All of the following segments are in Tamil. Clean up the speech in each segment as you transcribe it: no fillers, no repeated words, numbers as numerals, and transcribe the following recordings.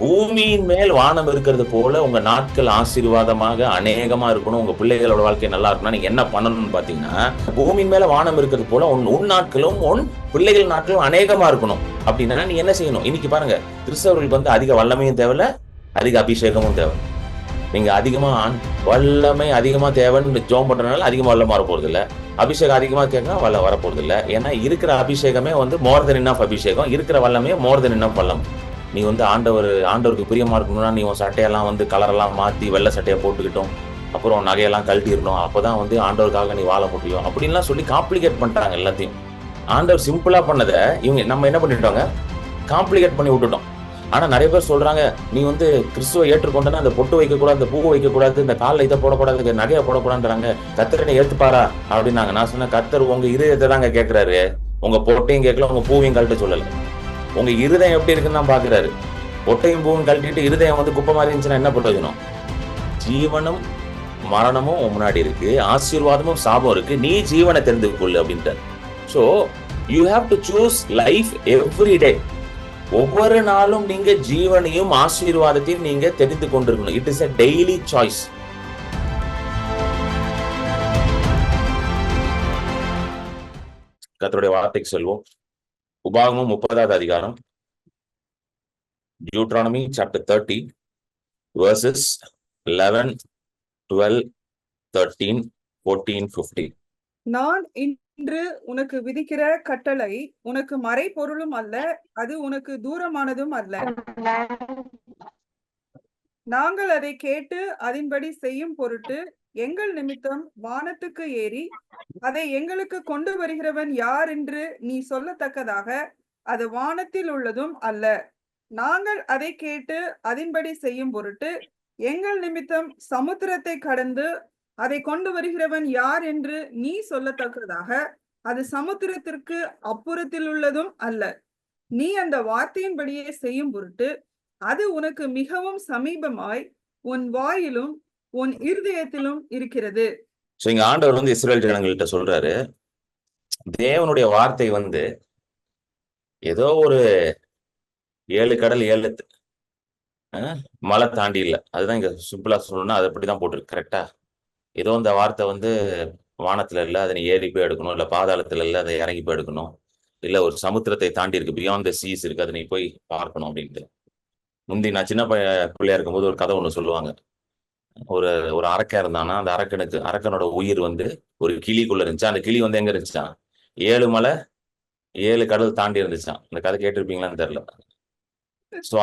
பூமியின் மேல் வானம் இருக்கிறது போல உங்க நாட்கள் ஆசீர்வாதமாக அநேகமா இருக்கணும், உங்க பிள்ளைகளோட வாழ்க்கை நல்லா இருக்கணும். நீங்க என்ன பண்ணணும்னு பாத்தீங்கன்னா, பூமியின் மேல வானம் இருக்கிறது போல உன் நாட்களும் உன் பிள்ளைகள் நாட்களும் அநேகமா இருக்கணும். அப்படின்னா நீ என்ன செய்யணும்? இன்னைக்கு பாருங்க, கிறிஸ்தவர்களுக்கு வந்து அதிக வல்லமையும் தேவையில்ல, அதிக அபிஷேகமும் தேவை. நீங்க அதிகமா வல்லமை அதிகமா தேவைன்னு ஜோம் பண்றதுனால அதிகமா வல்லமா வர போறது இல்ல. அபிஷேகம் அதிகமா கேட்கணும் வல்ல வரப்போறது இல்ல. ஏன்னா இருக்கிற அபிஷேகமே வந்து மோர் தென் இனஃப் அபிஷேகம், இருக்கிற வல்லமே மோர் தென் இனஃப் வல்லம். நீ வந்து ஆண்டவருக்கு பிரியமா இருக்கணும்னா நீ உன் சட்டையெல்லாம் வந்து கலரெல்லாம் மாத்தி வெள்ளை சட்டையை போட்டுக்கிட்டோம், அப்புறம் நகையெல்லாம் கழட்டிடணும், அப்பதான் வந்து ஆண்டவருக்காக நீ வாழ முடியும் அப்படின்லாம் சொல்லி காம்ப்ளிகேட் பண்றாங்க எல்லாத்தையும். ஆண்டவர் சிம்பிளா பண்ணதை இவங்க நம்ம என்ன பண்ணிட்டோங்க, காம்ப்ளிகேட் பண்ணி விட்டுட்டோம். ஆனா நிறைய பேர் சொல்றாங்க, நீ வந்து கிறிஸ்துவை ஏற்றுக்கொண்டனா அந்த பொட்டு வைக்கக்கூடாது, இந்த பூ வைக்கக்கூடாது, இந்த காலில் இதை போடக்கூடாது, நகையை போடக்கூடாதுன்றாங்க. கர்த்தரை ஏத்துப்பாரா அப்படின்னாங்க. நான் சொன்ன, கர்த்தர் உங்க இருதயத்தை தாங்க கேட்கிறாரு, உங்க பொட்டையும் கேட்கல, உங்க பூவையும் கழட்ட சொல்லல. உங்க இருதயம் எப்படி இருக்குன்னு தான் பாக்குறாரு. பொட்டையும் பூவும் கழட்டிட்டு இருதயம் வந்து குப்பை மாதிரி இருந்துச்சுன்னா என்ன பிரயோஜனம்? ஜீவனும் மரணமும் முன்னாடி இருக்கு, ஆசீர்வாதமும் சாபம் இருக்கு, நீ ஜீவனை தெரிந்து கொள்ளு அப்படின்ட்டார். So you have to choose life every day. ஒவ்வொரு நாளும் நீங்க ஜீவனையும் ஆசீர்வாதத்தையும் நீங்க தெரிந்து கொண்டிருக்கணும். It is a daily choice. கர்த்தருடைய வார்த்தைக்கு செல்வோம். உபாகமம் 30வது அதிகாரம், டியூட்ரானமி சாப்டர் 30 verses 11, 12, 13, 14, 15. நான் இன்று உனக்கு விதிக்கிற கட்டளை உனக்கு மறைபொருளும் அல்ல, அது உனக்கு தூரமானதும் அல்ல. நாங்கள் அதை கேட்டு அதன்படி செய்யும் பொருட்டு எங்கள் நிமித்தம் வானத்துக்கு ஏறி அதை எங்களுக்கு கொண்டு வருகிறவன் யார் என்று நீ சொல்லத்தக்கதாக அது வானத்தில் உள்ளதும் அல்ல. நாங்கள் அதை கேட்டு அதன்படி செய்யும் பொருட்டு எங்கள் நிமித்தம் சமுத்திரத்தை கடந்து அதை கொண்டு வருகிறவன் யார் என்று நீ சொல்லத்தக்கதாக அது சமுத்திரத்திற்கு அப்புறத்தில் உள்ளதும் அல்ல. நீ அந்த வார்த்தையின்படியே செய்யும் பொருட்டு அது உனக்கு மிகவும் சமீபமாய் உன் வாயிலும் உன் இருதயத்திலும் இருக்கிறது. சோ இங்க ஆண்டவர் வந்து இஸ்ரவேல் ஜனங்கள்கிட்ட சொல்றாரு, தேவனுடைய வார்த்தை வந்து ஏதோ ஒரு 7 கடல் 7 மலை தாண்டி இல்ல. அதுதான் இங்க சிம்பிளா சொல்லணும்னா அது அப்படிதான் போட்டிருக்கு. கரெக்டா? ஏதோ இந்த வார்த்தை வந்து வானத்துல இல்ல, அதை நீ ஏறி போய் எடுக்கணும், இல்ல பாதாளத்துல இல்ல, அதை இறங்கி போய் எடுக்கணும், இல்ல ஒரு சமுத்திரத்தை தாண்டி இருக்கு, பியாண்ட் த சீஸ் இருக்கு, அதை நீ போய் பார்க்கணும் அப்படின்ட்டு. முந்தி நான் சின்ன பிள்ளையா இருக்கும்போது ஒரு கதை ஒண்ணு சொல்லுவாங்க. ஒரு ஒரு அரக்கன் இருந்தானா, அந்த அரக்கனோட உயிர் வந்து ஒரு கிளிக்குள்ள இருந்துச்சு. அந்த கிளி வந்து எங்க இருந்துச்சான்? 7 மலை 7 கடல் தாண்டி இருந்துச்சான். இந்த கதை கேட்டிருப்பீங்களான்னு தெரியல. சோ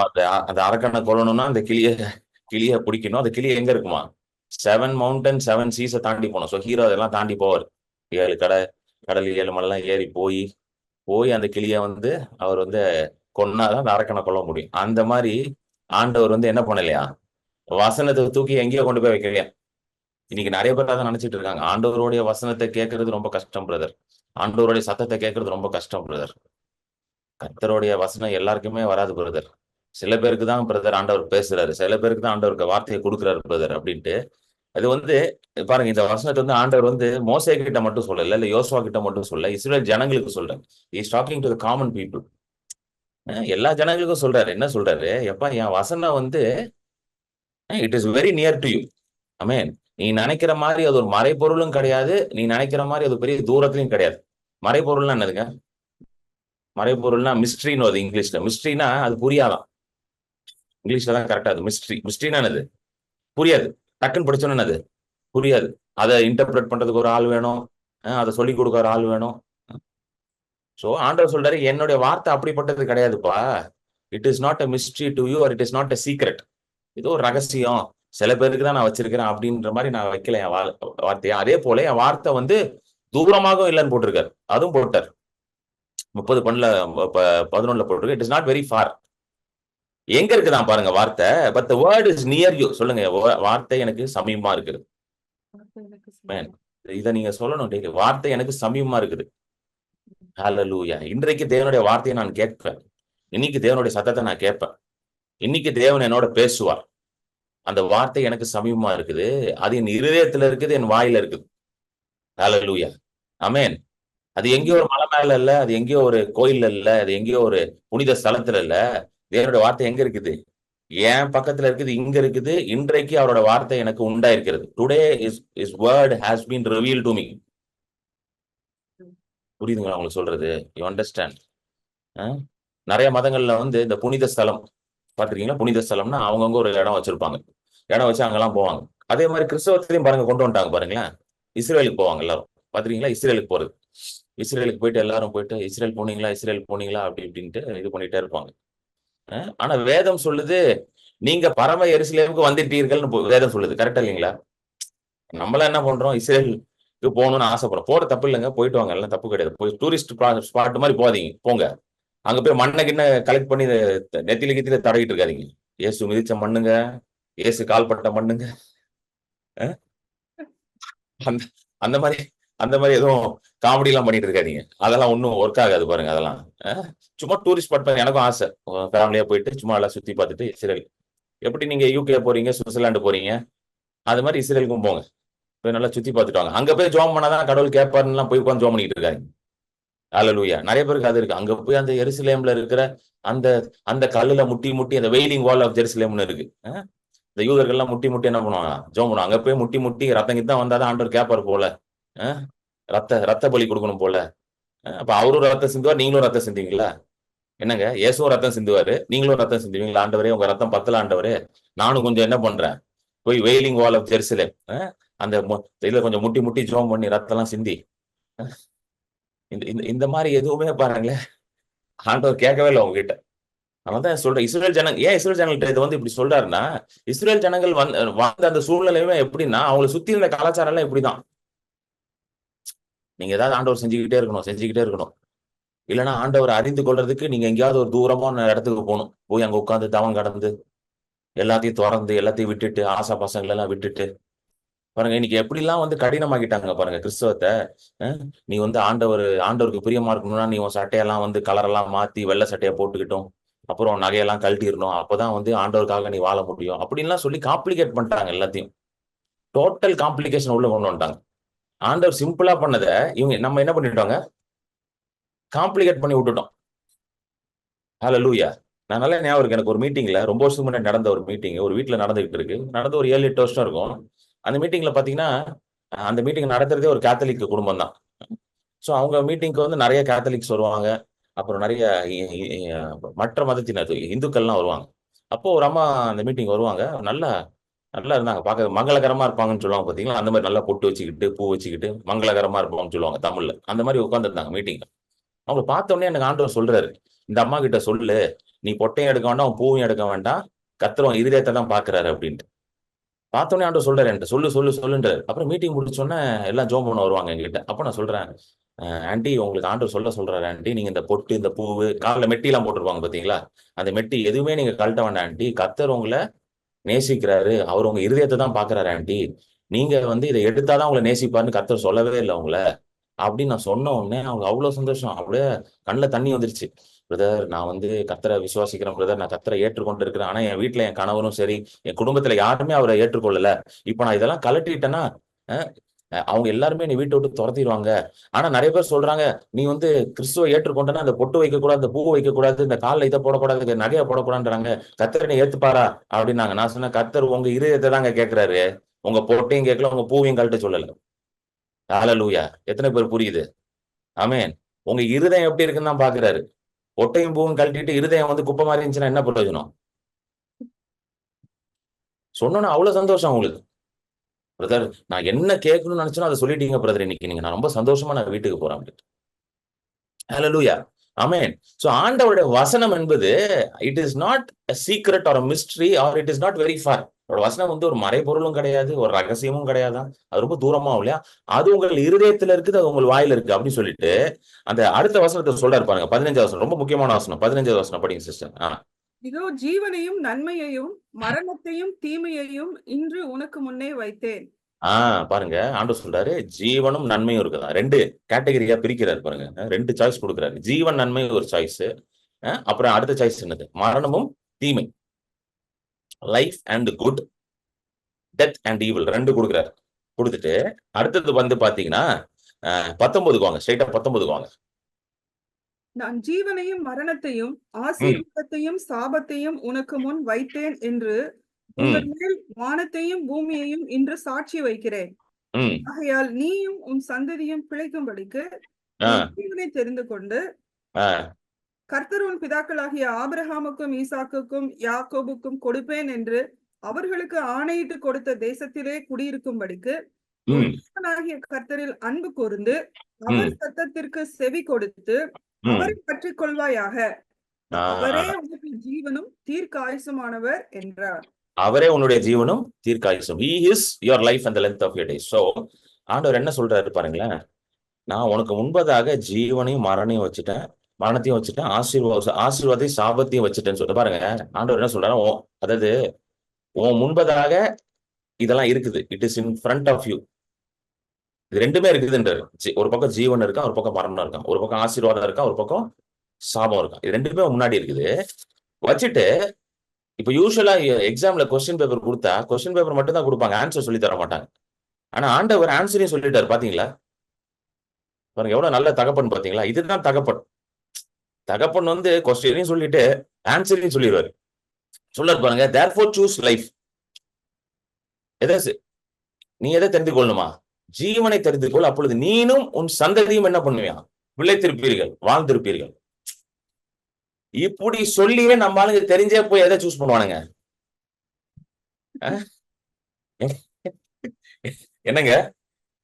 அந்த அரக்கனை கொல்லணும்னா அந்த கிளிய பிடிக்கணும். அந்த கிளி எங்க இருக்குமா? 7 மவுண்டன் 7 சீஸை தாண்டி போகணும். ஸோ ஹீரோ அதெல்லாம் தாண்டி போவார். 7 கடல் 7 மலைலாம் ஏறி போய் அந்த கிளியை வந்து அவர் வந்து கொன்னாதான் அந்த அரக்கனை கொல்ல முடியும். அந்த மாதிரி ஆண்டவர் வந்து என்ன பண்ணலையா, வசனத்தை தூக்கி எங்கேயோ கொண்டு போய் வைக்கலையா. இன்னைக்கு நிறைய பேர் அதை நினைச்சிட்டு இருக்காங்க. ஆண்டவருடைய வசனத்தை கேட்கறது ரொம்ப கஷ்டம் பிரதர், ஆண்டவருடைய சத்தத்தை கேட்கறது ரொம்ப கஷ்டம் பிரதர். கர்த்தருடைய வசனம் எல்லாருக்குமே வராது பிரதர். சில பேருக்கு தான் பிரதர் ஆண்டவர் பேசுறாரு, சில பேருக்கு தான் ஆண்டவருக்கு வார்த்தையை கொடுக்குறாரு பிரதர் அப்படின்ட்டு. அது வந்து பாருங்க, இந்த வசனத்தை வந்து ஆண்டவர் வந்து மோசே கிட்ட மட்டும் சொல்லல, இல்ல யோசுவா கிட்ட மட்டும் சொல்ல, இஸ்ரேல் ஜனங்களுக்கு சொல்றாரு. Is talking to the common people. எல்லா ஜனங்களுக்கும் சொல்றாரு. என்ன சொல்றாரு? எப்பா என் வசனம் வந்து it is very near to you. Amen. நீ நினைக்கிற மாதிரி அது ஒரு மறைபொருளும் கிடையாது, நீ நினைக்கிற மாதிரி அது பெரிய தூரத்திலையும் கிடையாது. மறைபொருள்னா என்னதுங்க? மறைபொருள்னா மிஸ்ட்ரின்னு வருது இங்கிலீஷ்ல. மிஸ்ட்ரினா அது புரியாதான். இங்கிலீஷ்ல தான் கரெக்டா. அது மிஸ்ட்ரினா என்னது? புரியாது. டக்குன்னு படிச்சோன்னு என்னது? புரியாது. அதை இன்டர்பிரட் பண்றதுக்கு ஒரு ஆள் வேணும், அதை சொல்லிக் கொடுக்க ஒரு ஆள் வேணும். சோ ஆண்டவர் சொல்றாரு, என்னுடைய வார்த்தை அப்படிப்பட்டது கிடையாதுப்பா. It is not a mystery to you or it is not a secret. இது ஒரு ரகசியம், சில பேருக்கு தான் நான் வச்சிருக்கிறேன் அப்படின்ற மாதிரி நான் வைக்கல என் வார்த்தையை. அதே போல என் வார்த்தை வந்து தூரமாக இல்லைன்னு போட்டிருக்காரு, அதுவும் போட்டார். 30:11 போட்டிருக்கு. It is not very far. எங்க இருக்குதான் பாருங்க வார்த்தை. But the word is near you. சொல்லுங்க, வார்த்தை எனக்கு சமீபமா இருக்குது. இதை நீங்க சொல்லணும் டெய்லி. வார்த்தை எனக்கு சமீபமா இருக்குது. ஹல்லேலூயா. இன்றைக்கு தேவனுடைய வார்த்தையை நான் கேட்பேன். இன்னைக்கு தேவனுடைய சத்தத்தை நான் கேட்பேன். இன்னைக்கு தேவன் என்னோட பேசுவார். அந்த வார்த்தை எனக்கு சமீபமா இருக்குது. அது என் இருதயத்துல இருக்குது, என் வாயில இருக்குது. ஹல்லேலூயா. ஆமென். அது எங்கேயோ ஒரு மலை மேல இல்ல, அது எங்கேயோ ஒரு கோயில்ல இல்ல, அது எங்கேயோ ஒரு புனித ஸ்தலத்துல இல்ல. தேவனுடைய வார்த்தை எங்க இருக்குது? என் பக்கத்துல இருக்குது, இங்க இருக்குது. இன்றைக்கு அவரோட வார்த்தை எனக்கு உண்டாயிருக்கிறது. Today is word has been reveal to me. புரியுதுங்களா உங்களுக்கு சொல்றது? You understand? நிறைய மதங்கள்ல வந்து இந்த புனித ஸ்தலம் பாத்திருக்கீங்களா? புனித ஸ்தலம்னா அவங்கவுங்க ஒரு இடம் வச்சிருப்பாங்க. இடம் வச்சு அங்கெல்லாம் போவாங்க. அதே மாதிரி கிறிஸ்தவத்திலையும் பாருங்க கொண்டு வந்துட்டாங்க பாருங்களேன். இஸ்ரேலுக்கு போவாங்க எல்லாரும். பாத்திருக்கீங்களா? இஸ்ரேலுக்கு போறது. இஸ்ரேலுக்கு போயிட்டு எல்லாரும் போயிட்டு இஸ்ரேல் போனீங்களா, இஸ்ரேல் போனீங்களா அப்படி இப்படின்ட்டு இது பண்ணிட்டே இருப்பாங்க. ஆனா வேதம் சொல்லுது, நீங்க பரம எருசலேமுக்கு வந்துட்டீர்கள்னு வேதம் சொல்லுது. கரெக்டா இல்லைங்களா? நம்மள என்ன பண்றோம்? இஸ்ரேலுக்கு போகணும்னு ஆசைப்படுறோம். போற தப்பு இல்லைங்க, போயிட்டு வாங்க, எல்லாம் தப்பு கிடையாது. போய் டூரிஸ்ட் ஸ்பாட் மாதிரி போகாதீங்க, போங்க. அங்க போய் மண்ணை கிண்ண கலெக்ட் பண்ணி நெத்தில கித்தில தடவிட்டு இருக்காதீங்க. இயேசு மிதிச்ச மண்ணுங்க, இயேசு கால்பட்ட மண்ணுங்க. அந்த அந்த மாதிரி அந்த மாதிரி எதுவும் காமெடி எல்லாம் பண்ணிட்டு இருக்காதீங்க. அதெல்லாம் ஒன்றும் ஒர்க் ஆகாது பாருங்க. அதெல்லாம் சும்மா டூரிஸ்ட் ஸ்பாட். எனக்கும் ஆசை ஃபேமிலியா போயிட்டு சும்மா எல்லாம் சுத்தி பார்த்துட்டு இஸ்ரேல். எப்படி நீங்க யூகே போறீங்க, சுவிட்சர்லாந்து போறீங்க, அது மாதிரி இஸ்ரேலுக்கும் போங்க. போய் நல்லா சுத்தி பார்த்துட்டு வாங்க. அங்க போய் ஜோம் பண்ணாதான் கடவுள் கேட்பாருன்னு போய் உட்காந்து ஜோம் பண்ணிட்டு இருக்காங்க. அல்லேலூயா. நிறைய பேருக்கு அது இருக்கு. அங்க போய் அந்த எருசலேம்ல இருக்கிற அந்த அந்த கல்லுல முட்டி முட்டி அந்த வெயிலிங் வால் ஆஃப் ஜெருசலேம்னு இருக்கு. இந்த யூதர்கள்லாம் முட்டி முட்டி என்ன பண்ணுவாங்க? ஜோம் பண்ணுவாங்க. அங்க போய் முட்டி முட்டி ரத்தம் கிட்ட வந்தாதான் ஆண்டவர் கேட்பார் போல. ரத்த பலி கொடுக்கணும் போல. அப்ப அவரும் ரத்தம் சிந்துவார், நீங்களும் ரத்தம் சிந்துவீங்களா? என்னங்க, இயேசுவும் ரத்தம் சிந்துவாரு, நீங்களும் ரத்தம் சிந்துவீங்களா? ஆண்டவரே உங்க ரத்தம் பத்தல ஆண்டவரே, நானும் கொஞ்சம் என்ன பண்றேன், போய் வெயிலிங் வால் ஆஃப் ஜெருசலேம் அந்த இதுல கொஞ்சம் முட்டி முட்டி ஜோம் பண்ணி ரத்தம் எல்லாம் சிந்தி இந்த மாதிரி எதுவுமே பாருங்களேன் ஆண்டவர் கேட்கவே இல்லை உங்ககிட்ட. அவன் தான் சொல்றேன் இஸ்ரேல் ஜனங்க ஏன் இஸ்ரேல் ஜனங்கள்ட்ட இது வந்து இப்படி சொல்றாருன்னா, இஸ்ரேல் ஜனங்கள் வந்த அந்த சூழ்நிலையுமே எப்படின்னா அவங்களை சுத்தி இருந்த கலாச்சாரம் எல்லாம் இப்படிதான். நீங்க ஏதாவது ஆண்டவர் செஞ்சுக்கிட்டே இருக்கணும். இல்லைன்னா ஆண்டவர் அறிந்து கொள்றதுக்கு நீங்க எங்கேயாவது ஒரு தூரமான இடத்துக்கு போகணும். போய் அங்க உட்காந்து தவம் கடந்து எல்லாத்தையும் திறந்து எல்லாத்தையும் விட்டுட்டு ஆசா பசங்களை எல்லாம் விட்டுட்டு பாருங்க. இன்னைக்கு எப்படிலாம் வந்து கடினமாக்கிட்டாங்க பாருங்க கிறிஸ்தவத்தை. நீ வந்து ஆண்டவருக்கு பிரியமா இருக்கணும்னா நீ உன் சட்டையெல்லாம் வந்து கலரெல்லாம் மாத்தி வெள்ளை சட்டையை போட்டுக்கிட்டோம், அப்புறம் நகையெல்லாம் கழட்டிடணும், அப்பதான் வந்து ஆண்டவருக்காக நீ வாழ முடியும் அப்படின்லாம் சொல்லி காம்ப்ளிகேட் பண்ணிட்டாங்க எல்லாத்தையும். டோட்டல் காம்ப்ளிகேஷன் உள்ள கொண்டு வந்துட்டாங்க. ஆண்டவர் சிம்பிளா பண்ணதை இவங்க நம்ம என்ன பண்ணிட்டோங்க? காம்ப்ளிகேட் பண்ணி விட்டுட்டோம். ஹல்லேலூயா. நான் நல்லா ஞாபகம் இருக்கு. எனக்கு ஒரு மீட்டிங்ல ரொம்ப வருஷத்துக்கு முன்னாடி நடந்த ஒரு மீட்டிங் ஒரு வீட்டுல நடந்துகிட்டு இருக்கு. நடந்து ஒரு 7-8 வருஷம் இருக்கும். அந்த மீட்டிங்ல பாத்தீங்கன்னா அந்த மீட்டிங் நடத்துறதே ஒரு கேத்தலிக் குடும்பம் தான். ஸோ அவங்க மீட்டிங்க்கு வந்து நிறைய கேத்தலிக்ஸ் வருவாங்க. அப்புறம் நிறைய மற்ற மதத்தினர் இந்துக்கள்லாம் வருவாங்க. அப்போ ஒரு அம்மா அந்த மீட்டிங் வருவாங்க. நல்லா நல்லா இருந்தாங்க. பார்க்க மங்களகரமா இருப்பாங்கன்னு சொல்லுவாங்க பாத்தீங்களா? அந்த மாதிரி நல்லா பொட்டு வச்சுக்கிட்டு பூ வச்சுக்கிட்டு மங்களகரமா இருப்பாங்கன்னு சொல்லுவாங்க தமிழ்ல. அந்த மாதிரி உட்காந்துருந்தாங்க மீட்டிங். அவங்க பார்த்த உடனே எனக்கு ஆண்டவர் சொல்றாரு, இந்த அம்மா கிட்ட சொல்லு, நீ பொட்டையும் எடுக்க வேண்டாம், பூவும் எடுக்க வேண்டாம், கர்த்தர் இதயத்தை தான் பாக்குறாரு அப்படின்ட்டு. பார்த்தோன்னே ஆண்டவர் சொல்றாரு என்கிட்ட, சொல்லுன்றாரு. அப்புறம் மீட்டிங் முடிச்சோன்னே எல்லாம் ஜோம் பண்ண வருவாங்க எங்ககிட்ட. அப்ப நான் சொல்றேன், ஆண்டி உங்களுக்கு ஆண்டவர் சொல்றாரு ஆண்டி, நீங்க இந்த பொட்டு இந்த பூவு காலில் மெட்டி எல்லாம் போட்டிருப்பாங்க பாத்தீங்களா? அந்த மெட்டி எதுவுமே நீங்க கழட்ட வேண்டாம் ஆண்டி, கர்த்தர் உங்களை நேசிக்கிறாரு, அவர் உங்க இருதயத்தை தான் பாக்குறாரு ஆண்டி, நீங்க வந்து இதை எடுத்தாதான் உங்களை நேசிப்பாருன்னு கர்த்தர் சொல்லவே இல்லை உங்களை அப்படின்னு நான் சொன்ன உடனே அவங்க அவ்வளவு சந்தோஷம். அப்படியே கண்ணுல தண்ணி வந்துருச்சு. பிரதர், நான் வந்து கர்த்தரை விசுவாசிக்கிறேன் பிரதர், நான் கர்த்தரை ஏற்றுக்கொண்டு இருக்கிறேன். ஆனா என் வீட்டுல என் கணவரும் சரி, என் குடும்பத்துல யாருமே அவரை ஏற்றுக்கொள்ளல. இப்ப நான் இதெல்லாம் கலட்டிட்டேன்னா அவங்க எல்லாருமே நீ வீட்டை விட்டு துரத்திடுவாங்க. ஆனா நிறைய பேர் சொல்றாங்க, நீ வந்து கிறிஸ்துவை ஏற்றுக்கொண்டனா அந்த பொட்டு வைக்க கூடாது, இந்த பூ வைக்க கூடாது, இந்த காலில் இதை போடக்கூடாது, நகையை போடக்கூடாதுன்றாங்க, கர்த்தரை நீ ஏத்துப்பாரா அப்படின்னாங்க. நான் சொன்னேன், கர்த்தர் உங்க இருதயத்தை தாங்க கேட்கிறாரு, உங்க பொட்டையும் கேட்கல, உங்க பூவையும் கழட்ட சொல்லல. ஹல்லேலூயா. எத்தனை பேர் புரியுது? ஆமென். உங்க இருதயம் எப்படி இருக்குன்னு தான் பாக்குறாரு. ஒட்டையும் பூவும் கழட்டிட்டு இருதயம் வந்து குப்பை மாதிரி இருந்துச்சுன்னா என்ன பிரயோஜனம்? சொன்னோன்னா அவ்வளவு சந்தோஷம் அவங்களுக்கு. பிரதர், நான் என்ன கேட்கணும்னு நினைச்சேனோ அதை சொல்லிட்டீங்க பிரதர் இன்னைக்கு நீங்க, நான் ரொம்ப சந்தோஷமா நான் வீட்டுக்கு போறேன் அப்படின்ட்டு. ஹல்லேலூயா. ஆமென். சோ ஆண்டவருடைய வசனம் என்பது it is not a secret or a mystery or it is not very far. அவரோட வசனம் வந்து ஒரு மறைபொருளும் கிடையாது, ஒரு ரகசியமும் கிடையாதான், அது ரொம்ப தூரமா இல்லையா, அது உங்கள் இருதயத்துல இருக்குது, அது உங்கள் வாயில இருக்கு அப்படின்னு சொல்லிட்டு அந்த அடுத்த வசனத்தை சொல்றாரு பாருங்க. 15வது வசனம் ரொம்ப முக்கியமான வசனம். 15வது வசனம் படிங்க சிஸ்டர். இதோ ஜீவனையும் நன்மையையும் மரணத்தையும் தீமையையும் இன்று உனக்கு முன்னே வைத்தேன். பாருங்க, ஆண்டவர் சொல்றாரு ஜீவனும் நன்மையும் இருக்குதா. 2 கேட்டகரியா பிரிக்கிறாரு பாருங்க. 2 சாய்ஸ் கொடுக்குறாரு. ஜீவன் நன்மை ஒரு சாய்ஸ், அப்புறம் அடுத்த சாய்ஸ் என்னது? மரணமும் தீமை, life and good, death and evil 2 கொடுக்குறாரு. கொடுத்துட்டு அடுத்தது வந்து பாத்தீங்கன்னா 19க்கு வாங்க, ஸ்ட்ரைட்டா 19க்கு வாங்க. நான் ஜீவனையும் மரணத்தையும் ம் ஆசீர்வாதத்தையும் சாபத்தையும் உனக்கு முன் வைத்தேன் என்று உங்கள் ம் மேல் வானத்தையும் பூமியையும் இன்று சாட்சி வைக்கிறேன். ம் ஆகையால் நீயும் உன் சந்ததியும் பிழைக்கும்படிக்கு ஆ நீ ஜீவனை தெரிந்து கொண்டு ஆ கர்த்தர் உன் பிதாக்களாகிய ஆபிரகாமுக்கும் ஈசாக்குக்கும் யாக்கோபுக்கும் கொடுப்பேன் என்று அவர்களுக்கு ஆணையிட்டு கொடுத்த தேசத்திலே குடியிருக்கும்படிக்கு உன் ம் தேவனாகிய கர்த்தரில் அன்பு கூர்ந்து அவர் ம் சத்தத்திற்கு செவி கொடுத்து ம் அவரை பற்றிக் கொள்வாயாக. ஆ அவரே உனக்கு ஜீவனும் தீர்க்க ஆயுசுமானவர் என்றார். அவரே உன்னுடைய ஜீவனும் தீர்க்காயுசும். He is your life and the length of your days. So ஆண்டவர் என்ன சொல்றாரு பாருங்களேன், நான் உனக்கு முன்பதாக ஜீவனையும் மரணையும் வச்சுட்டேன், மரணத்தையும் வச்சுட்டேன், ஆசீர்வாதத்தையும் சாபத்தையும் வச்சுட்டேன்னு சொல்லிட்டு பாருங்க. ஆண்டவர் என்ன சொல்றாரு, அதாவது உன் முன்பதாக இதெல்லாம் இருக்குது. It is in front of you. இது ரெண்டுமே இருக்குதுன்றாரு. ஒரு பக்கம் ஜீவன் இருக்கா, ஒரு பக்கம் மரணம் இருக்கா, ஒரு பக்கம் ஆசீர்வாதம் இருக்கா, ஒரு பக்கம் சாபம் இருக்கா. இது ரெண்டுமே முன்னாடி இருக்குது. வச்சுட்டு இப்ப யூசுவலா எக்ஸாம்ல கொஸ்டின் பேப்பர் கொடுத்தா கொஸ்டின் பேப்பர் மட்டும் தான் கொடுப்பாங்க, ஆன்சர் சொல்லி தர மாட்டாங்க. ஆனா ஆண்டவர் ஆன்சரையும் சொல்லிட்டாரு. பாத்தீங்களா பாருங்க, எவ்வளவு நல்ல தகப்பன் பாத்தீங்களா. இதுதான் தகப்பன். தகப்பன் வந்து கொஸ்டினையும் சொல்லிட்டு ஆன்சரையும் சொல்லிடுவாரு. சொல்ல பாருங்க, therefore choose life. நீ எதை தெரிந்து கொள்ளணுமா? ஜீவனை தெரிந்து கொள், அப்பொழுது நீனும் உன் சந்ததியும் என்ன பண்ணுவியா? பிழைத்திருப்பீர்கள், வாழ்ந்திருப்பீர்கள். இப்படி சொல்லியே நம்ம ஆளுங்க தெரிஞ்சே போய் எதை சூஸ் பண்ணுவானுங்க? என்னங்க,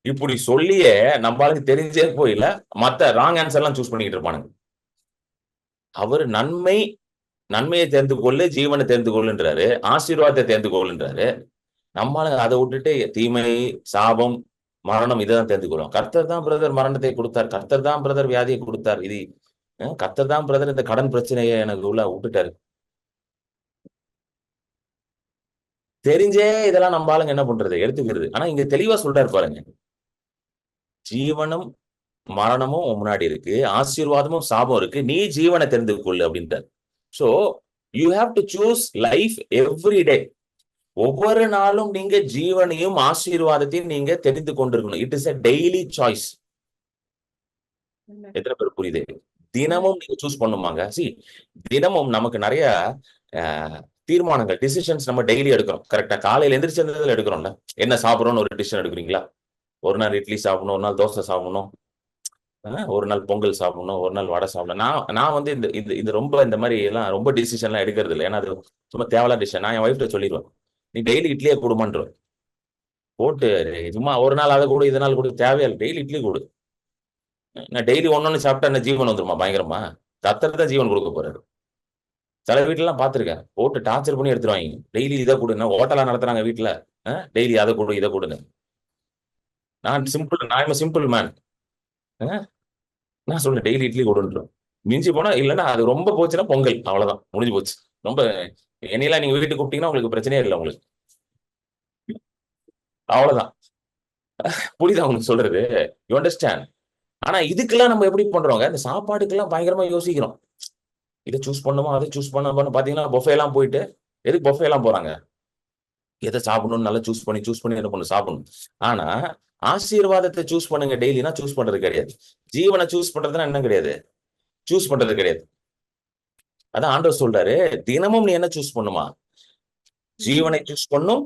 இப்படி சொல்லியே நம்ம ஆளுங்க தெரிஞ்சே போயில மத்த ராங் ஆன்சர் எல்லாம் சூஸ் பண்ணிக்கிட்டு இருப்பானுங்க. அவர் நன்மையை தெரிந்து கொள்ளு, ஜீவனை தெரிந்து கொள்ளுன்றாரு, ஆசீர்வாதத்தை தெரிந்து கொள்ளுன்றாரு. நம்மளால அதை விட்டுட்டு தீமை, சாபம், மரணம் இதைதான் தெரிந்து கொள்ளும். கர்த்தர் தான் பிரதர் மரணத்தை கொடுத்தார், கர்த்தர் தான் பிரதர் வியாதியை கொடுத்தார், இது கர்த்தர் தான் பிரதர் இந்த கடன் பிரச்சனையை எனக்கு உள்ள விட்டுட்டாரு. தெரிஞ்சே இதெல்லாம் நம்ம ஆளுங்க என்ன பண்றது, எடுத்துக்கிறது. ஆனா இங்க தெளிவா சொல்றாரு பாருங்க, ஜீவனும் மரணமும் முன்னாடி இருக்கு, ஆசீர்வாதமும் சாபம் இருக்கு, நீ ஜீவனை தெரிந்து கொள்ளு அப்படின்றார். So you have to choose life every day. ஒவ்வொரு நாளும் நீங்க ஜீவனையும் ஆசீர்வாதத்தையும் நீங்க தெரிந்து கொண்டிருக்கணும். It is a daily choice. எத்தனை பேர் புரியுது? தினமும் நீங்க சூஸ் பண்ணுமாங்க. தினமும் நமக்கு நிறைய தீர்மானங்கள், டிசிஷன்ஸ் நம்ம டெய்லி எடுக்கிறோம். கரெக்டா காலையில எந்திரிச்சதுல எடுக்கிறோம்ல, என்ன சாப்பிடணும்னு ஒரு டிசிஷன் எடுக்கிறீங்களா? ஒரு நாள் இட்லி சாப்பிடணும், ஒரு நாள் தோசை சாப்பிடணும், ஒரு நாள் பொங்கல் சாப்பிடணும், ஒரு நாள் வடை சாப்பிடணும். நான் வந்து இந்த ரொம்ப இந்த மாதிரி எல்லாம் ரொம்ப டிசிஷன் எல்லாம் எடுக்கிறது இல்லை. ஏன்னா அது சும்மா தேவையில்லாத டிசிஷன். நான் என் ஒய்ஃப்ட சொல்லிடுவேன், நீ டெய்லி இட்லியே கொடுமான்றேன். போட்டு சும்மா ஒரு நாள் அதை கொடு, இதனால் கொடு, தேவையில்லை, டெய்லி இட்லி கொடு. நான் டெய்லி ஒன்னொன்னு சாப்பிட்டா என்ன ஜீவன் வந்துருமா? பயங்கரமா. கர்த்தர் தான் ஜீவன் கொடுக்க போறாரு. சில வீட்டுல எல்லாம் பாத்துருக்கேன், போட்டு டார்ச்சர் பண்ணி எடுத்துருவாங்க. டெய்லி இதை கொடுங்க, ஹோட்டலா நடத்துறாங்க வீட்டுல, டெய்லி அதை கொடு, இதை கொடுங்க. நான் சிம்பிள் மேன். நான் சொல்றேன் டெய்லி இட்லி கொடுன்றோம். மிஞ்சி போனா இல்லைன்னா அது ரொம்ப போச்சுன்னா பொங்கல், அவ்வளவுதான், முடிஞ்சு போச்சு. ரொம்ப என்னையெல்லாம் நீங்க வீட்டுக்கு கூப்பிட்டீங்கன்னா உங்களுக்கு பிரச்சனையே இல்லை, உங்களுக்கு அவ்வளவுதான். புரியுதா உங்களுக்கு சொல்றது? You understand? ஆனா இதுக்கெல்லாம் நம்ம எப்படி பண்றோங்க, இந்த சாப்பாடுக்கெல்லாம் பயங்கரமா யோசிக்கிறோம். இதை சூஸ் பண்ணுமா, அதை சூஸ் பண்ண பாத்தீங்கன்னா பொஃபே எல்லாம் போயிட்டு, எதுக்கு பொஃபே எல்லாம் போறாங்க? எதை சாப்பிடணும்னு நல்லா சூஸ் பண்ணி என்ன பண்ணு சாப்பிடணும். ஆனா ஆசீர்வாதத்தை சூஸ் பண்ணுங்க டெய்லினா சூஸ் பண்றது கிடையாது. ஜீவனை சூஸ் பண்றதுன்னா என்ன கிடையாது, சூஸ் பண்றது கிடையாது. அதான் ஆண்டவர் சொல்றாரு, தினமும் நீ என்ன சூஸ் பண்ணுமா? ஜீவனை சூஸ் பண்ணும்,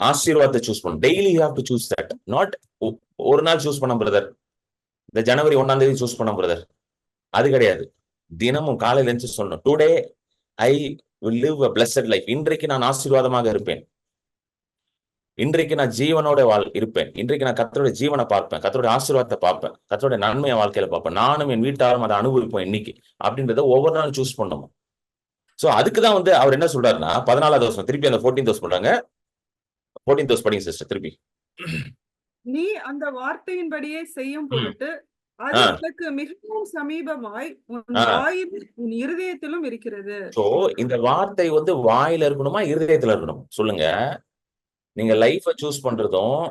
ஆசீர்வாதத்தை சூஸ் பண்ணும். Daily you have to choose that. Not ஒரு நாள் சூஸ் பண்ண பிரதர், இந்த ஜனவரி 1ஆம் தேதி சூஸ் பண்ண பிரதர், அது கிடையாது. தினமும் காலையில இருந்து சொல்லணும், today I will live a blessed life. இன்றைக்கு நான் ஆசீர்வாதமாக இருப்பேன், இன்றைக்கு நான் ஜீவனோட இருப்பேன், இன்றைக்கு நான் கர்த்தருடைய ஜீவனை பார்ப்பேன், கர்த்தருடைய ஆசீர்வாதத்தை பார்ப்பேன், கர்த்தருடைய நன்மையை வாழ்க்கையில பார்ப்பேன், நானும் என் வீட்டாரும் அதை அனுபவிப்போம் இன்னைக்கு அப்படின்றத ஒவ்வொரு நாளும் சூஸ் பண்ணணும். சோ அதுக்குதான் வந்து அவர் என்ன சொல்றாருன்னா 14வது வருஷம் திருப்பி அந்த 14th வருஷம் பண்றாங்க. 14th வருஷம் படிங்க சிஸ்டர் திருப்பி. நீ அந்த வார்த்தையின்படியே செய்யும் பொருட்டு அது உனக்கு மிகவும் சமீபமாய் உன் வாயிலும் உன் இருதயத்திலும் இருக்கிறது. சோ இந்த வார்த்தை வந்து வாயில இருக்கணுமா, இருதயத்துல இருக்கணும்? சொல்லுங்க. நீங்க லைஃபை சூஸ் பண்றதும்,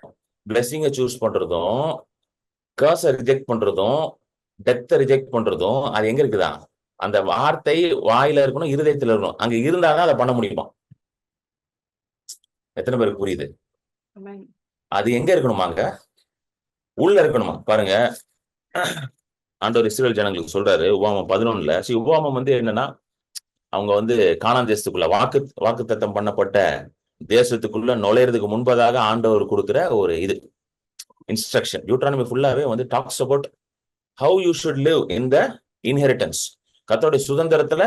பிளெஸிங்கை சூஸ் பண்றதும், கர்ஸை ரிஜெக்ட் பண்றதும், டெத்தை ரிஜெக்ட் பண்றதும், அது எங்க இருக்குதா? அந்த வார்த்தை வாயில இருக்கணும், இருதயத்துல இருக்கணும். அங்க இருந்தாதான் அதை பண்ண முடியுமா? எத்தனை பேருக்கு புரியுது? அது எங்க இருக்கணுமாங்க? உள்ள இருக்கணுமா? பாருங்க, ஆண்டவர் இஸ்ரேல் ஜனங்களுக்கு சொல்றாரு உபாமம் 11ல. உபாமம் வந்து என்னன்னா, அவங்க வந்து கானான் தேசத்துக்குள்ள வாக்குத்தத்தம் பண்ணப்பட்ட தேசத்துக்குள்ள நுழையறதுக்கு முன்பதாக ஆண்டவர் கொடுக்கிற ஒரு இது இன்ஸ்ட்ரக்ஷன். டியூட்ரானமி ஃபுல்லாவே வந்து talks about how you should live in the inheritance. கர்த்தருடைய சுதந்திரத்துல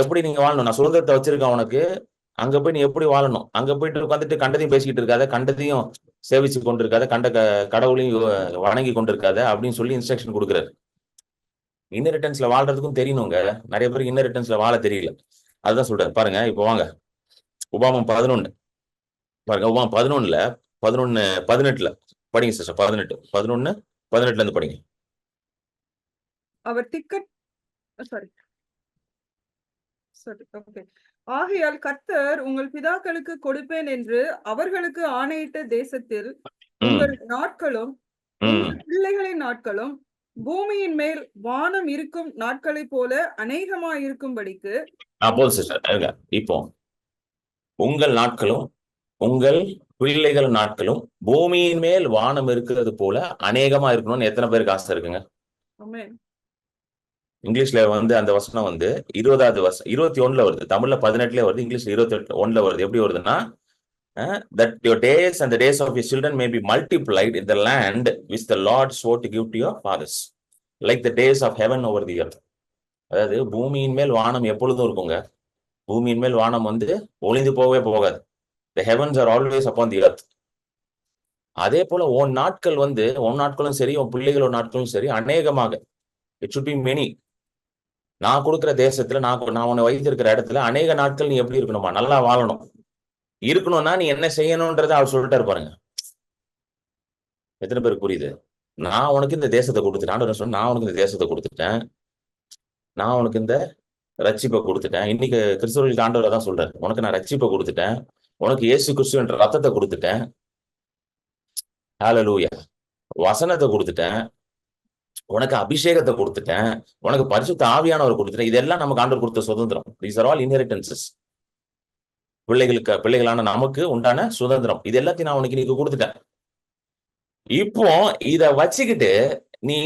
எப்படி நீங்க வாழணும். நான் சுதந்திரத்தை வச்சிருக்கேன் உனக்கு, அங்க போய் நீ எப்படி வாழணும். அங்க போயிட்டு உட்காந்துட்டு கண்டதையும் பேசிக்கிட்டு இருக்காத, கண்டதையும் சேவிச்சு கொண்டிருக்காத, கடவுளையும் வணங்கி கொண்டிருக்காத அப்படின்னு சொல்லி இன்ஸ்ட்ரக்ஷன் கொடுக்குறாரு. இன்ஹெரிட்டன்ஸ்ல வாழ்றதுக்கும் தெரியணுங்க. நிறைய பேருக்கு இன்ஹெரிட்டன்ஸ்ல வாழ தெரியல. அதுதான் சொல்றாரு. பாருங்க இப்போ வாங்க உபாமம் 11 பாருங்க. உபாமம் 11ல 18ல படிங்க சிஸ்டர். 18 இருந்து படிங்க. அவர் திக்கட் சாரி சரி ஓகே. ஆகையால் கர்த்தர் உங்கள் பிதாக்களுக்கு கொடுப்பேன் என்று அவர்களுக்கு ஆணையிட்ட தேசத்தில் உங்கள் நாட்களும் உங்கள் பிள்ளைகளின் நாட்களும் பூமியின் மேல் வானம் இருக்கும் நாட்களைப் போல அநேகமாயிருக்கும்படிக்கு போதும் சிஸ்டர். இப்போ உங்கள் நாட்களும் உங்கள் பிள்ளைகள் நாட்களும் பூமியின் மேல் வானம் இருக்கிறது போல அநேகமா இருக்கணும்னு எத்தனை பேருக்கு ஆசை இருக்குங்க? ஆமென். இங்கிலீஷ்ல வந்து அந்த வசனம் வந்து 20வது வசனம் 21ல வருது. தமிழ்ல 18ல வருது. இங்கிலீஷ்ல 21ல வருது. எப்படி வருதுன்னா, that your days and the days of your children may be multiplied in the land which the Lord swore to give to your fathers, like the days of heaven over the earth. அதாவது பூமியின் மேல் வானம் எப்பொழுதும் இருக்குங்க. பூமியின் மேல் வானம் வந்து ஒளிந்து போகவே போகாது. The heavens are always upon the earth. அதே போல உன் நாட்களும் சரி, உன் பிள்ளைகளோட நாட்களும் சரி அநேகமாக, இட் should be many. நான் கொடுக்கிற தேசத்துல நான் உன்னை வைத்திருக்கிற இடத்துல அநேக நாட்கள் நீ எப்படி இருக்கணுமா? நல்லா வாழணும். இருக்கணும்னா நீ என்ன செய்யணும்ன்றத அவர் சொல்லிட்டாரு பாருங்க. எத்தனை பேருக்கு புரியுது? நான் உனக்கு இந்த தேசத்தை கொடுத்துட்டேன். நான் உனக்கு இந்த தேசத்தை கொடுத்துட்டேன். நான் உனக்கு இந்த ரட்சிப்பை கொடுத்துட்டேன். இன்னைக்கு கிறிஸ்தவர்களுக்கு ஆண்டவர் தான் சொல்றாரு. உனக்கு நான் ரட்சிப்பை கொடுத்துட்டேன். உனக்கு இயேசு கிறிஸ்து என்ற ரத்தத்தை கொடுத்துட்டேன். ஹல்லேலூயா. வசனத்தை கொடுத்துட்டேன். உனக்கு அபிஷேகத்தை கொடுத்துட்டேன். உனக்கு பரிசுத்த ஆவியானவர் கொடுத்துட்டேன். இதெல்லாம் நமக்கு ஆண்டவர் கொடுத்த சுதந்திரம். These are all inheritances. பிள்ளைகளான நமக்கு உண்டான சுதந்திரம். இது எல்லாத்தையும் நான் உனக்கு இன்னைக்கு கொடுத்துட்டேன். இப்போ இத வச்சுக்கிட்டு நீ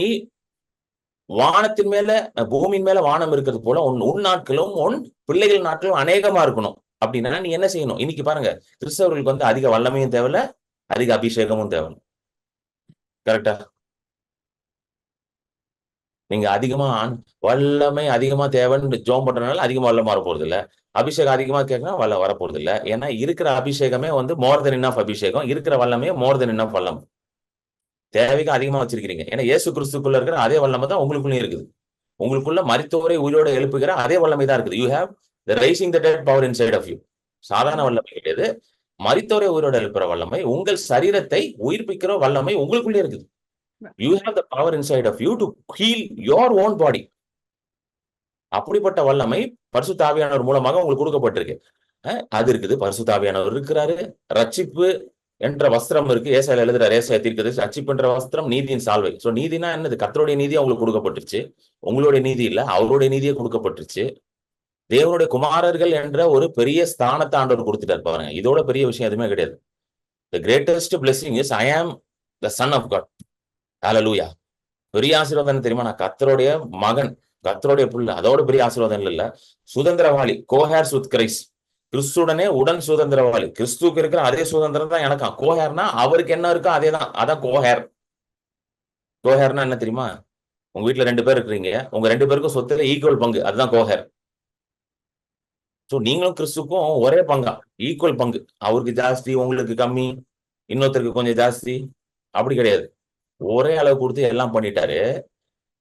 வானத்தின் மேல பூமியின் மேல வானம் இருக்கிறது போல உன் நாட்களும் உன் பிள்ளைகள் நாட்களும் அநேகமா இருக்கணும் அப்படின்னா நீ என்ன செய்யணும்? இன்னைக்கு பாருங்க, கிறிஸ்தவர்களுக்கு வந்து அதிக வல்லமையும் தேவையில்ல, அதிக அபிஷேகமும் தேவை. கரெக்டா? நீங்க வல்லமை அதிகமா தேவைன்னு ஜோம் பண்றதுனால அதிகமா வல்லம் வர போறது இல்ல. அபிஷேகம் அதிகமா கேட்கணும் வர போறது இல்ல. ஏன்னா இருக்கிற அபிஷேகமே வந்து மோர் தென் இனஃப் அபிஷேகம். இருக்கிற வல்லமே மோர் தென் இனஃப் வல்லம். தேவைக்கு அதிகமா வச்சிருக்கீங்க. ஏன்னா இயேசு கிறிஸ்துக்குள்ள இருக்கிற அதே வல்லமை தான் உங்களுக்குள்ளயும் இருக்குது. உங்களுக்குள்ள மரித்தோரை உயிரோட எழுப்புகிற அதே வல்லமை தான் இருக்குது. You have the rising the dead power inside of you. சாதாரண வல்லமை கிடையாது. மரித்தோரை உயிரோட எழுப்புற வல்லமை, உங்கள் சரீரத்தை உயிர்ப்பிக்கிற வல்லமை உங்களுக்குள்ளே இருக்குது. You have the power inside of you to heal your own body. அப்படிப்பட்ட வல்லமை பரிசுத்த ஆவியானவர் மூலமாக உங்களுக்கு கொடுக்கப்பட்டிருக்கு. அது இருக்குது. பரிசுத்த ஆவியானவர் இருக்கிறாரு. ரட்சிப்பு என்ற வஸ்திரம் இருக்கு. ஏசாயால எழுதுறாரு, ஏசாயா தீர்க்கதரிசி, ரட்சிப்பு என்ற வஸ்திரம் நீதியின் சால்வை. சோ நீதினா என்னது? கர்த்தருடைய நீதி உங்களுக்கு கொடுக்கப்பட்டுருச்சு. உங்களுடைய நீதி இல்ல, அவருடைய நீதியே கொடுக்கப்பட்டுருச்சு. தேவனுடைய குமாரர்கள் என்ற ஒரு பெரிய ஸ்தானத்தை ஆண்டவர் கொடுத்துட்டார் பாருங்க. இதோட பெரிய விஷயம் எதுவுமே கிடையாது. The greatest blessing is I am the son of God. ஹல்லேலூயா. பெரிய ஆசீர்வாதம் தெரியுமா? நான் கர்த்தருடைய மகன், கர்த்தருடைய புள்ள. அதோட பெரிய ஆசீர்வாதம் இல்ல. சுதந்திரவாளி, கோஹேர்ஸ் வித் கிரைஸ்ட். கிறிஸ்துடனே உடன் சுதந்திரவாளி. கிறிஸ்துக்கு இருக்கிற அதே சுதந்திரம் தான் எனக்கா. கோஹேர்னா அவருக்கு என்ன இருக்கோ அதே தான். அதான் கோஹேர். கோஹேர்னா என்ன தெரியுமா? உங்க வீட்டுல 2 பேர் இருக்கிறீங்க. உங்க 2 பேருக்கும் சொத்துல ஈக்குவல் பங்கு. அதுதான் கோஹேர். சோ நீங்களும் கிறிஸ்துக்கும் ஒரே பங்கா, ஈக்குவல் பங்கு. அவருக்கு ஜாஸ்தி, உங்களுக்கு கம்மி, இன்னொருத்தருக்கு கொஞ்சம் ஜாஸ்தி, அப்படி கிடையாது. ஒரே அளவு கொடுத்து எல்லாம் பண்ணிட்டாரு.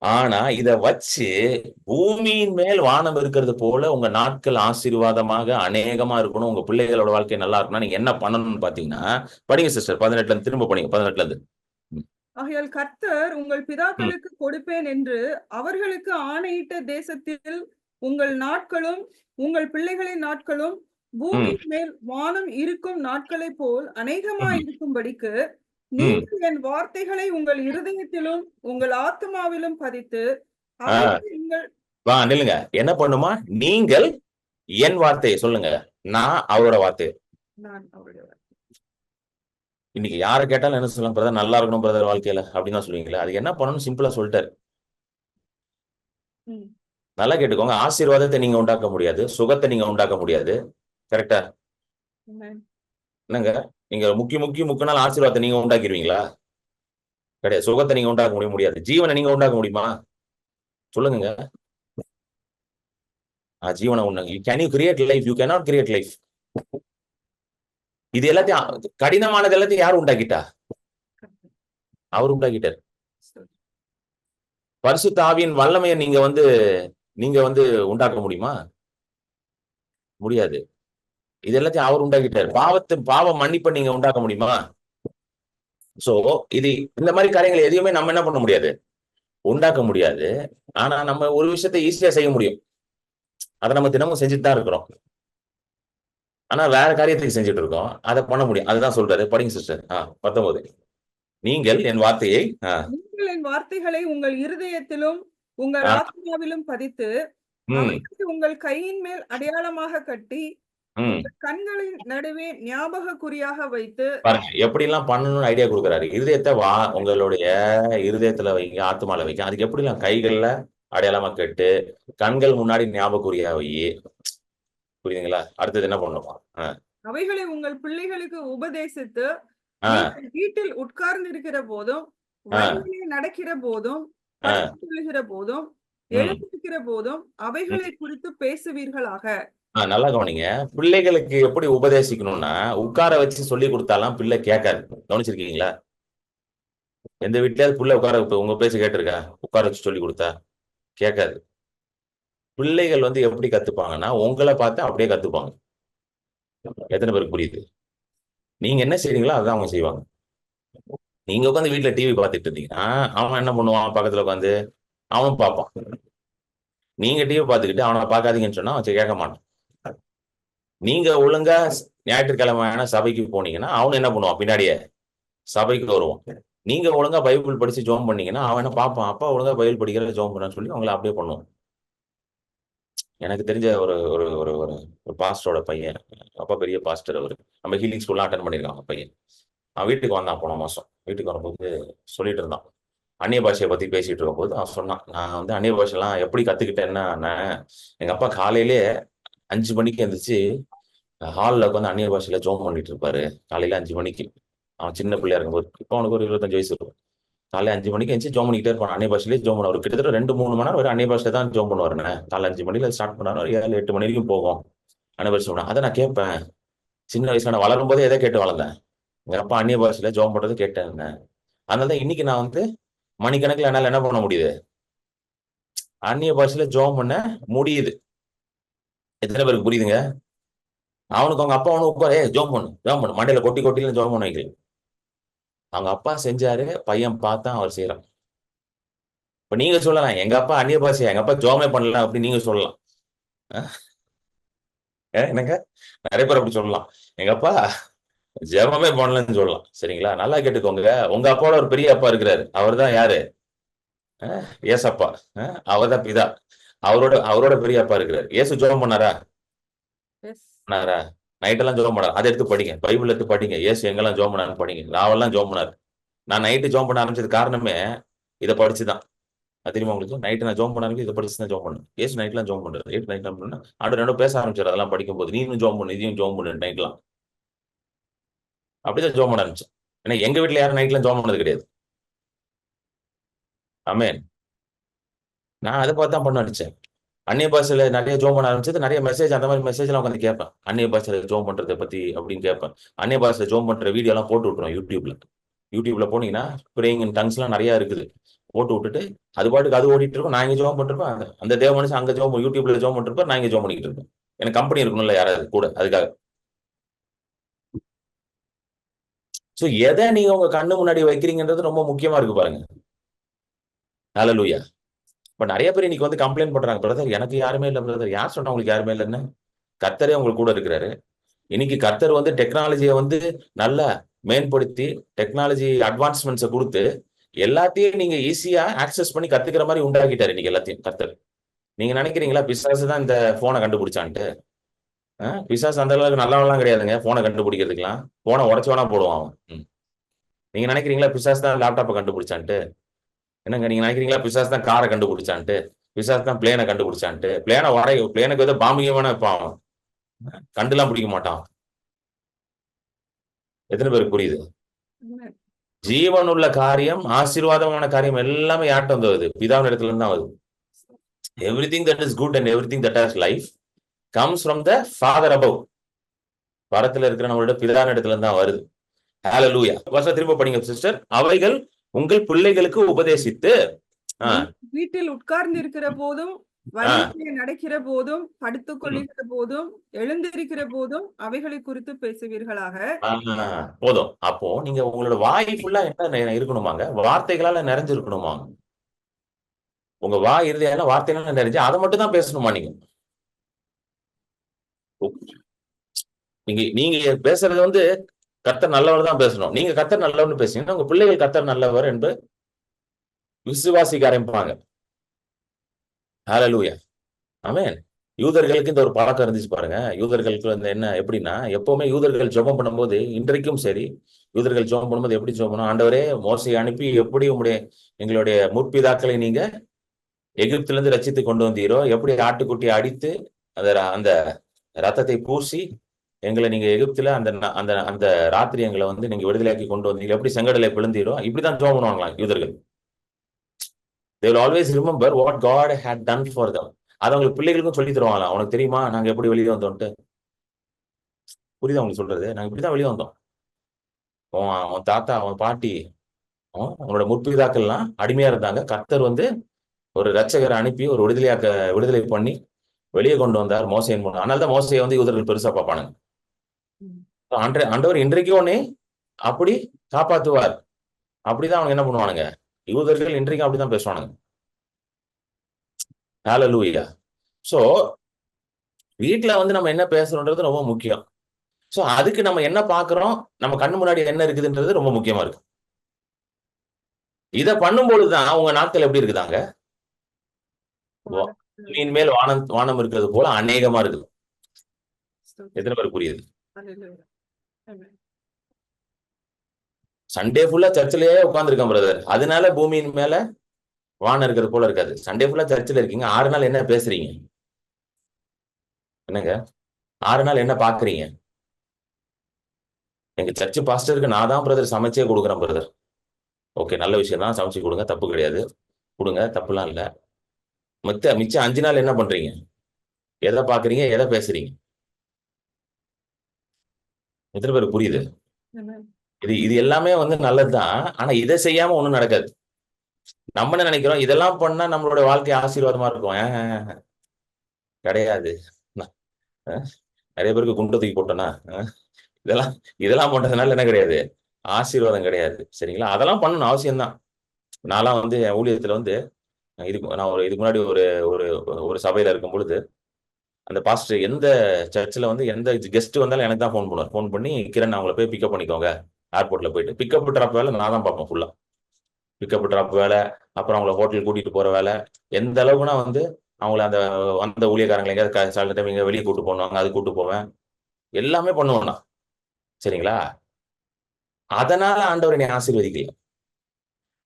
ஆனா இத வச்சு பூமியின் மேல் வானம் இருக்கிறது போல உங்க நாட்கள் ஆசீர்வாதமாக அநேகமா இருக்கணும், உங்க பிள்ளைகளோட வாழ்க்கை நல்லா இருக்கணும். நீங்க என்ன பண்ணணும்னு பாத்தீங்கன்னா, படிங்க சிஸ்டர். 18ல இருந்து திரும்ப படிங்க. 18ல இருந்து. ஆகையால் கர்த்தர் உங்கள் பிதாக்களுக்கு கொடுப்பேன் என்று அவர்களுக்கு ஆணையிட்ட தேசத்தில் உங்கள் நாட்களும் உங்கள் பிள்ளைகளின் நாட்களும் பூமியின் மேல் வானம் இருக்கும் நாட்களைப் போல் அநேகமாய் இருக்கும்படிக்கு நீங்கள் என் வார்த்தைகளை உங்கள் இருதயத்திலும் உங்கள் ஆத்மாவிலும் பதித்து நில்லுங்க. என்ன பண்ணுமா? நீங்கள் என் வார்த்தையை சொல்லுங்க, நான் அவரோட வார்த்தை. இன்னைக்கு யாரை கேட்டாலும் என்ன சொல்லுங்க? பிரதர் நல்லா இருக்கணும் பிரதர் வாழ்க்கையில அப்படின்னு தான் சொல்லுவீங்களா? அது என்ன பண்ணணும்? சிம்பிளா சொல்லிட்டாரு. ம். நல்லா கேட்டுக்கோங்க. ஆசீர்வாதத்தை நீங்க உண்டாக்க முடியாது, சுகத்தை நீங்க உண்டாக்க முடியாது. கரெக்டா? Amen. என்னங்க? நீங்க முக்கி நாள் ஆசீர்வாதத்தை நீங்க உண்டாக்கிருவீங்களா? கிடையாது. சுகத்தை நீங்க உண்டாக்க முடியாது. ஜீவனை நீங்க உண்டாக்க முடியுமா? சொல்லுங்கங்க. ஜீவனை can you create life? You cannot create life. இது எல்லாத்தையும் கடினமானது எல்லாத்தையும் யார் உண்டாக்கிட்டா? அவர் உண்டாக்கிட்டார். பரிசுத்த ஆவியின் வல்லமையை நீங்க வந்து உண்டாக்க முடியுமா? முடியாது. இது எல்லாத்தையும் அவர் உண்டாக்கிட்டார். பாவ மன்னிப்பை நீங்க உண்டாக்க முடியுமா? சோ இது இந்த மாதிரி காரியங்கள் எதையுமே நம்ம என்ன பண்ண முடியாது, உண்டாக்க முடியாது. ஆனா நம்ம ஒரு விஷயத்தை ஈஸியா செய்ய முடியும். அதை நம்ம தினமும் செஞ்சுட்டு தான் இருக்கிறோம். ஆனா வேற காரியத்துக்கு செஞ்சுட்டு இருக்கோம். அதை பண்ண முடியும். அதுதான் சொல்றாரு. படிங்க சிஸ்டர். 19. நீங்கள் என் வார்த்தையை நீங்கள் என் வார்த்தைகளை உங்கள் இருதயத்திலும் உங்கள் ஆ, ஆத்மாவிலும் பதித்து ம், அவைகளை உங்கள் கையின் மேல் அடையாளமாக கட்டி ம். உங்கள் கண்களின் நடுவே ஞாபக குறியாக வைத்து பாருங்க எப்படி எல்லாம் பண்ணணும்னு ஐடியா கொடுக்குறாரு. இருதயத்தை உங்களுடைய இருதயத்துல வைங்க, ஆத்மால வைங்க. அதுக்கு எப்படி எல்லாம் கைகள்ல அடையாளமா கட்டு, கண்கள் முன்னாடி ஞாபகக்குறியா வை. புரியுதுங்களா? அடுத்தது என்ன பண்ணுமா? அவைகளை உங்கள் பிள்ளைகளுக்கு உபதேசித்து ஆ, நீங்கள் வீட்டில் உட்கார்ந்து இருக்கிற போதும் ஆ, வழியிலே நடக்கிற போதும் ஆ, படுத்துக் கொள்ளுகிற போதும் ம், எழுந்திருக்கிற போதும் ம். அவைகளை குறித்து பேசுவீர்களாக. நல்லா கவனிங்க. பிள்ளைகளுக்கு எப்படி உபதேசிக்கணும்னா, உட்கார வச்சு சொல்லி கொடுத்தாலாம் பிள்ளை கேட்காது. கவனிச்சிருக்கீங்களா? எந்த வீட்லயாவது பிள்ளை உங்க பேச்சு கேட்டிருக்கா? உட்கார வச்சு சொல்லி கொடுத்தா கேட்காது. பிள்ளைகள் எப்படி கத்துப்பாங்கன்னா, உங்களை பார்த்து அப்படியே கத்துப்பாங்க. எத்தனை பேருக்கு புரியுது? நீங்க என்ன செய்றீங்களோ அதான் அவங்க செய்வாங்க. நீங்க உட்காந்து வீட்டுல டிவி பார்த்துட்டு இருந்தீங்கன்னா, அவன் என்ன பண்ணுவான்? பக்கத்துல உட்காந்து அவனும் பார்ப்பான். நீங்க டிவி பார்த்துக்கிட்டு அவனை பார்க்காதீங்கன்னு சொன்னா அவன் கேட்க மாட்டான். நீங்க ஒழுங்கா ஞாயிற்றுக்கிழமை சபைக்கு போனீங்கன்னா அவனு என்ன பண்ணுவான்? பின்னாடியே சபைக்கு வருவான். நீங்க ஒழுங்கா பைபிள் படிச்சு ஜெபம் பண்ணீங்கன்னா அவன் என்ன பார்ப்பான்? அப்பா ஒழுங்கா பைபிள் படிக்கிற ஜெபம் பண்ணான்னு சொல்லி அவங்கள அப்படியே பண்ணுவான். எனக்கு தெரிஞ்ச ஒரு ஒரு ஒரு ஒரு பாஸ்டரோட பையன், அப்பா பெரிய பாஸ்டர் அவரு. நம்ம ஹீலிங் ஸ்கூல்லாம் அட்டன் பண்ணியிருக்கான் பையன். அவன் வீட்டுக்கு வந்தான் போன மாசம். வீட்டுக்கு வரும்போது சொல்லிட்டு இருந்தான். அந்நிய பாஷையை பத்தி பேசிட்டு இருக்கும்போது அவன் சொன்னான், நான் அந்நிய பாஷைலாம் எப்படி கத்துக்கிட்டேன்னா, எங்க அப்பா காலையிலே 5 மணிக்கு எந்திரிச்சு ஹாலில் உட்காந்து அந்நிய பாஷையில ஜெபம் பண்ணிட்டு இருப்பாரு. காலையில 5 மணிக்கு. அவன் சின்ன பிள்ளையா இருக்கும்போது. இப்போ அவனுக்கு ஒரு 25 வயசு இருக்கும். காலையில 5 மணிக்கு எந்திரிச்சு ஜெபம் பண்ணிக்கிட்டே இருப்பான். அந்நிய பாஷையிலே ஜெபம் பண்ணுவார். கிட்டத்தட்ட 2-3 மணி நேரம் ஒரு அந்நிய பாஷையில தான் ஜெபம் பண்ணுவாருண்ணே. காலைல 5 மணில ஸ்டார்ட் பண்ணாரு. 7-8 மணி வரைக்கும் போகும். அந்நிய பாஷை சொன்னா அதை நான் கேட்பேன். சின்ன வயசுல நான் வளரும் போதே எதை கேட்டு வளர்ந்தேன்? எங்க அப்பா அந்நிய பாஷையில ஜெபம் பண்றது கேட்டேன். அதனால தான் இன்னைக்கு நான் மணிக்கணக்கில் என்னால என்ன பண்ண முடியுது? அந்நிய பாஷையில ஜெபம் பண்ண முடியுது. எத்தனை பேருக்கு புரியுதுங்க? அவனுக்கு அவங்க அப்பா உட்காரு, ஜெபம் பண்ணு மண்டையில கொட்டில ஜெபம் பண்ண வைக்கல. அவங்க அப்பா செஞ்சாரு, பையன் பார்த்தான், அவர் செய்யறான். இப்ப நீங்க சொல்லலாம், எங்க அப்பா அந்நிய பாஷை, எங்க அப்பா ஜெபமே பண்ணல அப்படின்னு நீங்க சொல்லலாம். என்னங்க? நிறைய பேர் அப்படி சொல்லலாம். எங்க அப்பா ஜெபமே பண்ணலன்னு சொல்லலாம். சரிங்களா? நல்லா கேட்டுக்கோங்க. உங்க அப்பாவோட ஒரு பெரிய அப்பா இருக்கிறாரு. அவர் தான் யாரு? ஏசப்பா. அவர் தான் பிதா. அவரோட பெரிய அப்பா இருக்கிறார். ஏசு ஜெபம் பண்ணாரா? பண்ணாரா? நைட்டெல்லாம் ஜெபம் பண்ணாரு. அதை எடுத்து படிங்க. பைபிள் எடுத்து படிங்க. ஏசு எங்கெல்லாம் ஜெபம் பண்ணாருன்னு படிங்க. நாவெல்லாம் ஜெபம் பண்ணாரு. நான் நைட்டு ஜெபம் பண்ண ஆரம்பிச்சது காரணமே இதை படிச்சுதான். அது தெரியுமா உங்களுக்கு? நைட்டு நான் ஜெபம் பண்ண ஆரம்பிச்சு இதை படிச்சு தான் ஜெபம் பண்ணேன். ஏசு நைட்லாம் ஜெபம் பண்றாரு. நைட்லாம் பண்ணா ரெண்டும் பேச ஆரம்பிச்சாரு. அதெல்லாம் படிக்கும்போது நீனும் ஜெபம் பண்ணு, இதையும் ஜெபம் பண்ணு நைட்லாம். அப்படிதான் ஜெபம் பண்ண ஆரம்பிச்சேன். ஏன்னா எங்க வீட்டுல யாரும் நைட்லாம் ஜெபம் பண்ணது கிடையாது. ஆமென். நான் அதை பார்த்து தான் பண்ண ஆரம்பிச்சேன். அந்நிய பாஷையில நிறைய ஜெபம் பண்ண ஆரம்பிச்சது. நிறைய மெசேஜ் அந்த மாதிரி மெசேஜ் எல்லாம் உட்காந்து கேட்பேன். அந்நிய பாஷையில ஜெபம் பண்றதை பத்தி அப்படின்னு கேட்பேன். அந்நிய பாஷையில ஜெபம் பண்ற வீடியோ எல்லாம் போட்டு விட்டுருவோம் யூடியூப்ல போனீங்கன்னா பிரேயிங் இன் டங்ஸ் எல்லாம் நிறைய இருக்குது. போட்டு விட்டுட்டு அது பாட்டுக்கு அது ஓடிட்டு இருக்கும். நான் இங்க ஜெபம் பண்ணிருப்பேன். அந்த தேவ மனுஷன் அங்க யூடியூப்ல ஜெபம் பண்ணிருப்பேன். நான் இங்க ஜெபம் பண்ணிட்டு இருப்பேன். எனக்கு கம்பெனி இருக்கணும்ல யாராவது கூட, அதுக்காக. சோ எதை நீங்க உங்க கண்ணு முன்னாடி வைக்கிறீங்கன்றது ரொம்ப முக்கியமா இருக்கு பாருங்க. ஹல்லேலூயா. இப்ப நிறைய பேர் இன்னைக்கு கம்ப்ளைண்ட் பண்றாங்க, பிரதர் எனக்கு யாருமே இல்லை பிரதர். யார் சொன்னா உங்களுக்கு யாருமே இல்லைன்னு? கர்த்தரே உங்களுக்கு கூட இருக்கிறாரு. இன்னைக்கு கர்த்தர் டெக்னாலஜியை நல்லா மேம்படுத்தி டெக்னாலஜி அட்வான்ஸ்மெண்ட்ஸை கொடுத்து எல்லாத்தையும் நீங்க ஈஸியா ஆக்சஸ் பண்ணி கத்துக்கிற மாதிரி உண்டாக்கிட்டாரு இன்னைக்கு எல்லாத்தையும் கர்த்தர். நீங்க நினைக்கிறீங்களா பிசாசு தான் இந்த போனை கண்டுபிடிச்சான்ட்டு? பிசாசு அந்த அளவுக்கு நல்லவெல்லாம் கிடையாதுங்க. போனை கண்டுபிடிக்கிறதுக்கெல்லாம் போனை உடச்சு வேணா போடுவான் அவன். நீங்க நினைக்கிறீங்களா பிசாசு தான் லேப்டாப்பை கண்டுபிடிச்சான்ட்டு? என்னங்க நீங்க நினைக்கிறீங்களா பிசாசு தான் காரை கண்டுபிடிச்சான்ட்டு? பிசாசு தான் பிளேனை கண்டுபிடிச்சான்ட்டு பிளேனுக்கு ஏதோ பாம்பிகமான வைப்பான், கண்டுலாம் பிடிக்க மாட்டான். எத்தனை பேருக்கு புரியுது? Amen. ஜீவன் உள்ள காரியம், ஆசீர்வாதமான காரியம் எல்லாமே யார்கிட்ட வந்து வருது? பிதாவின் இடத்துல இருந்து தான் வருது. Everything that is good and everything that has life comes from the father above. பரத்துல இருக்கிற நம்மளோட பிதாவின் இடத்துல இருந்து தான் வருது. ஹalleluya. வசனம் திரும்ப படிங்க சிஸ்டர். அவைகள் உங்கள் பிள்ளைகளுக்கு உபதேசித்து, வீட்டில் உட்கார்ந்து இருக்கிற போதும், வழியிலே நடக்கிற போதும், படுத்துக் கொள்ளுகிற போதும், எழுந்திருக்கிற போதும் அவைகளை குறித்து பேசுவீர்களாக. போதும். அப்போ நீங்க உங்களோட வாய் ஃபுல்லா என்ன இருக்கணுமாங்க? வார்த்தைகளால நிறைஞ்சிருக்கணுமாங்க. உங்க வாய் இறுதியால வார்த்தைகளால நிறைஞ்சு அதை மட்டும் தான் பேசணுமா நீங்க? நீங்க நீங்க பேசுறது வந்து கர்த்தர் நல்லவர் தான் பேசணும். நீங்க கர்த்தர் நல்லவர்னு பேசுனீங்கன்னா உங்க பிள்ளைகள் கர்த்தர் நல்லவர் என்று விசுவாசிக்க ஆரம்பிப்பாங்க. ஹalleluya. ஆமென். யூதர்களுக்கு இந்த ஒரு பழக்கம் இருந்துச்சு பாருங்க. யூதர்களுக்கு வந்து என்ன எப்படின்னா, எப்பவுமே யூதர்கள் ஜெபம் பண்ணும்போது, இன்றைக்கும் சரி, யூதர்கள் ஜெபம் பண்ணும்போது எப்படி ஜெபம் பண்ணும்? ஆண்டவரே, மோசையை அனுப்பி எப்படி எங்களுடைய முற்பிதாக்களை நீங்க எகிப்திலிருந்து ரட்சித்து கொண்டு வந்தீரோ, எப்படி ஆட்டுக்குட்டியை அடித்து அந்த ரத்தத்தை பூசி எங்களை நீங்க எகிப்துல அந்த அந்த அந்த ராத்திரி எங்களை வந்து நீங்க விடுதலையாக்கி கொண்டு வந்தீங்க, எப்படி செங்கடலை பிளந்தீரோ, இப்படிதான் ஜெபம் பண்ணுவாங்களாம் யூதர்கள். They will always remember what God had done for them. அது அவங்களுக்கு பிள்ளைகளுக்கும் சொல்லி தருவாங்களாம். உனக்கு தெரியுமா நாங்க எப்படி வெளியே வந்தோம்ட்டு? புரியுதா உங்களுக்கு சொல்றது? நாங்க இப்படிதான் வெளியே வந்தோம். அவன் தாத்தா, அவன் பாட்டி, அவனோட முற்பிதாக்கள்லாம் அடிமையா இருந்தாங்க. கர்த்தர் வந்து ஒரு ரட்சகரை அனுப்பி ஒரு விடுதலை பண்ணி வெளியே கொண்டு வந்தார் மோசையின் மூலம். அதனாலதான் மோசையை வந்து யூதர்கள் பெருசா பார்ப்பானுங்க. ஆண்டவர் இன்றைக்கும் ஒன்னே அப்படி காப்பாத்துவார். அப்படிதான் அவங்க என்ன பண்ணுவானுங்க? யூதர்கள் இன்றைக்கும் அப்படிதான் பேசுவானுங்க. ஹalleluya. சோ வீட்டுல வந்து நம்ம என்ன பேசுறோம்ன்றது ரொம்ப முக்கியம். சோ அதுக்கு நம்ம என்ன பாக்குறோம், நம்ம கண்ணு முன்னாடி என்ன இருக்குதுன்றது ரொம்ப முக்கியமா இருக்கு. இத பண்ணும்பொழுதுதான் உங்க நாட்கள் எப்படி இருக்குதாங்க? மேல் வானம் இருக்கிறது போல அநேகமா இருக்குது. எத்தனை பேர் புரியுது? சண்டே ஃபுல்லா சர்ச்சிலேயே உட்கார்ந்துருக்கேன் பிரதர், அதனால பூமியின் மேல வானம் இருக்கிறது போல இருக்காது. சண்டே ஃபுல்லா சர்ச்சில் இருக்கீங்க, 6 நாள் என்ன பேசுறீங்க? என்னங்க 6 நாள் என்ன பாக்குறீங்க? எங்க சர்ச் பாஸ்டருக்கு நான் தான் பிரதர் சமைச்சே கொடுக்குறேன் பிரதர். ஓகே, நல்ல விஷயம் தான், சமைச்சு கொடுங்க, தப்பு கிடையாது, கொடுங்க, தப்புலாம் இல்லை. மிச்சம் 5 நாள் என்ன பண்றீங்க? எதை பாக்குறீங்க, எதை பேசுறீங்க? எத்தனை பேருக்கு புரியுது? இது எல்லாமே வந்து நல்லதுதான். ஆனா இதை செய்யாம ஒண்ணும் நடக்காது. நம்ம என்ன நினைக்கிறோம், இதெல்லாம் பண்ணா நம்மளோட வாழ்க்கை ஆசீர்வாதமா இருக்கும். கிடையாது. நிறைய பேருக்கு குண்டை தூக்கி போட்டோம்னா, இதெல்லாம் பண்றதுனால என்ன கிடையாது, ஆசீர்வாதம் கிடையாது. சரிங்களா? அதெல்லாம் பண்ணணும், அவசியம்தான். நான்லாம் வந்து என் ஊழியத்துல வந்து இதுக்கு முன்னாடி ஒரு சபையில இருக்கும் பொழுது, அந்த பாஸ்டர் எந்த சர்ச்சில் வந்து எந்த கெஸ்ட் வந்தாலும் எனக்கு தான் ஃபோன் பண்ணுவார். ஃபோன் பண்ணி, கிரண் அவங்கள போய் பிக்கப் பண்ணிக்கோங்க, ஏர்போர்ட்ல போயிட்டு. பிக்கப் ட்ராப் வேலை நான் தான் பார்ப்பேன் ஃபுல்லா. பிக்கப் ட்ராப் வேலை, அப்புறம் அவங்கள ஹோட்டல் கூட்டிட்டு போற வேலை. எந்த அளவுக்குனா வந்து அவங்கள அந்த ஊழியக்காரங்களை எங்கேயாவது சில டைம் எங்க வெளியே கூட்டு போனாங்க, அது கூட்டு போவேன், எல்லாமே பண்ணுவேன் நான். சரிங்களா? அதனால ஆண்டவர் என்னை ஆசீர்வதிக்கல.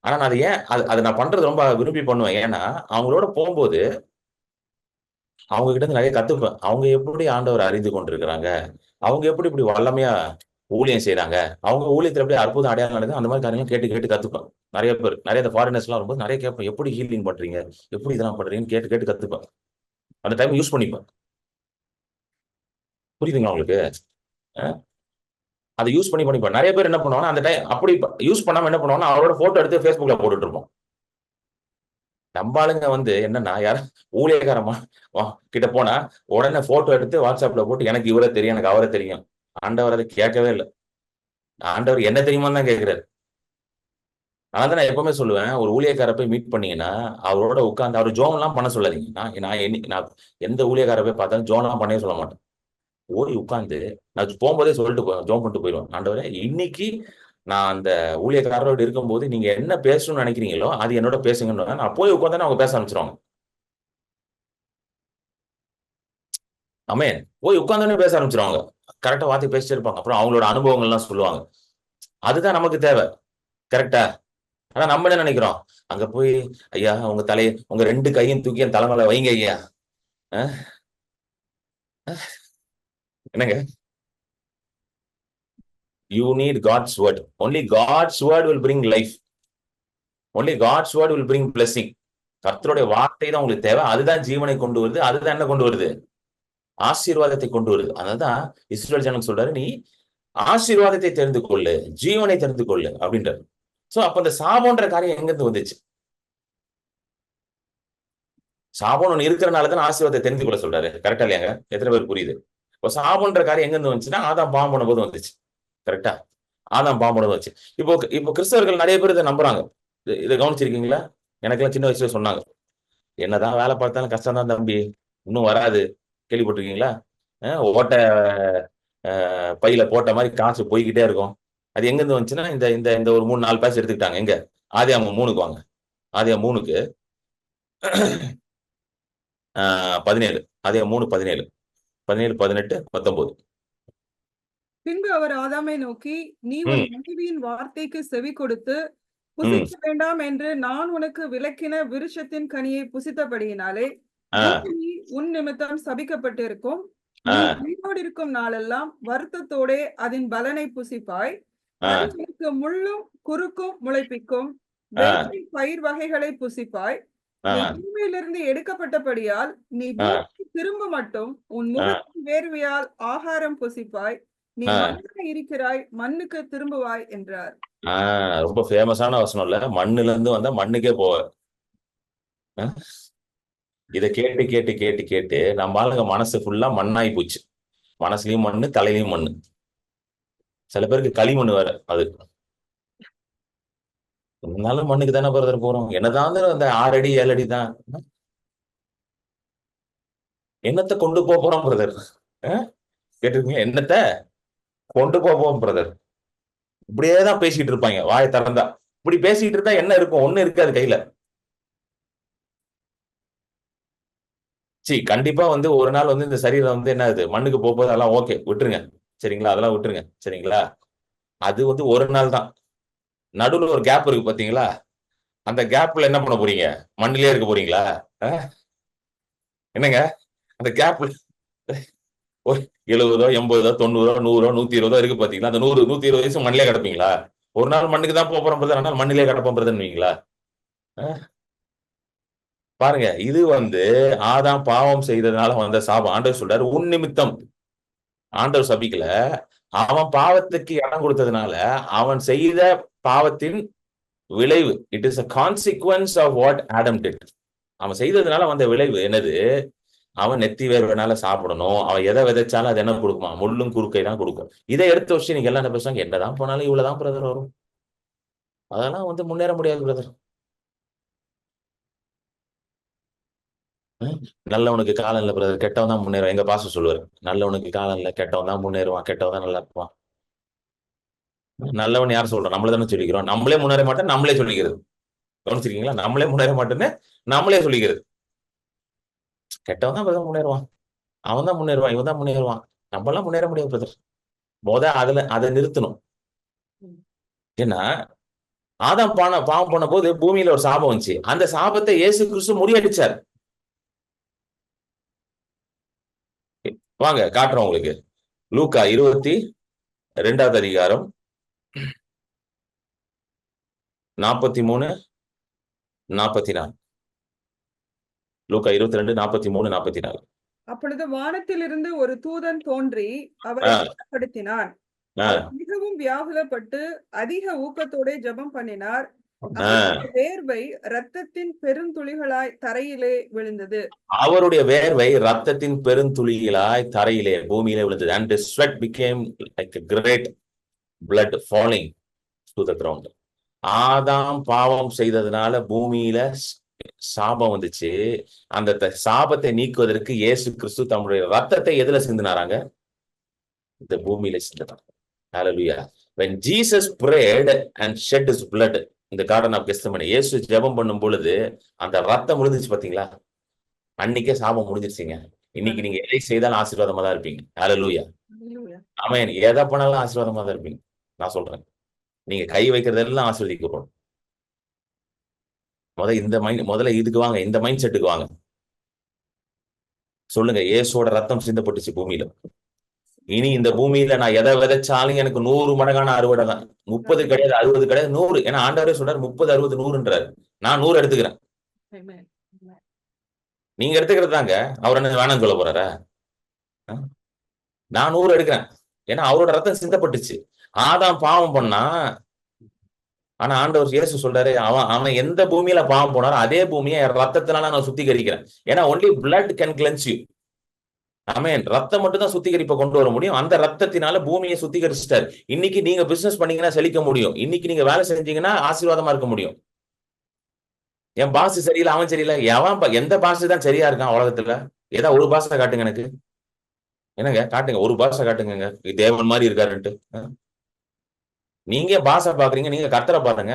ஆனா நான் அதை நான் பண்றது ரொம்ப விரும்பி பண்ணுவேன். ஏன்னா அவங்களோட போகும்போது அவங்க கிட்ட இருந்து நிறைய கத்துப்பேன். அவங்க எப்படி ஆண்டவர் அறிந்து கொண்டிருக்கிறாங்க, அவங்க எப்படி இப்படி வல்லமையா ஊழியம் செய்யறாங்க, அவங்க ஊழியத்துல எப்படி அற்புதம் அடையாளம் நடக்குது, அந்த மாதிரி காரியங்கள் கேட்டு கேட்டு கத்துப்பேன். நிறைய ஃபாரினர்ஸ் எல்லாம் வரும்போது நிறைய கேட்பேன், எப்படி ஹீலிங் பண்றீங்க, எப்படி இதெல்லாம் பண்றீங்கன்னு கேட்டு கேட்டு கத்துப்பேன். அந்த டைம் யூஸ் பண்ணிப்பேன். புரியுதுங்களா உங்களுக்கு? அதை யூஸ் பண்ணிப்பேன். நிறைய பேர் என்ன பண்ணுவாங்கன்னா, அந்த டைம் அப்படி யூஸ் பண்ணாம என்ன பண்ணுவாங்கன்னா, அவரோட போட்டோ எடுத்து Facebookல போட்டுட்டு இருப்போம். நம்ம ஆளுங்க வந்து என்னன்னா, யாரும் ஊழியக்காரமா கிட்ட போனா உடனே போட்டோ எடுத்து வாட்ஸ்அப்ல போட்டு, எனக்கு இவரை தெரியும், எனக்கு அவரை தெரியும். ஆண்டவர் அதை கேட்கவே இல்லை. ஆண்டவர் என்ன தெரியுமான்னு தான் கேட்கிறாரு. அதான் நான் எப்பவுமே சொல்லுவேன், ஒரு ஊழியக்கார போய் மீட் பண்ணீங்கன்னா அவரோட உட்கார்ந்து அவர் ஜோம் எல்லாம் பண்ண சொல்லாதீங்க. நான் எந்த ஊழியக்கார போய் பார்த்தாலும் ஜோம் எல்லாம் பண்ணவே சொல்ல மாட்டேன். ஓடி உட்கார்ந்து நான் போகும்போதே சொல்லிட்டு ஜோம் பண்ணிட்டு போயிடுவேன். ஆண்டவரே, இன்னைக்கு நான் அந்த ஊழியக்காரரோட இருக்கும்போது நீங்க என்ன பேசணும்னு நினைக்கிறீங்களோ அது என்னோட பேசுங்கன்னு நான் போய் உட்காந்து அவங்க பேச ஆரம்பிச்சிருவாங்க. ஆமென். போய் உட்கார்ந்தோடனே பேச ஆரம்பிச்சிருவாங்க. கரெக்டா வார்த்தை பேசிட்டு இருப்பாங்க. அப்புறம் அவங்களோட அனுபவங்கள்லாம் சொல்லுவாங்க. அதுதான் நமக்கு தேவை. கரெக்டா? ஆனா நம்ம என்ன நினைக்கிறோம், அங்க போய் ஐயா உங்க உங்க 2 கையும் தூக்கி என் தலைமையில வைங்க ஐயா. என்னங்க, you need God's word. Only God's word will bring life. Only God's word will bring blessing. கர்த்தருடைய வார்த்தை தான் உங்களுக்கு தேவை. அதுதான் ஜீவனை கொண்டு வருது. அதுதான் என்ன கொண்டு வருது, ஆசீர்வாதத்தை கொண்டு வருது. அதனாலதான் இஸ்ரவேல் ஜனங்கள் சொல்றாரு, நீ ஆசீர்வாதத்தை தெரிந்து கொள்ளு, ஜீவனை தெரிந்து கொள்ளு அப்படின்றாரு. சோ அப்ப இந்த சாபம்ன்ற காரியம் எங்க இருந்து வந்துச்சு? சாபம் ஒண்ணு இருக்கிறனாலதான் ஆசீர்வாதத்தை தெரிந்து கொள்ள சொல்றாரு. கரெக்டா இல்லையாங்க? எத்தனை பேர் புரியுது? இப்போ சாபம்ன்ற காரியம் எங்க இருந்து வந்துச்சுன்னா ஆதாம் பாவம் பண்ணும்போது வந்துச்சு. கரெக்டா? ஆதாம் பாவம் பண்ணும்போது வந்துச்சு. இப்போ கிறிஸ்தவர்கள் நிறைய பேர் இதை நம்புறாங்க. இதை கவனிச்சிருக்கீங்களா? எனக்கெல்லாம் சின்ன வயசுல சொன்னாங்க, என்னதான் வேலை பார்த்தாலும் கஷ்டம் தான் தம்பி, இன்னும் வராது. கேள்விப்பட்டிருக்கீங்களா? ஓட்ட பையில போட்ட மாதிரி காசு போய்கிட்டே இருக்கும். அது எங்க இருந்து வந்துச்சுன்னா இந்த இந்த இந்த ஒரு 3-4 பேச எடுத்துக்கிட்டாங்க. எங்க? ஆதியாகமம் 3க்கு வாங்க. ஆதியாகமம் 3க்கு 17. ஆதியாகமம் 3:17, 17, 18, 19. பின்பு அவர் ஆதாமை நோக்கி, நீ உன் ம் மனைவியின் வார்த்தைக்கு செவி கொடுத்து ம் புசிக்க வேண்டாம் என்று நான் உனக்கு விலக்கின விருஷத்தின் கனியை புசித்தபடியினாலே ஆ பூமி உன் நிமித்தம் சபிக்கப்பட்டிருக்கும். ஆ நீ உயிரோடு இருக்கும் நாளெல்லாம் வருத்தத்தோடே அதன் பலனை புசிப்பாய். ஆ அது உனக்கு முள்ளும் குறுக்கும் முளைப்பிக்கும். ஆ வெளியின் பயிர் வகைகளை புசிப்பாய். ஆ நீ பூமியிலிருந்து எடுக்கப்பட்டபடியால் நீ ஆ பூமிக்கு திரும்ப மட்டும் உன் ஆ முகத்தின் வேர்வையால் ஆகாரம் புசிப்பாய். நீ ஆ மண்ணாய் இருக்கிறாய், மண்ணுக்கு திரும்புவாய் என்றார். ரொம்ப ஃபேமஸான வசனம் இல்ல? மண்ணுல இருந்து வந்தா மண்ணுக்கே போவ. இதை கேட்டு கேட்டு கேட்டு கேட்டு நம்ம ஆளுங்க மனசு ஃபுல்லா மண்ணாயி போச்சு. மனசுலயும் மண்ணு, தலையிலயும் மண்ணு. சில பேருக்கு களிமண் வேற அது. இருந்தாலும் மண்ணுக்கு தானே பிரதர் போறோம். என்னதான் அந்த 6 அடி 7 அடி தான். என்னத்தை கொண்டு போறோம் பிரதர்? கேட்டிருக்கீங்க? என்னத்தை கொண்டு போவோம் பிரதர்? இப்படியேதான் பேசிட்டு இருப்பாங்க வாயை திறந்தா. இப்படி பேசிட்டு இருந்தா என்ன இருக்கும்? ஒண்ணு இருக்காது கையில. கண்டிப்பா ஒரு நாள் இந்த சரீரம் என்ன ஆகுது, மண்ணுக்கு போகும்போது அதெல்லாம் ஓகே விட்டுருங்க. சரிங்களா? அதெல்லாம் விட்டுருங்க. சரிங்களா? அது ஒரு நாள் தான். நடுவுல ஒரு கேப் இருக்கு பாத்தீங்களா? அந்த கேப்ல என்ன பண்ண போறீங்க? மண்ணிலே இருக்க போறீங்களா? என்னங்க, அந்த கேப்ல ஒரு 70, 80, 90, 100, 120 இருக்கு பாத்தீங்களா? அந்த 100, 120 வயசு மண்ணிலே கிடப்பீங்களா? ஒரு நாள் மண்ணுக்கு தான் போறோம் பிரதர், ஆனால் மண்ணிலே கிடப்போம் பிரதர்வீங்களா? பாருங்க, இது ஆதாம் பாவம் செய்ததுனால வந்த சாபம். ஆண்டவர் சொல்றாரு, உன் நிமித்தம். ஆண்டவர் சபிக்கல, அவன் பாவத்துக்கு இடம் கொடுத்ததுனால அவன் செய்த பாவத்தின் விளைவு. It is a consequence of what Adam did. அவன் செய்ததுனால வந்த விளைவு என்னது? அவன் நெத்தி வேர்வனால சாப்பிடணும். அவன் எதை விதைச்சாலும் அது என்ன கொடுக்குமா? முள்ளும் குறுக்கை தான் கொடுக்கும். இதை எடுத்து வச்சு நீங்க எல்லாம் என்ன பேசுவாங்க? என்னதான் போனாலும் இவ்வளவுதான் பிரதர் வரும். அதெல்லாம் முன்னேற முடியாது பிரதர். நல்லவனுக்கு காலம் இல்ல பிரதர், கெட்டவன் தான் முன்னேறுவான். எங்க பாச சொல்லுவாரு, நல்லவனுக்கு காலம் இல்ல, கெட்டவன் தான் முன்னேறுவான், கெட்டவன் தான் நல்லா இருப்பான். நல்லவன் யார் சொல்றோம்? நம்மள தானே சொல்லிக்கிறோம். நம்மளே முன்னேற மாட்டேன், நம்மளே சொல்லிக்கிறது. கவனிச்சிருக்கீங்களா? நம்மளே முன்னேற மாட்டேன்னு நம்மளே சொல்லிக்கிறது. கெட்டவன் தான் பிரதர் முன்னேறுவான், அவன் தான் முன்னேறுவான், இவன் தான் முன்னேறுவான். நம்ம எல்லாம் முன்னேற முடியாது பிரதர். அதை நிறுத்தணும். ஏன்னா ஆதாம் பாவம் பண்ண போது பூமியில ஒரு சாபம் வந்துச்சு. அந்த சாபத்தை இயேசு கிறிஸ்து முறியடிச்சார். வாங்க காட்டுறோம் உங்களுக்கு. லூக்கா 22வது அதிகாரம் 43, 44. லூக்கா 22, 43, 44. அப்பொழுது வானத்திலிருந்து ஒரு தூதன் தோன்றி அவரை பலப்படுத்தினான். அவர் மிகவும் வியாகுலப்பட்டு அதிக ஊக்கத்தோட ஜெபம் பண்ணினார். வேர்வை ரத்தத்தின் பெருந்துளிகளாய் தரையிலே விழுந்தது. அவருடைய வேர்வை ரத்தத்தின் பெருந்துளிகளாய் தரையிலே பூமியிலே விழுந்தது. And the sweat became like a great blood falling to the ground. ஆதாம் பாவம் செய்ததுனால பூமியில சாபம் வந்துச்சு. அந்த சாபத்தை நீக்குவதற்கு இயேசு கிறிஸ்து தம்முடைய ரத்தத்தை எதுல சிந்தினாராங்க? இந்த பூமியில சிந்தினார். Hallelujah. When Jesus prayed and shed his blood in the garden of Gethsemane, இயேசு ஜெபம் பண்ணும் பொழுது அந்த ரத்தம் முடிஞ்சிச்சு பாத்தீங்களா? அன்னைக்கே சாபம் முடிஞ்சிருச்சுங்க. இன்னைக்கு நீங்க எதை செய்தாலும் ஆசீர்வாதமா தான் இருப்பீங்க. Hallelujah. ஆமென். எதை பண்ணாலும் ஆசீர்வாதமா தான் இருப்பீங்க. நான் சொல்றேன், நீங்க கை வைக்கிறதெல்லாம் ஆசீர்வதிக்கப்படும். முதல்ல இதுக்கு வாங்க, இந்த மைண்ட் செட்டுக்கு வாங்க. சொல்லுங்க, இயேசுவோட ரத்தம் சிந்தப்பட்டுச்சு பூமியில. இனி இந்த பூமியில நான் எதை விதைச்சாலும் எனக்கு 100 மடங்கான அறுவடை தான். 30 கிடையாது, 60 கிடையாது, 100. ஏன்னா ஆண்டவரே சொல்றாரு 30, 60, 100ன்றாரு. நான் 100 எடுத்துக்கிறேன். Amen. நீங்க எடுத்துக்கிறது தாங்க. அவர் என்ன வேணாம்னு சொல்ல போறாரா? நான் 100 எடுக்கிறேன். ஏன்னா அவரோட ரத்தம் சிந்தப்பட்டுச்சு. ஆதாம் பாவம் பண்ணா, ஆனா ஆண்டவர் இயேசு சொல்றாரு, அவன் எந்த பூமியில பாவம் போனாரோ அதே பூமியை என் ரத்தத்தினால நான் சுத்திகரிக்கிறேன். ஏன்னா only blood can cleanse you. ஆமென். ரத்தம் மட்டும் தான் சுத்திகரிப்பை கொண்டு வர முடியும். அந்த ரத்தத்தினால பூமியை சுத்திகரிச்சிட்டாரு. இன்னைக்கு நீங்க பிசினஸ் பண்ணீங்கன்னா செழிக்க முடியும். இன்னைக்கு நீங்க வேலை செஞ்சீங்கன்னா ஆசீர்வாதமா இருக்க முடியும். என் பாஸ் சரியில்லை, அவன் சரியில்லை, எந்த பாஸ் தான் சரியா இருக்கான் உலகத்துல? ஏதாவது ஒரு பாஸை காட்டுங்க எனக்கு. என்னங்க காட்டுங்க, ஒரு பாஸை காட்டுங்க, தேவன் மாதிரி இருக்காருன்ட்டு. நீங்க பாஸை பாக்குறீங்க, நீங்க கர்த்தரை பாருங்க.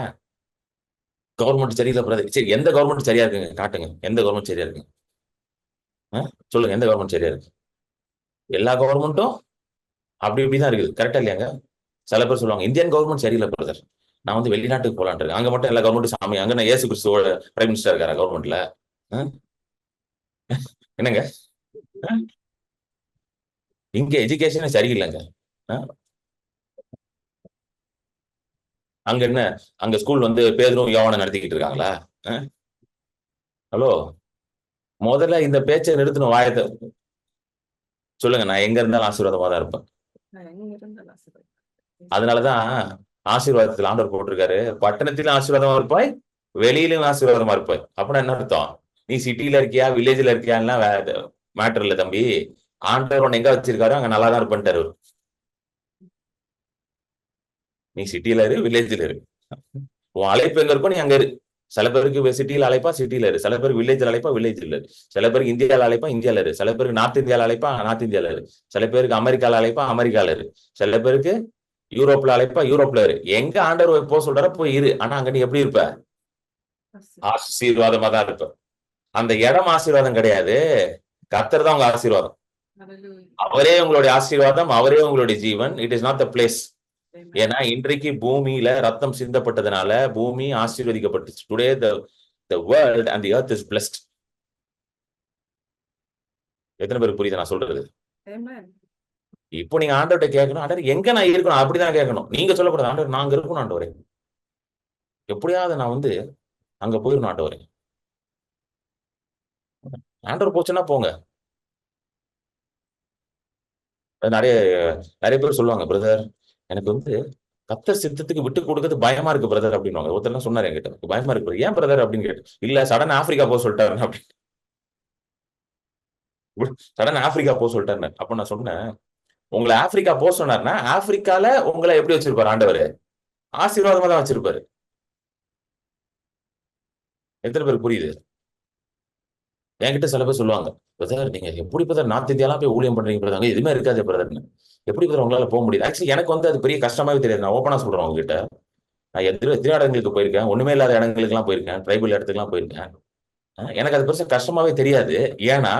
கவர்மெண்ட் சரியில்லை பிரதர். சரி, எந்த கவர்மெண்ட் சரியா இருக்குங்க காட்டுங்க. எந்த கவர்மெண்ட் சரியா இருக்குங்க? சொல்லுங்க, எந்த கவர்மெண்ட் சரியா இருக்கு? எல்லா கவர்மெண்ட்டும் அப்படி இப்படிதான் இருக்குது. கரெக்டா இல்லையாங்க? சில பேர் சொல்லுவாங்க இந்தியன் கவர்மெண்ட் சரியில்லை பிரதர், நான் வந்து வெளிநாட்டுக்கு போலான் இருக்கேன். அங்க மட்டும் எல்லா கவர்மெண்ட்டும் சாமி, அங்க நான் இயேசு கிறிஸ்துவோட பிரைம் மினிஸ்டர் இருக்காரா கவர்மெண்ட்ல? என்னங்க, இங்க எஜுகேஷனே சரியில்லைங்க. அங்க என்ன, அங்க ஸ்கூல் வந்து பேதுரும் யோவானை நடத்திக்கிட்டு இருக்காங்களா? ஹலோ, முதல்ல இந்த பேச்சை நிறுத்தணும், வாயத்தை. சொல்லுங்க, நான் எங்க இருந்தாலும் ஆசீர்வாதமா தான் இருப்பேன். அதனாலதான் ஆசீர்வாதத்தில் ஆண்டவர் போட்டிருக்காரு, பட்டணத்திலும் ஆசீர்வாதமா இருப்பாய், வெளியிலும் ஆசீர்வாதமா இருப்பாய். அப்படின்னா என்ன அர்த்தம்? நீ சிட்டியில இருக்கியா வில்லேஜ்ல இருக்கியான்னா மேட்டர் இல்ல தம்பி. ஆண்டவர் உன்னை எங்க வச்சிருக்காரோ அங்க நல்லா தான் இருப்பேன்ட்டாரு. நீ சிட்டியில இரு, வில்லேஜ்ல இரு, உன் அழைப்பு எங்க இருக்கோ நீ அங்க இரு. சில பேருக்கு சிட்டியில அழைப்பா சிட்டியில இரு, சில பேருக்கு வில்லேஜ்ல அழைப்பா வில்லேஜ்ல இரு, சில பேருக்கு இந்தியாவில் அழைப்பா இந்தியால இரு, சில பேருக்கு நார்த் இந்தியாவில் அழைப்பா நார்த் இந்தியால இரு, சில பேருக்கு அமெரிக்கால அழைப்பா அமெரிக்கால இரு, சில பேருக்கு யூரோப்ல அழைப்பா யூரோப்ல இரு. எங்க ஆண்டவர் போக சொல்றாரோ போய் இரு. ஆனா அங்க நீ எப்படி இருப்ப? ஆசீர்வாதமா தான் இருப்ப. அந்த இடம் ஆசீர்வாதம் கிடையாது, கர்த்தர் தான் உங்க ஆசீர்வாதம். அவரே உங்களுடைய ஆசீர்வாதம், அவரே உங்களுடைய ஜீவன். It is not the place. ஏன்னா இன்றைக்கு பூமியில ரத்தம் சிந்தப்பட்டதுனால பூமி ஆசீர்வதிக்கப்பட்டுச்சு. Today the world and the earth is blessed. எத்தனை பேருக்கு புரியுது நான் சொல்றது? இப்போ நீங்க ஆண்டவர்கிட்ட கேட்கணும், ஆண்டவர் எங்க நான் இருக்கணும் அப்படிதான் கேட்கணும். நீங்க சொல்லக்கூடாது, ஆண்டவர் நான் அங்க இருக்கணும் ஆண்டவரே, எப்படியாவது நான் வந்து அங்க போயிடணும் ஆண்டவரே. ஆண்டவர் போச்சுன்னா போங்க. நிறைய நிறைய பேர் சொல்லுவாங்க, பிரதர் எனக்கு வந்து கர்த்தர் சித்தத்துக்கு விட்டு கொடுக்கறது பயமா இருக்கு பிரதர் அப்படின்னு. ஒருத்தர் சொன்னாரு என்கிட்ட, பயமா இருக்கு ஏன் பிரதர் அப்படின்னு கேட்டு. இல்ல சடன் ஆப்பிரிக்கா போக சொல்லிட்டாரு அப்படின்னு. சடன் ஆப்பிரிக்கா போக சொல்லிட்டாரு. அப்ப நான் சொன்னேன், உங்களை ஆப்பிரிக்கா போக சொன்னார்னா ஆப்பிரிக்கால உங்களை எப்படி வச்சிருப்பாரு ஆண்டவர்? ஆசீர்வாதமா தான் வச்சிருப்பாரு. எத்தனை பேருக்கு புரியுது? என்கிட்ட சில பேர் சொல்லுவாங்க, பிரதர் நீங்க எப்படி பிரதர் நார்த் இந்தியாலாம் போய் ஊழியம் பண்றீங்க பிரதர், அங்க எதுவுமே இருக்காது பிரதர்னு. எப்படி பிரதர் உங்களால போக முடியுது? ஆக்சுவலி எனக்கு வந்து அது பெரிய கஷ்டமாவே தெரியாது. நான் ஓப்பனா சொல்றேன் உங்ககிட்ட. நான் எத்தனை இடங்களுக்கு போயிருக்கேன், ஒண்ணுமே இல்லாத இடங்களுக்கு எல்லாம் போயிருக்கேன், ட்ரைபல் இடத்துக்கு எல்லாம் போயிருக்கேன். எனக்கு அது பெருசா கஷ்டமாவே தெரியாது. ஏன்னா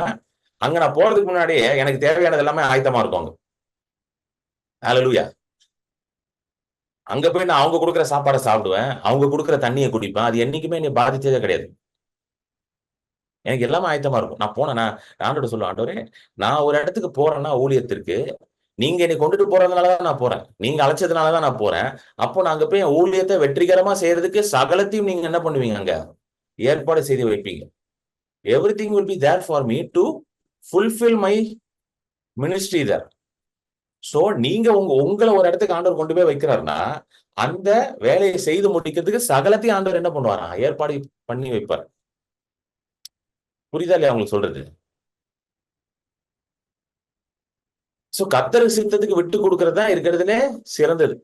அங்க நான் போறதுக்கு முன்னாடியே எனக்கு தேவையானது எல்லாமே ஆயத்தமா இருக்கும். ஹல்லேலூயா. அங்க போய் நான் அவங்க கொடுக்குற சாப்பாடை சாப்பிடுவேன், அவங்க கொடுக்குற தண்ணியை குடிப்பேன். அது என்னைக்குமே என்னை பாதிச்சதே கிடையாது. எனக்கு எல்லாமே ஆயத்தமா இருக்கும். நான் போனேன்னா ஆண்டவர்ட்ட சொல்லுவேன், ஆண்டவரே நான் ஒரு இடத்துக்கு போறேன்னா ஊழியத்திற்கு, நீங்க என்னை கொண்டுட்டு போறதுனாலதான் நான் போறேன், நீங்க அழைச்சதுனாலதான் நான் போறேன். அப்போ நான் அங்க போய் என் ஊழியத்தை வெற்றிகரமா செய்யறதுக்கு சகலத்தையும் நீங்க என்ன பண்ணுவீங்க? அங்க ஏற்பாடு செய்து வைப்பீங்க. Everything will be there for me to fulfill my ministry there. So நீங்க உங்களை ஒரு இடத்துக்கு ஆண்டவர் கொண்டு போய் வைக்கிறாருன்னா அந்த வேலையை செய்து முடிக்கிறதுக்கு சகலத்தையும் ஆண்டவர் என்ன பண்ணுவாரா? ஏற்பாடு பண்ணி வைப்பார். புரியுதா இல்லையா உங்களுக்கு சொல்றது? சோ கர்த்தர் சித்தத்துக்கு விட்டு கொடுக்கறது தான் இருக்கிறதுலே சிறந்தது.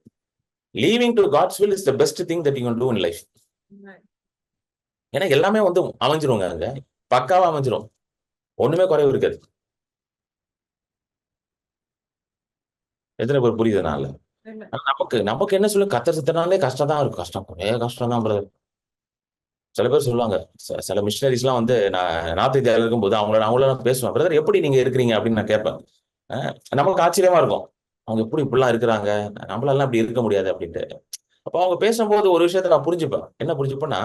Leaving to God's will is the best thing that you can do in life. ஏன்னா எல்லாமே வந்து அமைஞ்சிருங்க, அங்க பக்காவா அமைஞ்சிரும், ஒண்ணுமே குறைவு இருக்காது. எத்தனை பேர் புரியுதுனால? நமக்கு என்ன சொல்ல, கர்த்தர் சித்தனாலே கஷ்டம் தான் இருக்கும். கஷ்டம் தான் பிரதர். சில பேர் சொல்லுவாங்க, சில மிஷினரிஸ் எல்லாம் வந்து நான் நார்த் இந்தியாவில் இருக்கும்போது அவங்கள பேசுவேன், பிரதர் எப்படி நீங்க இருக்கிறீங்க அப்படின்னு நான் கேட்பேன். நமக்கு ஆச்சரியமா இருக்கும், அவங்க எப்படி இப்படிலாம் இருக்கிறாங்க, நம்மளால இப்படி இருக்க முடியாது அப்படின்ட்டு. அப்போ அவங்க பேசும்போது ஒரு விஷயத்த நான் புரிஞ்சுப்பேன். என்ன புரிஞ்சுப்பேன்னா,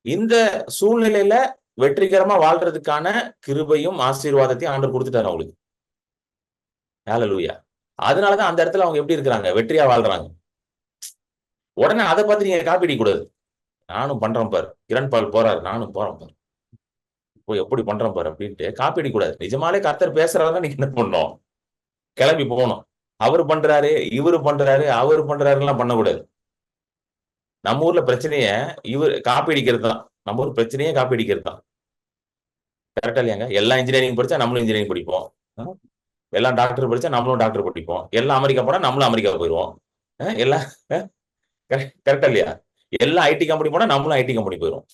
இந்த சூழ்நிலையில வெற்றிகரமா வாழ்றதுக்கான கிருபையும் ஆசீர்வாதத்தையும் ஆண்டவர் கொடுத்துட்டாரு அவங்களுக்கு. ஹல்லேலூயா. அதனாலதான் அந்த இடத்துல அவங்க எப்படி இருக்கிறாங்க, வெற்றியா வாழ்றாங்க. உடனே அதை பார்த்து நீங்க காப்பி அடிக்க கூடாது. நானும் பண்றேன் பாரு, கிரண் பால் போறாரு, நானும் போறேன் பாரு, போய் எப்படி பண்றேன் பாரு அப்படின்ட்டு காப்பி அடிக்க கூடாது. நிஜமாலே கர்த்தர் பேசுறாருன்னா நீங்க என்ன பண்ணணும், கிளம்பி போகணும். அவரு பண்றாரு, இவரு பண்றாரு, அவரு பண்றாருலாம் பண்ணக்கூடாது. நம்ம ஊர்ல பிரச்சனைய காப்பி அடிக்கிறது தான். நம்ம ஊர் பிரச்சனையே காப்பி அடிக்கிறது தான். கரெக்டா இல்லையாங்க? எல்லாம் இன்ஜினியரிங் படிச்சா நம்மளும் இன்ஜினியரிங் படிப்போம். எல்லாம் டாக்டர் படிச்சா நம்மளும் டாக்டர் படிப்போம். எல்லாம் அமெரிக்கா போனா நம்மளும் அமெரிக்கா போயிடுவோம். எல்லாம் கரெக்டா இல்லையா? எல்லாம் ஐடி கம்பெனி போனா நம்மளும் ஐடி கம்பெனி போயிடுவோம்.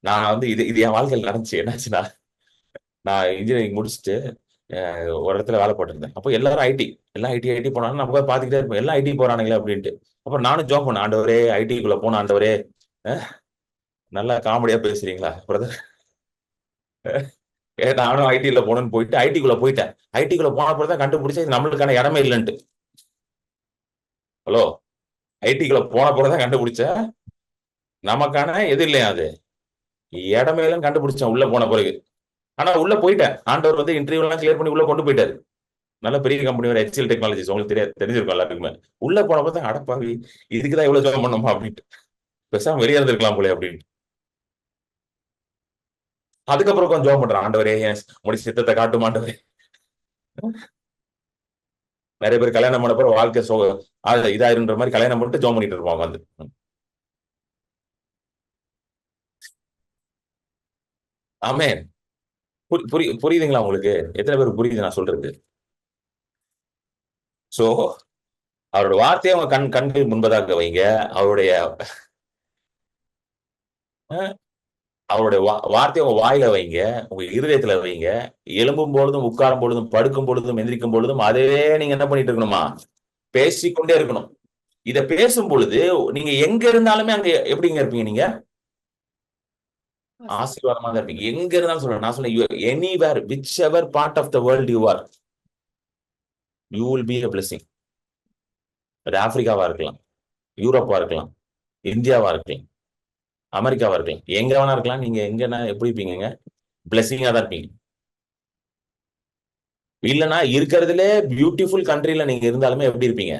நான் வந்து இது என் வாழ்க்கையில் நடந்துச்சு. என்னாச்சுன்னா, நான் இன்ஜினியரிங் முடிச்சுட்டு ஒரு இடத்துல வேலை போட்டிருந்தேன். அப்போ எல்லாரும் எல்லாம் ஐடி போனாலும் நம்ம போய் பார்த்துக்கிட்டே இருப்போம். எல்லாம் ஐடி போறானுங்களே அப்படின்ட்டு. அப்புறம் நானும் ஜோப் பண்ணேன், ஆண்டவரே ஐடிக்குள்ள போன ஆண்டவரே, நல்லா காமெடியா பேசுறீங்களா பிரதர்? நானும் ஐடில போகணும்னு போயிட்டு ஐடிக்குள்ள போயிட்டேன். ஐடிக்குள்ள போன அப்புறம் தான் கண்டுபிடிச்சேன் இது நம்மளுக்கான இடமே இல்லைன்ட்டு. ஹலோ, ஐடிக்குள்ள போன அப்புறம் தான் கண்டுபிடிச்சேன் நமக்கான எது இல்லையா அது இடமே இல்லைன்னு கண்டுபிடிச்சேன் உள்ள போன பிறகு. ஆனா உள்ள போயிட்டேன். ஆண்டவர் வந்து இன்டர்வியூ எல்லாம் கிளியர் பண்ணி உள்ள கொண்டு போயிட்டாரு. நல்ல பெரிய கம்பெனி, ஒரு HCL டெக்னாலஜிஸ், உங்களுக்கு தெரிஞ்சிருக்கும் எல்லாத்துக்குமே. உள்ள போனப்போ தான் அடப்பாவி இதுக்குதான் இவ்வளவு ஜாப் பண்ணணுமா அப்படின்ட்டு, பேசாம வெளியே இருந்திருக்கலாம் போல அப்படின்ட்டு. அதுக்கப்புறம் கொஞ்சம் ஜாப் பண்றேன், ஆண்டவரே முடி சித்தத்தை காட்டும் ஆண்டவரே. நிறைய பேர் கல்யாணம் பண்ண பிறகு வாழ்க்கை இதாயிருன்ற மாதிரி கல்யாணம் பண்ணிட்டு ஜாப் பண்ணிட்டு இருப்பாங்க வந்து. ஆமென். புரியுதுங்களா உங்களுக்கு? எத்தனை பேருக்கு புரியுது நான் சொல்றது? சோ அவரோட வார்த்தையை அவங்க கண்கள் முன்பதாக வைங்க. அவருடைய அவருடைய வார்த்தையை உங்க வாயில வைங்க, உங்க இருதயத்துல வைங்க. எழும்பும் பொழுதும், உட்காரும் பொழுதும், படுக்கும் பொழுதும், எந்திரிக்கும் பொழுதும் அதே நீங்க என்ன பண்ணிட்டு இருக்கணுமா, பேசிக்கொண்டே இருக்கணும். இத பேசும் பொழுது நீங்க எங்க இருந்தாலுமே அங்க எப்படிங்க இருப்பீங்க? நீங்க ஆசீர்வாதமா தான் இருப்பீங்க. எங்க இருந்தாலும் சொல்றேன், நான் சொல்றேன், anywhere whichever part of the world you are, you will be a blessing. அது ஆப்பிரிக்காவா இருக்கலாம், யூரோப்பா இருக்கலாம், இந்தியாவா இருக்கலாம், அமெரிக்காவா இருக்கலாம், எங்க வேணா இருக்கலாம். நீங்க எங்கன்னா எப்படி இருப்பீங்க? பிளெஸிங்கா தான் இருப்பீங்க. இல்லைன்னா இருக்கிறதுலே பியூட்டிஃபுல் கண்ட்ரில நீங்க இருந்தாலுமே எப்படி இருப்பீங்க?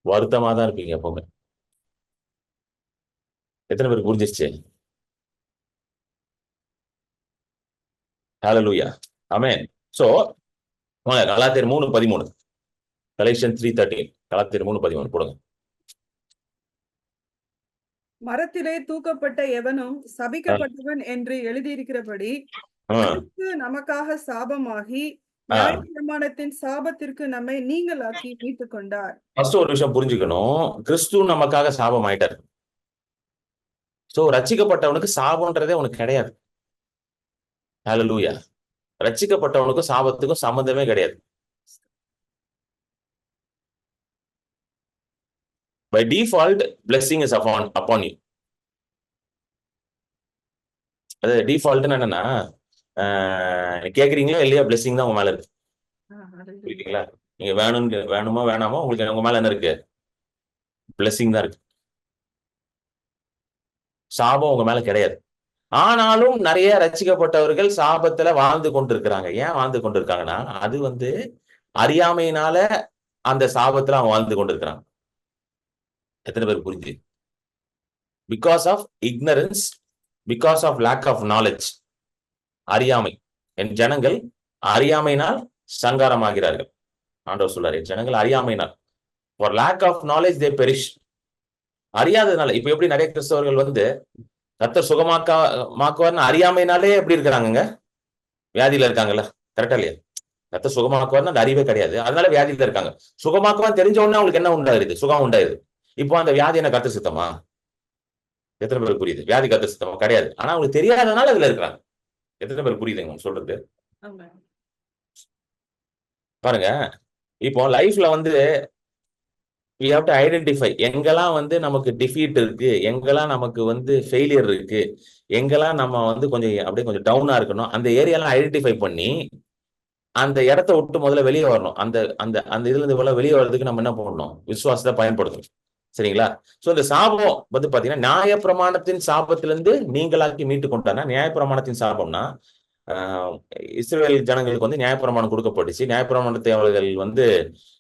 வருத்தமா தான் இருப்பீங்க எப்பவுமே. எத்தனை பேருக்கு புரிஞ்சிருச்சு? ஹல்லேலூயா. ஆமென். சோ கலாத்தியர் 3:13, கலேஷியன்ஸ் 3:13, கலாத்தியர் 3:13 போடுங்க. மரத்திலே தூக்கப்பட்ட எவனும் சபிக்கப்பட்டவன் என்று எழுதியிருக்கிறபடி கிறிஸ்து நமக்காக சாபமாகி நியாயப்பிரமாணத்தின் சாபத்திற்கு நம்மை நீங்களாக்கி மீட்டுக் கொண்டார். ஃபர்ஸ்ட் ஒரு விஷயம் புரிஞ்சுக்கணும், கிறிஸ்து நமக்காக சாபம் ஆயிட்டார். சோ ரட்சிக்கப்பட்டவனுக்கு சாபம்ன்றதே உனக்கு கிடையாது. ஹல்லேலூயா. ரட்சிக்கப்பட்டவனுக்கும் சாபத்துக்கும் சம்பந்தமே கிடையாது. By default, blessing is upon you. அது டிஃபால்ட்னு என்னன்னா, கேக்குறீங்களா இல்லையா, பிளெஸிங் தான் உங்க மேல இருக்கு. புரியுதுங்களா? நீங்க வேணுமா வேணாமோ, உங்களுக்கு உங்க மேல என்ன இருக்கு? பிளெஸிங் தான் இருக்கு. சாபம் உங்க மேல கிடையாது. ஆனாலும் நிறைய ரட்சிக்கப்பட்டவர்கள் சாபத்துல வாழ்ந்து கொண்டிருக்கிறாங்க. ஏன் வாழ்ந்து கொண்டிருக்காங்கன்னா, அது வந்து அறியாமையினால அந்த சாபத்துல அவங்க வாழ்ந்து கொண்டிருக்கிறாங்க. எத்தனை பேர் புரிஞ்சு? Because of ignorance, because of lack of knowledge. அறியாமை. என் ஜனங்கள் அறியாமையினால் சங்காரமாகிறார்கள். ஆண்டவர் சொல்றாரு, ஜனங்கள் அறியாமையினால், for lack of knowledge they perish. அறியாததுனால. இப்ப எப்படி நிறைய கிறிஸ்தவர்கள் வந்து கர்த்தர் சுகமாக்குவார்னு அறியாமையினாலே எப்படி இருக்கிறாங்க? வியாதியில இருக்காங்கல்ல. கரெக்டா இல்லையா? கர்த்தர் சுகமாக்குவார்னு அந்த அறிவே கிடையாது, அதனால வியாதியில இருக்காங்க. சுகமாக்குவான்னு தெரிஞ்ச உடனே அவங்களுக்கு என்ன உண்டாயிருது? சுகம் உண்டாயிருது. இப்போ அந்த வியாதி என்ன கர்த்தர் சித்தமா? எத்தனை பேருக்கு புரியுது? வியாதி கர்த்தர் சித்தமா கிடையாது. ஆனா அவங்களுக்கு தெரியாதனால அதுல இருக்கிறாங்க. எத்தனை பேர் புரியுதுங்க சொல்றது? பாருங்க, இப்போ லைஃப்ல வந்து we have to identify எங்கெல்லாம் வந்து நமக்கு டிஃபீட் இருக்கு, எங்கெல்லாம் நமக்கு வந்து ஃபெயிலியர் இருக்கு, எங்கெல்லாம் நம்ம வந்து அப்படியே கொஞ்சம் டவுனா இருக்கணும், அந்த ஏரியாலாம் ஐடென்டிஃபை பண்ணி அந்த இடத்த விட்டு முதல்ல வெளியே வரணும். அந்த அந்த அந்த இதுல இருந்து வெளியே வர்றதுக்கு நம்ம என்ன பண்ணணும்? விசுவாசத்தை பயன்படுத்தணும். சரிங்களா? சோ இந்த சாபம் வந்து பாத்தீங்கன்னா நியாயப்பிரமாணத்தின் சாபத்திலிருந்து நீங்களாக்கி மீட்டு கொண்டானா, நியாயப்பிரமாணத்தின் சாபம்னா இஸ்ரவேல் ஜனங்களுக்கு வந்து நியாயப்பிரமாணம் கொடுக்கப்பட்டுச்சு. நியாயப்பிரமாணத்தை அவர்கள் வந்து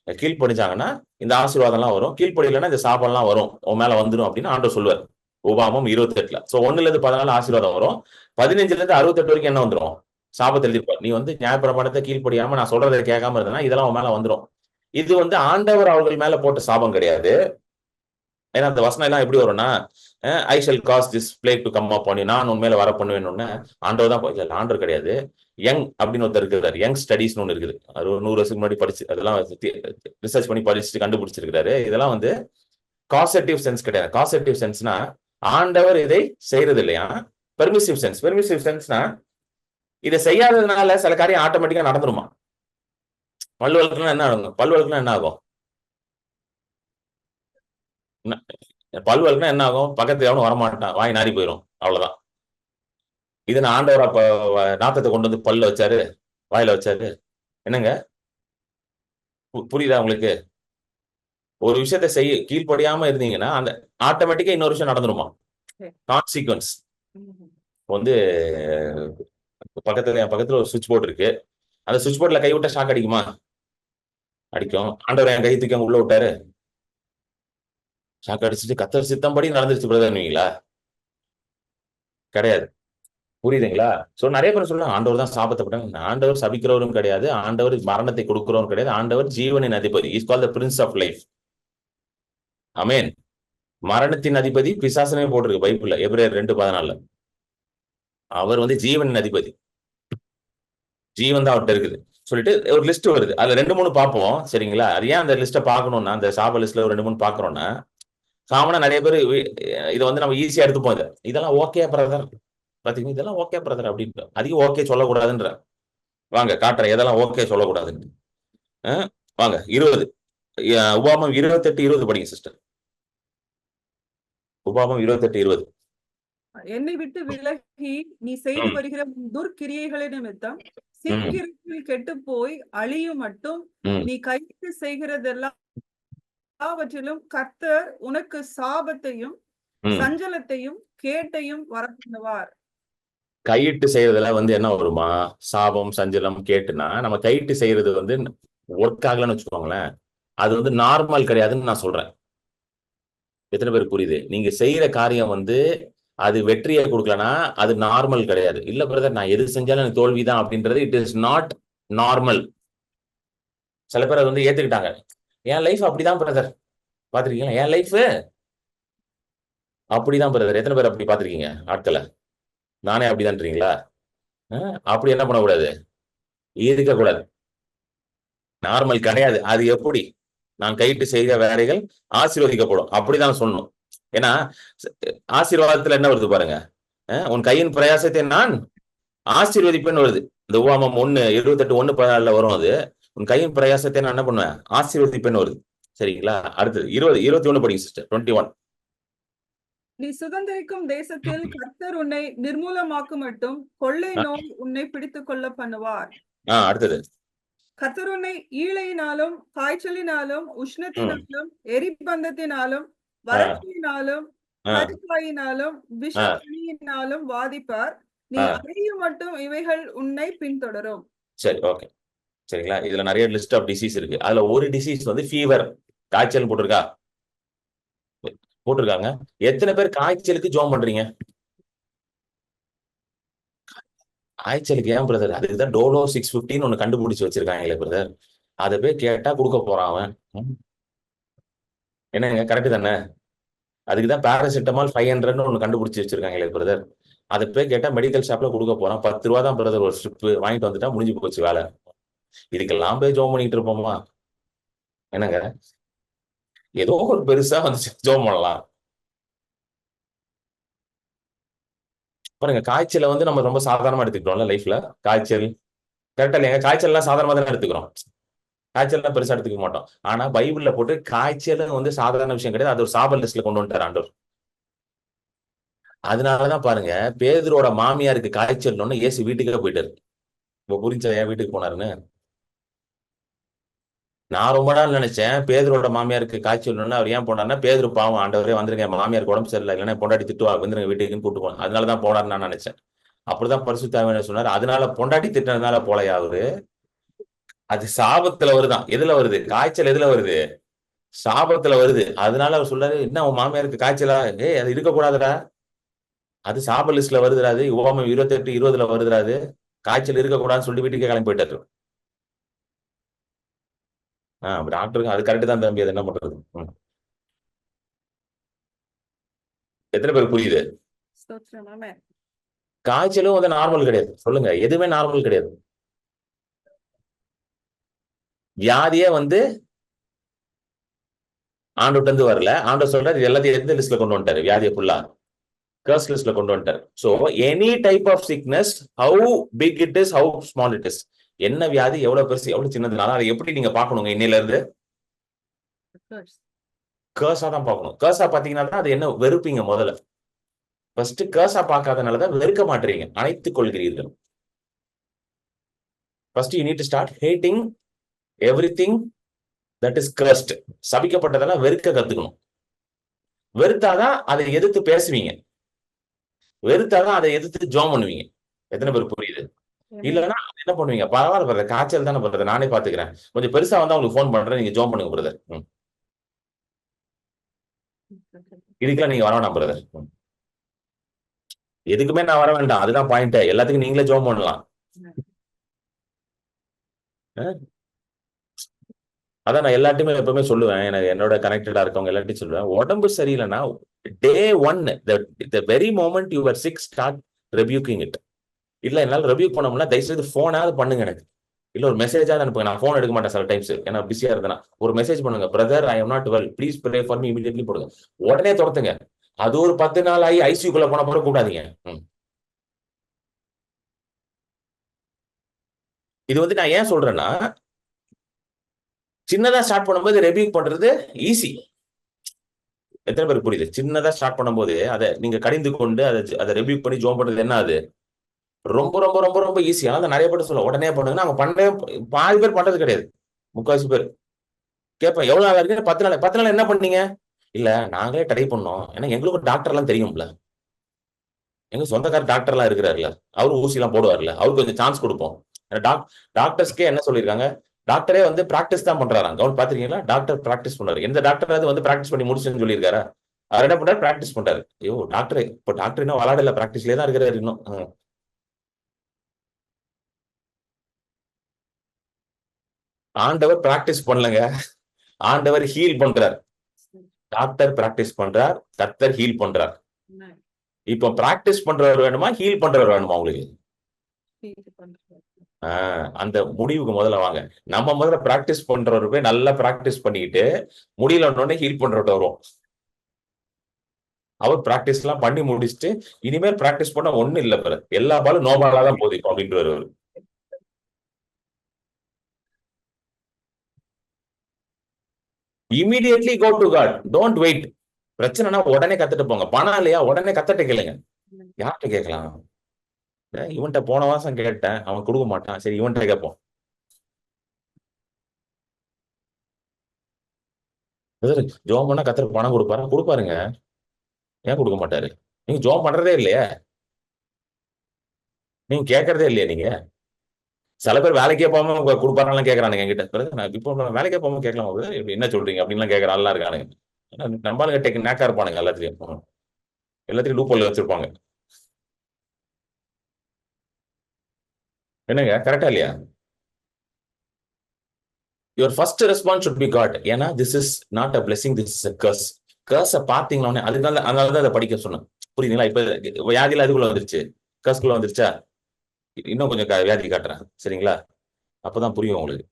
கீழ்ப்படிஞ்சாங்கன்னா இந்த ஆசீர்வாதம் எல்லாம் வரும். கீழ்ப்படியலைன்னா இந்த சாபம் எல்லாம் வரும், உன் மேல வந்துடும் அப்படின்னு ஆண்டவர் சொல்லுவார். உபாகமம் 28ல. சோ 1ல இருந்து 14 ஆசீர்வாதம் வரும். 15ல இருந்து 68 வரைக்கும் என்ன வந்துடும்? சாபத்தை எழுதியிருப்பார். நீ வந்து நியாயப்பிரமாணத்தை கீழ்ப்படியாம நான் சொல்றதை கேட்காம இருந்தனா இதெல்லாம் உன் மேல வந்துடும். இது வந்து ஆண்டவர் அவர்கள் மேல போட்ட சாபம் கிடையாது. ஏன்னா அந்த வசனம் எல்லாம் எப்படி வரும்னா, I shall cause this plague to come upon you, நான் உண்மையில வர பண்ணுவேன்னு ஆண்டவர் தான் இல்ல, ஆண்டவர் கிடையாது. யங் அப்படின்னு ஒருத்தர் இருக்கிறார். யங் ஸ்டடிஸ்னு ஒன்று இருக்குது. அது ஒரு 100 வருஷத்துக்கு முன்னாடி படிச்சு அதெல்லாம் ரிசர்ச் பண்ணி படிச்சுட்டு கண்டுபிடிச்சிருக்காரு. இதெல்லாம் வந்து காசெட்டிவ் சென்ஸ் கிடையாது. காசெட்டிவ் சென்ஸ்னா ஆண்டவர் இதை செய்யறது இல்லையா. Permissive sense. பெர்மிசிவ் சென்ஸ்னா இதை செய்யாததுனால சில காரியம் ஆட்டோமேட்டிக்கா நடந்துருமா. பல் வளர்க்கணும் என்ன ஆகும்? பல் வளர்க்கணும் என்ன ஆகும்? பல் வளர்க்கணும் என்ன ஆகும்? பக்கத்துல எவனும் வரமாட்டான், வாய் நாரி போயிடும், அவ்வளவுதான். இது நான் ஆண்டவர் அப்ப நாத்தத்தை கொண்டு வந்து பல்ல வச்சாரு, வாயில வச்சாரு. என்னங்க புரியுதா உங்களுக்கு? ஒரு விஷயத்த செய்ய கீழ்ப்படியாம இருந்தீங்கன்னா அந்த ஆட்டோமேட்டிக்கா இன்னொரு விஷயம் நடந்துருமா. கான்சிக்வன்ஸ் வந்து பக்கத்துல ஒரு சுவிட்ச் போர்டு இருக்கு. அந்த சுவிட்ச் போர்ட்ல கை விட்டா ஷாக் அடிக்குமா? அடிக்கும். ஆண்டவர் என் கை தூக்கி உள்ள விட்டாரு, ஷாக் அடிச்சுட்டு கத்தர் சித்தம்படி நடந்துருச்சு பிரதர்வீங்களா? கிடையாது. புரியுதுங்களா? சோ நிறைய பேர் சொல்றாங்க ஆண்டவர் தான் சாபத்தப்பட்டாங்க. ஆண்டவர் சபிக்கிறவரும் கிடையாது, ஆண்டவர் மரணத்தை கொடுக்கிறவரும் கிடையாது. ஆண்டவர் ஜீவனின் அதிபதி. Is called the prince of life. Amen. மரணத்தின் அதிபதி பிசாசனே போட்டிருக்கு பைபிள்ல, எபிரேயர் 2:14. அவர் வந்து ஜீவனின் அதிபதி. ஜீவன் தான் அவர்கிட்ட இருக்குது சொல்லிட்டு ஒரு லிஸ்ட் வருது. அதுல 2-3 பார்ப்போம். சரிங்களா? அது ஏன் அந்த லிஸ்ட்டை பார்க்கணும்னா, அந்த சாப லிஸ்ட்ல ஒரு 2-3 பார்க்கறோம்னா, காமனா நிறைய பேர் இதை வந்து நம்ம ஈஸியா எடுத்துப்போம். இதெல்லாம் ஓகே பிரதர், பாத்தீங்கன்னா இதெல்லாம் ஓகே பிரதர் அப்படின்னு அதிகம் ஓகே சொல்லக்கூடாதுன்ற. வாங்க காட்டுறேன் எதெல்லாம் ஓகே சொல்லக்கூடாதுன்னு. வாங்க 20 உபாகமம் 28:20 படிங்க சிஸ்டர். உபாகமம் 28:20. என்னை விட்டு விலகி நீ செய்து வருகிற துர்க்கிரியைகளை நிமித்தம் சீக்கிரத்தில் கெட்டு போய் அழியும் மட்டும் நீ கைக்கு செய்கிறதெல்லாம் எல்லாவற்றிலும் கர்த்தர் உனக்கு சாபத்தையும் சஞ்சலத்தையும் கேட்டையும் வரப்பண்ணுவார். கையிட்டு செய்யறதுல வந்து என்ன வருமா? சாபம் சஞ்சலம் கேட்டுனா நம்ம கையிட்டு செய்யறது வந்து ஒர்க் ஆகலன்னு வச்சுக்கோங்களேன், அது வந்து நார்மல் கிடையாதுன்னு நான் சொல்றேன். எத்தனை பேர் புரியுது? நீங்க செய்யற காரியம் வந்து அது வெற்றியை கொடுக்கலனா அது நார்மல் கிடையாது. இல்ல பிரதர் நான் எது செஞ்சாலும் எனக்கு தோல்விதான் அப்படின்றது இட் இஸ் நாட் நார்மல். சில பேர் அதை வந்து ஏத்துக்கிட்டாங்க. என் லைஃப் அப்படிதான் பிரதர், பாத்திருக்கீங்களா? என் லைஃப் அப்படிதான் பிரதர். எத்தனை பேர் அப்படி பாத்திருக்கீங்க ஆட்களை? நானே அப்படிதான்றீங்களா? அப்படி என்ன பண்ணக்கூடாது, இருக்கக்கூடாது. நார்மல் கிடையாது. அது எப்படி? நான் கையிட்டு செய்த வேலைகள் ஆசீர்வதிக்கப்படும் அப்படிதான் சொல்லணும். ஏன்னா ஆசீர்வாதத்துல என்ன வருது பாருங்க, உன் கையின் பிரயாசத்தை நான் ஆசீர்வதிப்பேன்னு வருது. இந்த உபாகமம் 1:28-1:14 வரும். அது உன் கையின் பிரயாசத்தை நான் என்ன பண்ணுவேன்? ஆசீர்வதிப்பேன்னு வருது. சரிங்களா? அடுத்தது 21 படிங்க சிஸ்டர். 21. நீ சுதந்திரிக்கும் தேசத்தில் கர்த்தர் உன்னை நிர்மூலமாக்கும் மட்டும் கொள்ளை நோய் உன்னை பிடித்துக் கொள்ள பண்ணுவார். அடுத்தது கர்த்தர் உன்னை ஈழையினாலும் காய்ச்சலினாலும் உஷ்ணத்தினாலும் எரிபந்தத்தினாலும் வறட்சியினாலும் கருக்காயினாலும் விஷப்பணியினாலும் வாதிப்பார். நீ அறையும் மட்டும் இவைகள் உன்னை பின்தொடரும். சரி, ஓகே. சரிங்களா? இதுல நிறைய லிஸ்ட் ஆஃப் டிசீஸ் இருக்கு. அதுல ஒரு டிசீஸ் வந்து ஃபீவர், காய்ச்சல் போட்டிருக்காங்க. எத்தனை பேர் காய்ச்சலுக்கு ஜோம் பண்றீங்க? காய்ச்சலுக்கு ஏன் பிரதர்? அதுக்குதான் டோலோ 650 ஒண்ணு கண்டுபிடிச்சு வச்சிருக்காங்களே பிரதர். அதை போய் கேட்டா கொடுக்க போறான் அவன். என்னங்க கரெக்ட் தானே? அதுக்குதான் பாராசிட்டமால் 500 ஒண்ணு கண்டுபிடிச்சு வச்சிருக்காங்களே பிரதர். அதை போய் கேட்டா மெடிக்கல் ஷாப்ல கொடுக்க போறான். 10 ரூபா தான் பிரதர் ஒரு ஸ்ட்ரிப். வாங்கிட்டு வந்துட்டா முடிஞ்சு போச்சு வேலை. இதுக்கெல்லாம் போய் ஜோம் பண்ணிட்டு இருப்போமா? என்னங்க ஏதோ ஒரு பெருசா வந்து ஜோம் பண்ணலாம். பாருங்க, காய்ச்சலை வந்து நம்ம ரொம்ப சாதாரணமா எடுத்துக்கிறோம்ல லைஃப்ல. காய்ச்சல் கரெக்டா இல்லையா? காய்ச்சல் எல்லாம் சாதாரணமா தானே எடுத்துக்கிறோம். காய்ச்சல் பெருசா எடுத்துக்க மாட்டோம். ஆனா பைபிள்ல போட்டு காய்ச்சல் வந்து சாதாரண விஷயம் கிடையாது, அது ஒரு சாப லிஸ்ட்ல கொண்டு வந்துட்டார் ஆண்டவர். அதனாலதான் பாருங்க, பேதுரோட மாமியாருக்கு காய்ச்சல் இயேசு வீட்டுக்கே போயிட்டாரு. இப்ப புரிஞ்சா ஏன் வீட்டுக்கு போனாருன்னு? நான் ரொம்ப நாள் நினைச்சேன் பேதுரோட மாமியாருக்கு காய்ச்சல் அவர் ஏன் போனார்னா, பேதுரு பாவம் ஆண்டவரே வந்துருங்க மாமியாருக்கு உடம்பு சரியில்லை, இல்லைன்னா பொண்டாட்டி திட்டுவா, வந்துருங்க வீட்டுக்குன்னு கூட்டு போனோம், அதனாலதான் போனார்னு நான் நினைச்சேன். அப்படிதான் பரிசுத்த ஆவியானவர் சொன்னார். அதனால பொண்டாட்டி திட்டினதுனால போலையா அவரு? அது சாபத்துல வருதான். எதுல வருது? காய்ச்சல் எதுல வருது? சாபத்துல வருது. அதனால அவர் சொல்றாரு, என்ன உன் மாமியாருக்கு காய்ச்சலா? ஏய் அது இருக்கக்கூடாதுடா, அது சாப லிஸ்ட்ல வருதுடாது. உபாமம் 28:20 வருதுடாது. காய்ச்சல் இருக்கக்கூடாதுன்னு சொல்லி வீட்டுக்கே கிளம்பி போயிட்டாரு. டாக்டருக்கு அது கரெக்ட் தான் தம்பி, அது என்ன பண்றது? எத்தனை பேர் புரியுது? ஸ்தோத்திரம். ஆமென். காய்ச்சலும் வந்து நார்மல் கிடையாது. சொல்லுங்க, எதுவுமே நார்மல் கிடையாது. வியாதியே வந்து ஆண்டவர்ட்ட இருந்து வரல. ஆண்டவர் சொல்றாரு இது எல்லாத்தையும் எந்த லிஸ்ட்ல கொண்டு வந்துட்டாரு? வியாதியை ஃபுல்லா கர்ஸ் லிஸ்ட்ல கொண்டு வந்துட்டாரு. So any type of sickness, how big it is, how small it is, என்ன வியாதி எவ்வளவு பெருசு எவ்வளவு சின்னதுனால அதை எப்படி நீங்க பாக்கணுங்க? இன்னையில இருந்து Curse. கர்ஸா தான் பார்க்கணும். கர்ஸா பாத்தீங்கன்னா தான் அது என்ன வெறுப்பீங்க முதல்ல. ஃபர்ஸ்ட் கர்ஸா பார்க்காதனாலதான் வெறுக்க மாட்டீங்க, அணைத்துக் கொள்கிறீர்கள். First you need to start hating everything that is cursed. சபிக்கப்பட்டதெல்லாம் வெறுக்க கத்துக்கணும். வெறுத்தாதான் அதை எதிர்த்து பேசுவீங்க, வெறுத்தாதான் அதை எதிர்த்து ஜோம் பண்ணுவீங்க. எத்தனை பேர் புரியுது? Amen. இல்லைன்னா என்ன பண்ணுவீங்க? பரவாயில்ல பிரதர், காய்ச்சல் தானே பிரதர், நானே பாத்துக்கிறேன், கொஞ்சம் பெருசா வந்தா உங்களுக்கு ஃபோன் பண்றேன், நீங்க ஜோம் பண்ணுங்க பிரதர். இதுக்கெல்லாம் நீங்க வர வேண்டாம் பிரதர். எதுக்குமே நான் வர வேண்டாம், அதுதான் பாயிண்ட். எல்லாத்துக்கும் நீங்களே ஜோம் பண்ணலாம். அதான் நான் எல்லாத்தையுமே எப்பவுமே சொல்லுவேன், எனக்கு என்னோட கனெக்டடா இருக்கவங்க எல்லாத்தையும் சொல்லுவேன், உடம்பு சரியில்லைன்னா டே 1 the very moment you were sick start rebuking it. இல்ல என்னால ரெபியூக் பண்ண முடியல, தயவுசெய்து போனாவது பண்ணுங்க எனக்கு, இல்ல ஒரு மெசேஜாவது அனுப்புங்க. நான் போன் எடுக்க மாட்டேன் சில டைம்ஸ், ஏன்னா பிஸியா இருந்தேன்னா. ஒரு மெசேஜ் பண்ணுங்க, brother I am not well, please pray for me, immediately போடுங்க. உடனே துரத்துங்க. அது ஒரு 10 நாள் ஆகி ஐசியூக்குள்ள போன பிறகு கூடாதீங்க. இது வந்து நான் ஏன் சொல்றேன்னா, சின்னதா ஸ்டார்ட் பண்ணும்போது ரெபியூக் பண்றது ஈஸி. எத்தனை பேருக்கு புரியுது? சின்னதா ஸ்டார்ட் பண்ணும்போது அதை நீங்க கடிந்து கொண்டு அதை ரெபியூக் பண்ணி ஜோம் பண்றது என்ன, அது ரொம்ப ரொம்ப ரொம்ப ரொம்ப ஈஸி. ஆனா நிறைய பேர் சொல்ல உடனே பண்ணுங்க, அவங்க பண்ணவே பாதி பேர் பண்றது கிடையாது, முக்காவாசி பேர். கேட்பேன் எவ்வளவு நாள் இருக்கு? 10 நாள். 10 நாள் என்ன பண்ணீங்க? இல்ல நாங்களே ட்ரை பண்ணோம், ஏன்னா எங்களுக்கு டாக்டர் எல்லாம் தெரியும்ல, எங்க சொந்தக்கார டாக்டர் எல்லாம் இருக்கிறாருல, அவரு ஊசி எல்லாம் போடுவார்ல, அவருக்கு கொஞ்சம் சான்ஸ் கொடுப்போம். டாக்டர்ஸ்க்கே என்ன சொல்லியிருக்காங்க, டாக்டரே வந்து பிராக்டிஸ் தான் பண்றாங்க. கவனம் பாத்திருக்கீங்களா? டாக்டர் பிராக்டிஸ் பண்றாரு. எந்த டாக்டர் வந்து பிராக்டிஸ் பண்ணி முடிச்சுன்னு சொல்லியிருக்காரா? அவர் என்ன பண்றாரு? பிராக்டிஸ் பண்றாரு. ஐயோ டாக்டர், இப்ப டாக்டர் இன்னும் விளையாடல, பிராக்டிஸ்லயே தான் இருக்கிறாரு இன்னும். ஆண்டவர் பிராக்டிஸ் பண்ணலங்க, ஆண்டவர் ஹீல் பண்றார். டாக்டர் பிராக்டிஸ் பண்றார், கர்த்தர் ஹீல் பண்றார். இப்போ பிராக்டிஸ் பண்றவர் வேணுமா, ஹீல் பண்றவர் வேணுமா உங்களுக்கு? அந்த முடிவுக்கு முதல்ல வாங்க. நம்ம முதல்ல பிராக்டிஸ் பண்றவரு போய் நல்லா பிராக்டிஸ் பண்ணிட்டு முடியல உடனே ஹீல் பண்றவர்கிட்ட வருவோம். அவர் பிராக்டிஸ் எல்லாம் பண்ணி முடிச்சுட்டு இனிமேல் பிராக்டிஸ் பண்ண ஒண்ணு இல்ல பிற, எல்லா பாலும் நோ பாலா தான் போதிக்கும் அப்படின்ட்டு வருவாரு. Immediately go to God, don't wait. பிரச்சனைனா உடனே கத்துட்டு போங்க. பணம் இல்லையா, உடனே கத்துட்டு கேளுங்க. யார்கிட்ட கேட்கலாம்? இவன்கிட்ட போன மாசம் கேட்டேன், அவன் கொடுக்க மாட்டான், சரி இவன்கிட்ட கேட்போம். ஜோம் பண்ணா கத்தர் பணம் கொடுப்பாரு, கொடுப்பாருங்க. ஏன் கொடுக்க மாட்டாரு? நீங்க ஜோம் பண்றதே இல்லையா, நீங்க கேட்கறதே இல்லையா? நீங்க சில பேர் வேலைக்கே போகாம கொடுப்பாரெல்லாம் கேட்கறானுங்க என்கிட்ட. நான் இப்போ வேலைக்கே போகாம கேட்கலாம், என்ன சொல்றீங்க அப்படின்லாம் கேட்கற ஆள்லாம் இருக்கானுங்க. நம்மளுங்க டெக் நேக்கா இருப்பானுங்க, எல்லாத்தையும் லூப் வச்சிருப்பாங்க. என்னங்க கரெக்டா இல்லையா? Your first response should be God. ஏன்னா this is not a blessing, this is a curse. கர்ஸை பாத்தீங்களா? அதனாலதான் அதை படிக்க சொன்னேன். புரியுதுங்களா? இப்ப வியாதியில அதுக்குள்ள வந்துருச்சு, கர்ஸ்குள்ள வந்துருச்சா? இன்னும் கொஞ்சம் வியாதி காட்டுறேன், சரிங்களா? அப்பதான் புரியும் உங்களுக்கு.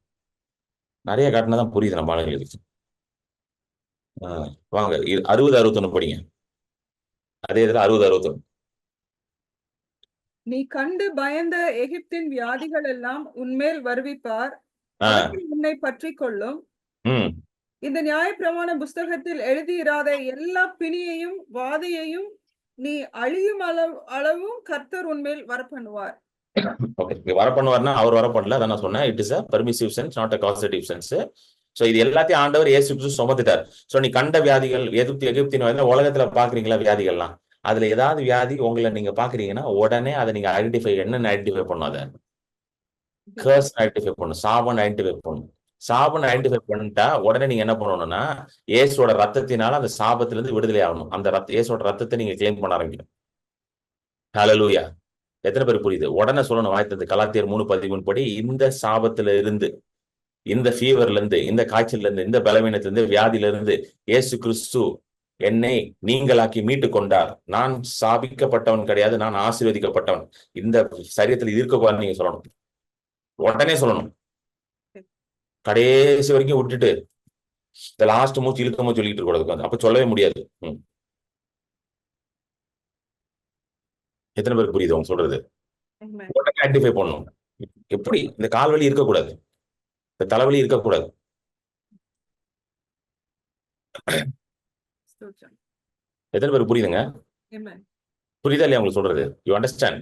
நிறைய காட்டினாதான் புரியுது நம்ம ஆளுங்களுக்கு. வாங்க 60-61 படிங்க. அதே இதுல 60-61. நீ கண்டு பயந்த எகிப்தின் வியாதிகள் எல்லாம் உன்மேல் வருவிப்பார், உன்னை பற்றி கொள்ளும். இந்த நியாயப்பிரமாண புஸ்தகத்தில் எழுதியிராத எல்லா பிணியையும் வாதையையும் நீ அழியும் அளவும் கர்த்தர் உன்மேல் வரப்பண்ணுவார். வர பண்ணுவார்னா அவர் வர பண்ணல, அதான் நான் சொன்னேன். It is a permissive sense, not a causative sense. So இது எல்லாத்தையும் ஆண்டவர் இயேசு கிறிஸ்து சுமந்துட்டார். சோ நீ கண்ட வியாதிகள் எகிப்தின் உலகத்துல பாக்குறீங்களா வியாதிகள்லாம், அதுல ஏதாவது வியாதி உங்களை நீங்க பாக்குறீங்கன்னா உடனே அதை நீங்க ஐடென்டிஃபை என்னன்னு ஐடென்டிஃபை பண்ணும். அதை கர்ஸ் ஐடென்டிஃபை பண்ணும், சாபம் ஐடென்டிஃபை பண்ணும். சாபம் ஐடென்டிஃபை பண்ணிட்டா உடனே நீங்க என்ன பண்ணணும்னா இயேசுவோட ரத்தத்தினால அந்த சாபத்துல இருந்து விடுதலை ஆகணும். அந்த இயேசுவோட ரத்தத்தை நீங்க கிளைம் பண்ண ஆரம்பிக்கணும். ஹல்லேலூயா. எத்தனை பேர் புரியுது? உடனே சொல்லணும் வாய்த்தது கலாத்தியர் 3:13 படி இந்த சாபத்துல இருந்து, இந்த ஃபீவர்ல இருந்து, இந்த காய்ச்சல்ல இருந்து, இந்த பலவீனத்துல இருந்து, வியாதியில இருந்து இயேசு கிறிஸ்து என்னை நீங்களாக்கி மீட்டு கொண்டார். நான் சாபிக்கப்பட்டவன் கிடையாது, நான் ஆசீர்வதிக்கப்பட்டவன். இந்த சரீரத்தில் இருக்கக்கூடாதுன்னு நீங்க சொல்லணும். உடனே சொல்லணும். கடைசி வரைக்கும் விட்டுட்டு இந்த லாஸ்ட் மூச்சு இழுக்கமா சொல்லிட்டு இருக்கக்கூடாது. அப்ப சொல்லவே முடியாது. எத்தனை பேருக்கு புரியுது அவங்க சொல்றது? உடனே ஐடென்டிஃபை பண்ணணும். எப்படி இந்த கால்வலி இருக்கக்கூடாது, இந்த தலைவலி இருக்கக்கூடாது. எத்தனை பேருக்கு புரியுதுங்க? புரியுதா இல்லையா உங்களுக்கு சொல்றது? You understand?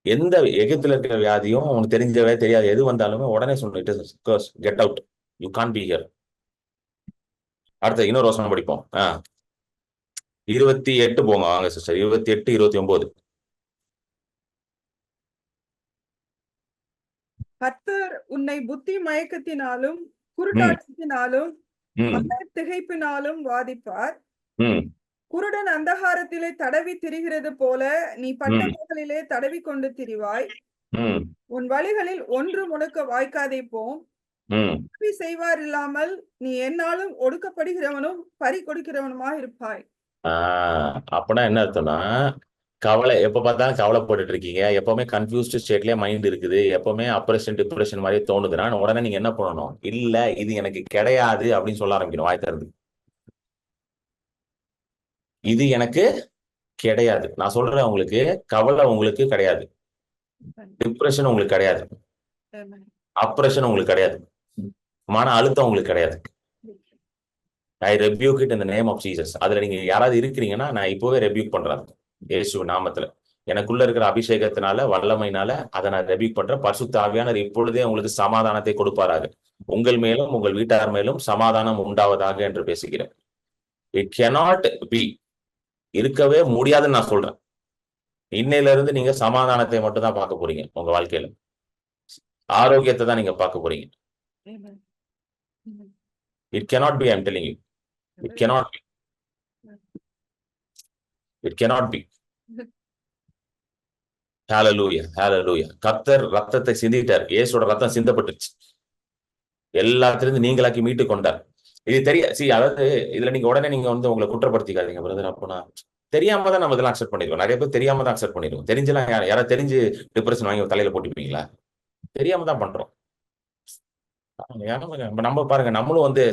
எந்த எகிப்துல இருக்கிற வியாதியும் உனக்கு தெரிஞ்சவே தெரியாது, எது வந்தாலுமே உடனே சொல்லணும், get out, you can't be here. அடுத்த இன்னொரு வசனம் படிப்போம். 28 போங்க வாங்க சிஸ்டர். 28, 29. கர்த்தர் உன்னை புத்தி மயக்கத்தினாலும் குருட்டாட்டத்தினாலும் திகைப்பினாலும் வாதிப்பார். குருடன் அந்தகாரத்திலே தடவி திரிகிறது போல நீ பட்டப்பகலிலே தடவி கொண்டு திரிவாய். உன் வழிகளில் ஒன்று உனக்கு வாய்க்காதே போம். செய்வார் இல்லாமல் நீ என்னாலும் ஒடுக்கப்படுகிறவனும் பறி கொடுக்கிறவனுமா இருப்பாய். அப்படின்னா என்ன அர்த்தம்னா, கவலை எப்ப பார்த்தாலும் கவலைப்பட்டு இருக்கீங்க, எப்பவுமே கன்ஃபியூஸ்டு ஸ்டேட்லயே மைண்ட் இருக்குது, எப்பவுமே அப்ரெஷன் டிப்ரெஷன் மாதிரி தோணுதுன்னா உடனே நீங்க என்ன பண்ணணும்? இல்ல இது எனக்கு கிடையாது அப்படின்னு சொல்ல ஆரம்பிக்கணும் வாய் திறந்து. இது எனக்கு கிடையாது. நான் சொல்றேன் உங்களுக்கு, கவலை உங்களுக்கு கிடையாது, டிப்ரெஷன் உங்களுக்கு கிடையாது, அப்ரெஷன் உங்களுக்கு கிடையாது, மன அழுத்தம் உங்களுக்கு கிடையாது. I rebuke it in the name of Jesus. அதுல நீங்க யாராவது இருக்கிறீங்கன்னா நான் இப்பவே ரெபியூக் பண்றேன் இயேசு நாமத்துல. எனக்குள்ள இருக்கிற அபிஷேகத்தினால வல்லமையினால அதை நான் ரெபியூக் பண்றேன். பரிசுத்த ஆவியானவர் இப்பொழுதே உங்களுக்கு சமாதானத்தை கொடுப்பாராக. உங்கள் மேலும் உங்கள் வீட்டார் மேலும் சமாதானம் உண்டாவதாக என்று பேசுகிறேன். இட் cannot be, இருக்கவே முடியாதுன்னு நான் சொல்றேன். இன்னையில இருந்து நீங்க சமாதானத்தை மட்டும் தான் பார்க்க போறீங்க உங்க வாழ்க்கையில, ஆரோக்கியத்தை தான் நீங்க பார்க்க போறீங்க. It cannot be, I'm telling you. It cannot be. It cannot be. Hallelujah, hallelujah. கர்த்தர் ரத்தத்தை சிந்திட்டார். இயேசுவோட ரத்தம் சிந்தப்பட்டுச்சு, எல்லாத்திலிருந்து நீங்களாக்கி மீட்டு கொண்டார். இது அதாவது இதுல நீங்க உடனே நீங்க வந்து உங்களை குற்றப்படுத்திக்காதீங்க பிரதர். அப்போனா தெரியாம தான் நம்ம இதெல்லாம் அக்செப்ட் பண்ணிடுவோம். நிறைய பேர் தெரியாம தான் அக்செப்ட் பண்ணிடுவோம். தெரிஞ்செல்லாம் யாராவது தெரிஞ்சு டிப்ரெஷன் வாங்கி தலையில போட்டுப்பீங்களா? தெரியாம தான் பண்றோம். நம்ம பாருங்க, நம்மளும் வந்து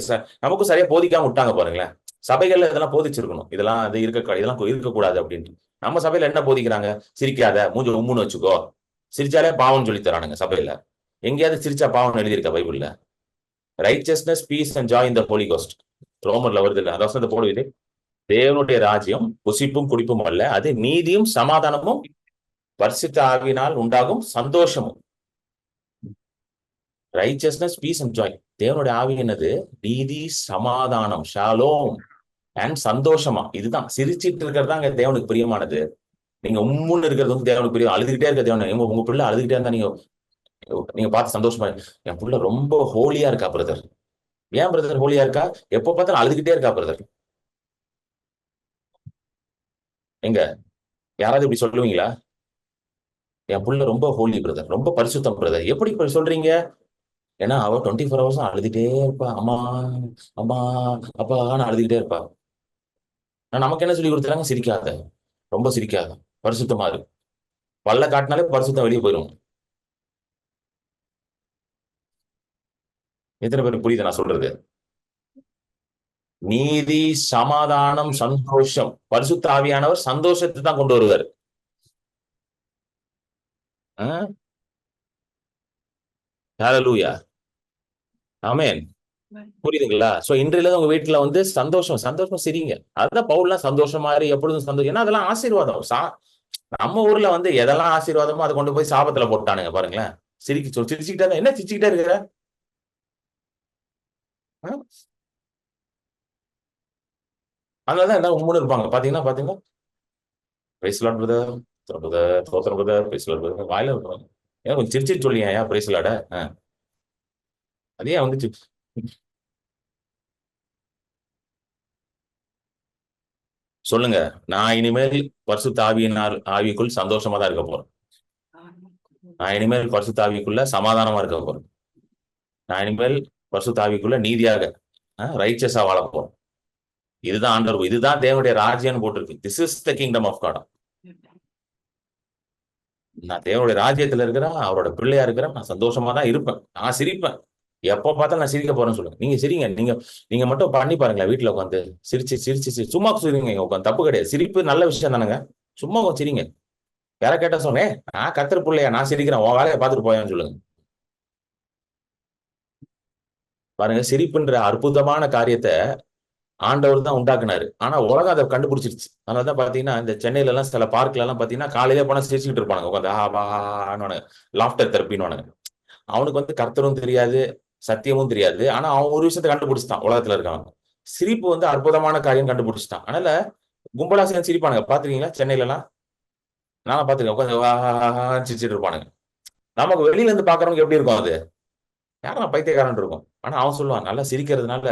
நமக்கும் சரியா போதிக்காம விட்டாங்க பாருங்களேன். சபைகள்ல இதெல்லாம் போதிச்சிருக்கணும், இதெல்லாம் இதெல்லாம் இருக்கக்கூடாது அப்படின்ட்டு. நம்ம சபையில என்ன போதிக்கிறாங்க? சிரிக்காத, மூஞ்சி உம்முன்னு வச்சுக்கோ, சிரிச்சாலே பாவம் சொல்லி தரானுங்க சபையில. எங்கேயாவது சிரிச்சா பாவம் எழுதியிருக்க பைபிள்ல? Righteousness, peace and joy in the holy ghost. ரோமர்ல வருது இல்ல, அதான் போடுவது. தேவனுடைய ராஜ்யம் புசிப்பும் குடிப்பும் அல்ல, அது நீதியும் சமாதானமும் பரிசுத்த ஆவியினால் உண்டாகும் சந்தோஷமும். Righteousness, peace and joy. தேவனுடைய ஆவி என்னது? நீதி, சமாதானம், ஷாலோம் அண்ட் சந்தோஷமா. இதுதான் சிரிச்சிட்டு இருக்கிறது தான் தேவனுக்கு பிரியமானது. நீங்க உம்முன்னு இருக்கிறது வந்து தேவனுக்கு பிரியம். அழுதுகிட்டே இருக்க தேவன், உங்க பிள்ளை அழுதுகிட்டே இருந்தா நீங்க பார்த்து சந்தோஷமா, என் பிள்ளை ரொம்ப ஹோலியா இருக்கா பிரதர். ஏன் பிரதர் ஹோலியா இருக்கா? எப்போ பார்த்தாலும் அழுதுகிட்டே இருக்கா பிரதர். எங்க யாராவது இப்படி சொல்லுவீங்களா? என் புள்ள ரொம்ப ஹோலி பிரதர், ரொம்ப பரிசுத்தம் பிரதர். எப்படி சொல்றீங்க? ஏன்னா அவ 24 hours அழுதுகிட்டே இருப்பா. அம்மா அம்மா அப்பான்னு அழுதுகிட்டே இருப்பா. நமக்கு என்ன சொல்லி கொடுத்துறாங்க? சிரிக்காத, ரொம்ப சிரிக்காத, பரிசுத்தமா இருக்கு. பல்ல காட்டினாலே பரிசுத்தம் வெளியே போயிடும். எத்தனை பேருக்கு புரியுது நான் சொல்றது? நீதி, சமாதானம், சந்தோஷம். பரிசுத்த ஆவியானவர் சந்தோஷத்தை தான் கொண்டு வருவார். ஹல்லேலூயா, ஆமென். புரியுதுங்களா? சோ இன்றையில உங்க வீட்டுல வந்து சந்தோஷம் சிரிங்க. அதுதான் பவுல்லாம் சந்தோஷம் மாதிரி எப்பொழுதும் சந்தோஷம். ஏன்னா அதெல்லாம் ஆசீர்வாதம். நம்ம ஊர்ல வந்து எதெல்லாம் ஆசீர்வாதமோ அதை கொண்டு போய் சாபத்துல போட்டானுங்க பாருங்களேன். சிரிச்சுக்கிட்டே என்ன சிரிச்சுக்கிட்டே இருக்கிற? அதனாலதான் எல்லாம் உண்மைன்னு இருப்பாங்க. பாத்தீங்கன்னா பிரைஸ் லார்ட் பிரதர், தோத்திரம் பிரதர், பிரைஸ் லார்ட் பிரதர் வாயில இருப்பாங்க. ஏன் கொஞ்சம் சிரிச்சிட்டு சொல்லியா ஏன் பிரைஸ் லார்ட? அதே வந்துச்சு. சொல்லுங்க, நான் இனிமேல் பரிசுத்த ஆவிக்குள் சந்தோஷமா தான் இருக்க போறேன். நான் இனிமேல் பரிசுத்த ஆவிக்குள்ள சமாதானமா இருக்க போறேன். நான் இனிமேல் பரிசுத்த ஆவிக்குள்ள நீதியாக ரைச்சஸா வாழ போறேன். இதுதான் ஆண்டவர், இதுதான் தேவனுடைய ராஜ்யம்னு போட்டிருக்கு. This is the kingdom of God. நான் தேவனுடைய ராஜ்யத்துல இருக்கிறேன், அவரோட பிள்ளையா இருக்கிறேன், நான் சந்தோஷமா தான் இருப்பேன், நான் சிரிப்பேன். எப்போ பார்த்தாலும் நான் சிரிக்க போறேன்னு சொல்லுங்க. நீங்க சிரிங்க, நீங்க மட்டும் பண்ணி பாருங்களேன் வீட்டுல உட்காந்து சிரிச்சு சும்மா சிரிங்க உட்காந்து, தப்பு கிடையாது. சிரிப்பு நல்ல விஷயம் தானேங்க. சும்மா சிரிங்க. வேற கேட்டா சொன்னேன், நான் கத்தர் பிள்ளையா நான் சிரிக்கிறேன், உன் வேலையை பார்த்துட்டு போயான்னு சொல்லுங்க. பாருங்க, சிரிப்புன்ற அற்புதமான காரியத்தை ஆண்டவர் தான் உண்டாக்குனாரு. ஆனா உலகம் அதை கண்டுபிடிச்சிருச்சு. அதனாலதான் பாத்தீங்கன்னா இந்த சென்னையில எல்லாம் சில பார்க்ல எல்லாம் பாத்தீங்கன்னா காலையிலே போனா சிரிச்சுக்கிட்டு இருப்பாங்க உட்காந்து லாஃப்டர் தெரப்பின்னு. அவனுக்கு வந்து கர்த்தரும் தெரியாது, சத்தியமும் தெரியாது. ஆனா அவன் ஒரு விஷயத்தை கண்டுபிடிச்சிட்டான். உலகத்துல இருக்கான் சிரிப்பு வந்து அற்புதமான காரியம் கண்டுபிடிச்சிட்டான். அதனால கும்பலா சேர்ந்து சிரிப்பானுங்க. பாத்துருக்கீங்களா சென்னையில எல்லாம்? நானும் பாத்துருக்கேன். உட்காந்து சிரிச்சிட்டு இருப்பானுங்க. நமக்கு வெளியில இருந்து பாக்குறவங்க எப்படி இருக்கும்? அது யாரும் பைத்தியக்காரன் இருக்கும். ஆனா அவன் சொல்லுவான், நல்லா சிரிக்கிறதுனால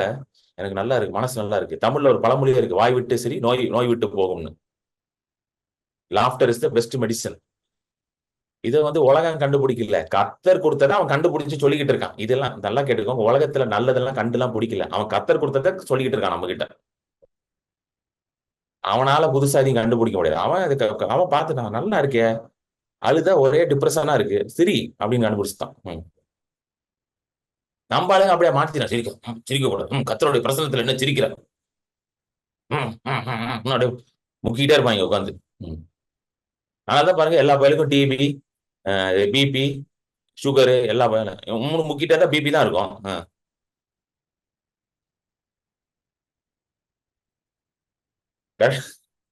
எனக்கு நல்லா இருக்கு, மனசு நல்லா இருக்கு. தமிழ்ல ஒரு பழமொழியே இருக்கு, வாய் விட்டு சரி நோய் விட்டு போகும்னு. Laughter is the best medicine. இதை வந்து உலகம் கண்டுபிடிக்கல, கர்த்தர் கொடுத்ததை அவன் கண்டுபிடிச்சு சொல்லிக்கிட்டு இருக்கான். இதெல்லாம் நல்லா கேட்டுக்கோங்க, உலகத்துல நல்லதெல்லாம் கண்டுலாம் பிடிக்கல, அவன் கர்த்தர் கொடுத்ததை சொல்லிக்கிட்டு இருக்கான் நம்ம கிட்ட. அவனால புதுசா எதையும் கண்டுபிடிக்க முடியாது. அவன் பார்த்துட்டான், நல்லா இருக்கே, அழுத ஒரே டிப்ரெஷனா இருக்கு, சரி அப்படின்னு கண்டுபிடிச்சுட்டான். நம்ம ஆளுங்க அப்படியே மாத்தினா சிரிக்க கூடாது, கர்த்தருடைய பிரசனத்துல என்ன சிரிக்கிற, அப்படியே முக்கிட்டே இருப்பாங்க உட்காந்து. அதனாலதான் பாருங்க எல்லா பயலுக்கும் டிபி, பிபி, சுகரு எல்லா பயலும் முக்கிட்டே தான் பிபி தான் இருக்கும்.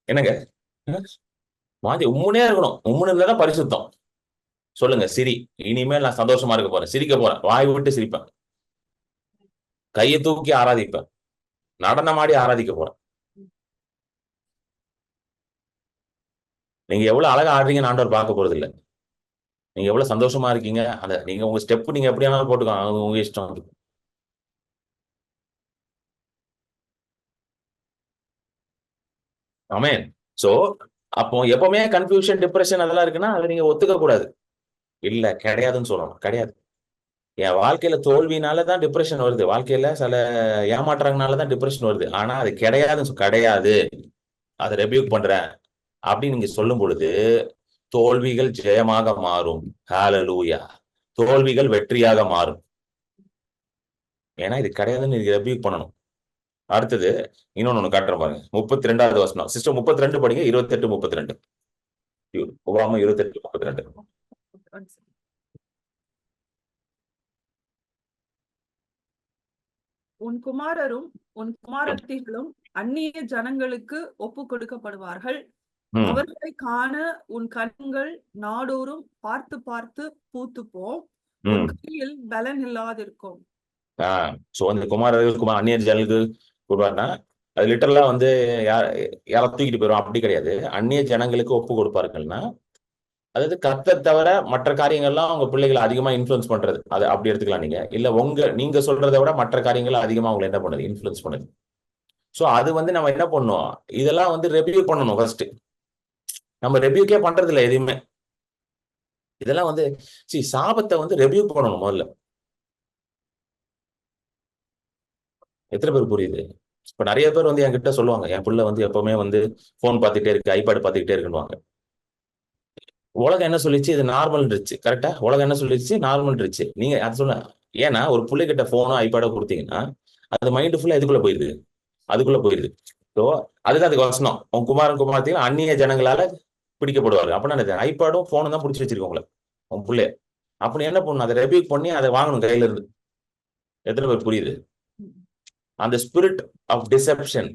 என்னங்க மாதி உம்முனே இருக்கணும், உம்முன்னு இருந்தாதான் பரிசுத்தம். சொல்லுங்க, சிரி. இனிமேல் நான் சந்தோஷமா இருக்க போறேன், சிரிக்க போறேன், வாய் விட்டு சிரிப்பேன், கையை தூக்கி ஆராதிப்பேன், நடனமாடி ஆராதிக்க போறேன். நீங்க எவ்வளவு அழகா ஆடுறீங்கன்னு ஆண்டவர் பார்க்க போறது இல்லை. நீங்க எவ்வளவு சந்தோஷமா இருக்கீங்க, அந்த நீங்க உங்க ஸ்டெப் நீங்க எப்படி வேணாலும் போட்டுக்கோங்க, உங்க இஷ்டம். ஆமென். சோ அப்போ எப்பவுமே கன்ஃபியூஷன், டிப்ரெஷன் அதெல்லாம் இருக்குன்னா அதை நீங்க ஒத்துக்க கூடாது. இல்ல கிடையாதுன்னு சொல்லணும். கிடையாது. என் வாழ்க்கையில தோல்வினாலதான் டிப்ரெஷன் வருது, வாழ்க்கையில சில ஏமாற்றங்களாலதான் டிப்ரெஷன் வருது, ஆனா அது கிடையாது, அதை ரெபியூக் பண்றேன் அப்படின்னு நீங்க சொல்லும் பொழுது தோல்விகள் ஜெயமாக மாறும். ஹalleluya. தோல்விகள் வெற்றியாக மாறும். ஏன்னா இது கிடையாதுன்னு ரெபியூக் பண்ணணும். அடுத்தது இன்னொன்னு காட்டுற பாருங்க, 32வது வசனம். சிஸ்டர் 32 படிங்க, 28 32. உபாகமம் 28 32. உன் குமாரரும் உன் குமாரத்திகளும் அந்நிய ஜனங்களுக்கு ஒப்பு கொடுக்கப்படுவார்கள். அவர்களை காண உன் கண்கள் நாடோறும் பார்த்து பார்த்து பூத்துப்போம், உன் கையில் பலன் இல்லாதிருக்கும். அந்த குமாரர்கள் அந்நிய ஜனங்களுக்கு கொடுப்பாருன்னா அது லிட்டரலா வந்து யாரை தூக்கிட்டு போயிடும் அப்படி கிடையாது. அந்நிய ஜனங்களுக்கு ஒப்பு கொடுப்பார்கள்னா அதாவது கர்த்தர் தவிர மற்ற காரியங்கள்லாம் உங்க பிள்ளைகளை அதிகமா இன்ஃபுளுன்ஸ் பண்றது, அது அப்படி எடுத்துக்கலாம். நீங்க இல்ல நீங்க சொல்றதை விட மற்ற காரியங்கள் அதிகமா உங்களை என்ன பண்ணுது, இன்ஃபுளுன்ஸ் பண்ணுது. சோ அது வந்து நம்ம என்ன பண்ணணும், இதெல்லாம் வந்து ரெவியூ பண்ணணும். ஃபர்ஸ்ட் நம்ம ரெவியூக்கே பண்றது இல்லை எதுவுமே. இதெல்லாம் வந்து சாபத்தை வந்து ரெவியூ பண்ணணும் முதல்ல. எத்தனை பேர் புரியுது? இப்ப நிறைய பேர் வந்து என்கிட்ட சொல்லுவாங்க, என் பிள்ளை வந்து எப்பவுமே வந்து போன் பார்த்துட்டே இருக்கு, ஐபேட் பார்த்துக்கிட்டே இருக்குன்னுவாங்க. உலகம் என்ன சொல்லிச்சு, இது நார்மல் இருந்துச்சு. கரெக்டா? உலகம் என்ன சொல்லிச்சு, நார்மல் இருந்துச்சு. நீங்க அது சொல்ல, ஏன்னா ஒரு பிள்ளைகிட்ட போனோ ஐபேடோ கொடுத்தீங்கன்னா அது மைண்ட் ஃபுல்லா இதுக்குள்ள போயிருது, அதுக்குள்ள போயிருது. ஸோ அதுதான் அதுக்கு வசனம். உன் குமாரன் குமாரத்தையும் அந்நிய ஜனங்களால பிடிக்கப்படுவாரு. அப்படின்னா ஐபேடும் போனும் தான் பிடிச்சி வச்சிருக்கோங்களே உன் பிள்ளைய. அப்படி என்ன பண்ணணும், அதை ரெபியூக் பண்ணி அதை வாங்கணும் கையில இருந்து. எத்தனை பேர் புரியுது? அந்த ஸ்பிரிட் ஆஃப் டிசெப்ஷன்,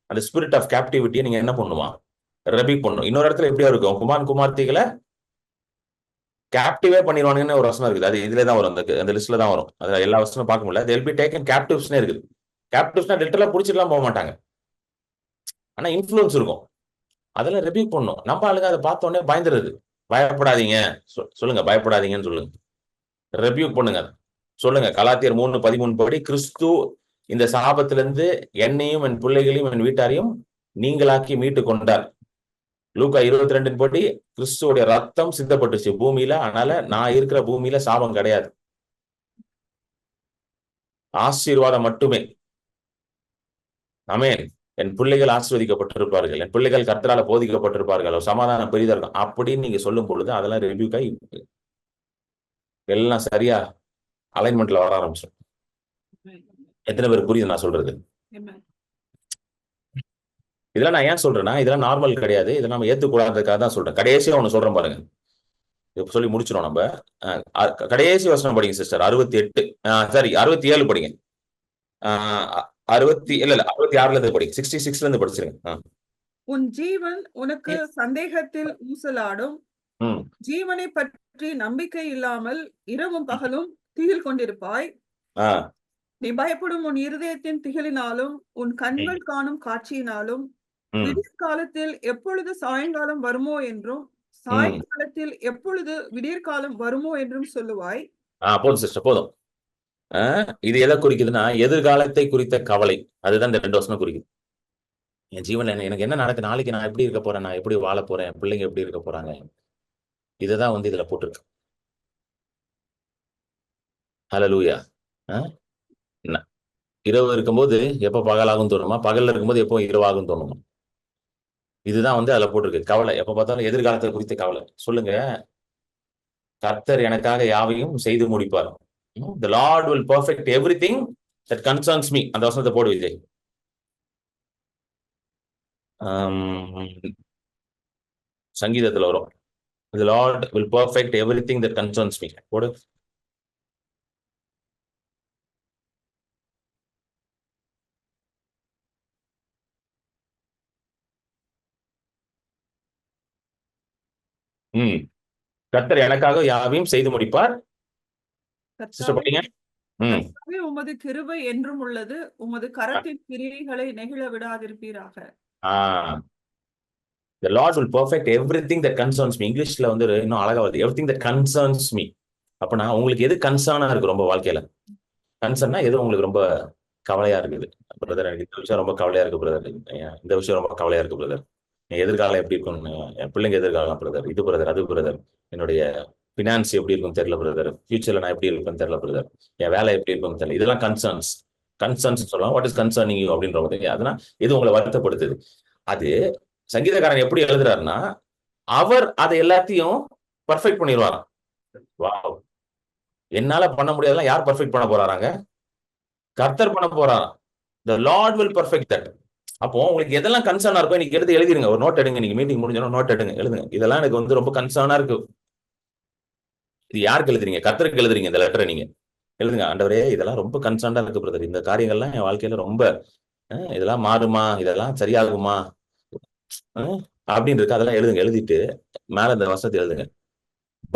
அந்த ஸ்பிரிட் ஆஃப் கேப்டிவிட்டியை நீங்க என்ன பண்ணுமா, ரெபியூக் பண்ணணும். இன்னொரு இடத்துல எப்படியா இருக்கும், குமாரன் குமார்த்திகளை கேப்டிவே பண்ணிடுவானுன்னு ஒரு வசனம் இருக்குது. அது இதுல தான் வரும், அந்த லிஸ்ட்ல தான் வரும். அதுல எல்லா வசனமும் பார்க்க முடியல. they'll be taken captives-னே இருக்குது. கேப்டிவ்ஸ்னா லிட்டரலா புடிச்சிட்டுலாம் போக மாட்டாங்க. ஆனா இன்ஃப்ளூயன்ஸ் இருக்கும். அதெல்லாம் ரெபியூக் பண்ணும். நம்ம ஆளுங்க அதை பார்த்த உடனே பயந்துருது. பயப்படாதீங்க, சொல்லுங்க, பயப்படாதீங்கன்னு சொல்லுங்க, ரெபியூக் பண்ணுங்க. சொல்லுங்க, கலாத்தியர் 3:13 படி கிறிஸ்து இந்த சாபத்திலிருந்து என்னையும் என் பிள்ளைகளையும் என் வீட்டாரையும் நீங்களாக்கி மீட்டு கொண்டார். லூக்கா 22 படி கிறிஸ்துவோட ரத்தம் சிந்தப்பட்டுச்சு பூமியில. அதனால நான் இருக்கிற பூமியில சாபம் கிடையாது, ஆசீர்வாதம் மட்டுமே. ஆமென். என் பிள்ளைகள் ஆசீர்வதிக்கப்பட்டிருப்பார்கள், என் பிள்ளைகள் கர்த்தரால போதிக்கப்பட்டிருப்பார்கள், சமாதானம் பெரிதா இருக்கும் அப்படின்னு நீங்க சொல்லும் பொழுது அதெல்லாம் ரிவ்யூ ஆகி எல்லாம் சரியா அலைன்மெண்ட்ல வர ஆரம்பிச்சிடும். எத்தனை பேர் புரியுது நான் சொல்றது? இதெல்லாம் நான் ஏன் சொல்றேன்னா, இதெல்லாம் நார்மல் கிடையாது. இதெல்லாம் நம்ம ஏத்துக்கூடாததுக்காக தான் சொல்றேன். கடைசியா ஒண்ணு சொல்றேன் பாருங்க, சொல்லி முடிச்சிடும் நம்ம. கடைசி வசனம் படிங்க சிஸ்டர். 68 சாரி 67 படிங்க. 66ல இருந்து படிங்க. 66ல இருந்து படிச்சிருங்க. உன் ஜீவன் உனக்கு சந்தேகத்தில் ஊசலாடும். ஜீவனை பற்றி நம்பிக்கை இல்லாமல் இரவும் பகலும் திகில் கொண்டிருப்பாய். நீ பயப்படும் உன் இருதயத்தின் திகிலினாலும் உன் கண்கள் காணும் காட்சியினாலும் விடியற் காலத்தில் எப்பொழுது சாயங்காலம் வருமோ என்றும் சாயங்காலத்தில் எப்பொழுது விடியற்காலம் வருமோ என்றும் சொல்லுவாய். போதும் சிஸ்டர், போதும். இது எதை குறிக்குதுன்னா, எதிர்காலத்தை குறித்த கவலை. அதுதான் இந்த 2 வருஷம் குறிக்குது. என் ஜீவன்ல எனக்கு என்ன நடக்கு, நாளைக்கு நான் எப்படி இருக்க போறேன், நான் எப்படி வாழ போறேன், பிள்ளைங்க எப்படி இருக்க போறாங்க, இதுதான் வந்து இதுல போட்டிருக்கு. ஹல்லேலூயா. இரவு இருக்கும்போது எப்ப பகலாகும் தோணுமா, பகல்ல இருக்கும்போது எப்போ இரவாகும் தோணுமா? இதுதான் வந்து அதுல போட்டிருக்கு. கவலை, எப்ப பார்த்தாலும் எதிர்காலத்தை குறித்த கவலை. சொல்லுங்க, கர்த்தர் எனக்காக யாவையும் செய்து முடிப்பார். The Lord will perfect everything that concerns me. அந்த வசனத்தை போடு விஜய். சங்கீதத்துல வரும். The Lord will perfect everything that concerns me. போடு. கர்த்தர் எனக்காக யாவையும் செய்து முடிப்பார். உமது கிருபை என்றும் உள்ளது, உமது கரத்தின் கிரியைகளை நெகிழ விடாதிருப்பீராக. The Lord will perfect everything that concerns me. இங்கிலீஷ்ல வந்து இன்னும் அழகா வருது, everything that concerns me. அப்பனா உங்களுக்கு எது கன்சர்னா இருக்கு ரொம்ப வாழ்க்கையில? கன்சர்னா எது உங்களுக்கு ரொம்ப கவலையா இருக்குது? பிரதர், எனக்கு இந்த விஷயம் ரொம்ப கவலையா இருக்கு பிரதர், இந்த விஷயம் ரொம்ப கவலையா இருக்கு பிரதர், என் எதிர்காலம் எப்படி இருக்கும், என் பிள்ளைங்க எதிர்காலம் பிரதர், இது பிரதர், அது பிரதர், என்னுடைய பினான்ஸ் எப்படி இருக்குன்னு தெரியல பிரதர், ஃபியூச்சர்ல நான் எப்படி இருப்பேன்னு தெரியல பிரதர், என் வேலை எப்படி இருக்குன்னு தெரியல. இதெல்லாம் கன்சர்ன்ஸ். கன்சர்ன்ஸ் சொல்லலாம். வாட் இஸ் கன்சர்னிங் யூ அப்படின்ற போது அதெல்லாம் எது உங்களை வருத்தப்படுத்துது? அது சங்கீதக்காரன் எப்படி எழுதுறாருன்னா, அவர் அதை எல்லாத்தையும் பர்ஃபெக்ட் பண்ணிடுவாராம். வாவ், என்னால பண்ண முடியாதெல்லாம் யார் பர்ஃபெக்ட் பண்ண போறாங்க? கர்த்தர் பண்ண போறாராம். The Lord will perfect that. அப்போ உங்களுக்கு எதெல்லாம் கன்சர்னா இருக்கும் இன்னைக்கு எடுத்து எழுதிருங்க. ஒரு நோட் எடுங்க. நீங்க மீட்டிங் முடிஞ்சோன்னா நோட் எடுங்க, எழுதுங்க. இதெல்லாம் எனக்கு வந்து ரொம்ப கன்சர்னா இருக்கு. இது யாருக்கு எழுதுறீங்க? கர்த்தருக்கு எழுதுறீங்க. இந்த லெட்டரை நீங்க எழுதுங்க. ஆண்டவரே, இதெல்லாம் ரொம்ப கன்சர்னா இருக்கு பிரதர், இந்த காரியங்கள்லாம் என் வாழ்க்கையில ரொம்ப இதெல்லாம் மாறுமா, இதெல்லாம் சரியாகுமா அப்படின்னு இருக்கு. அதெல்லாம் எழுதுங்க. எழுதிட்டு மேல இந்த வசனத்தை எழுதுங்க.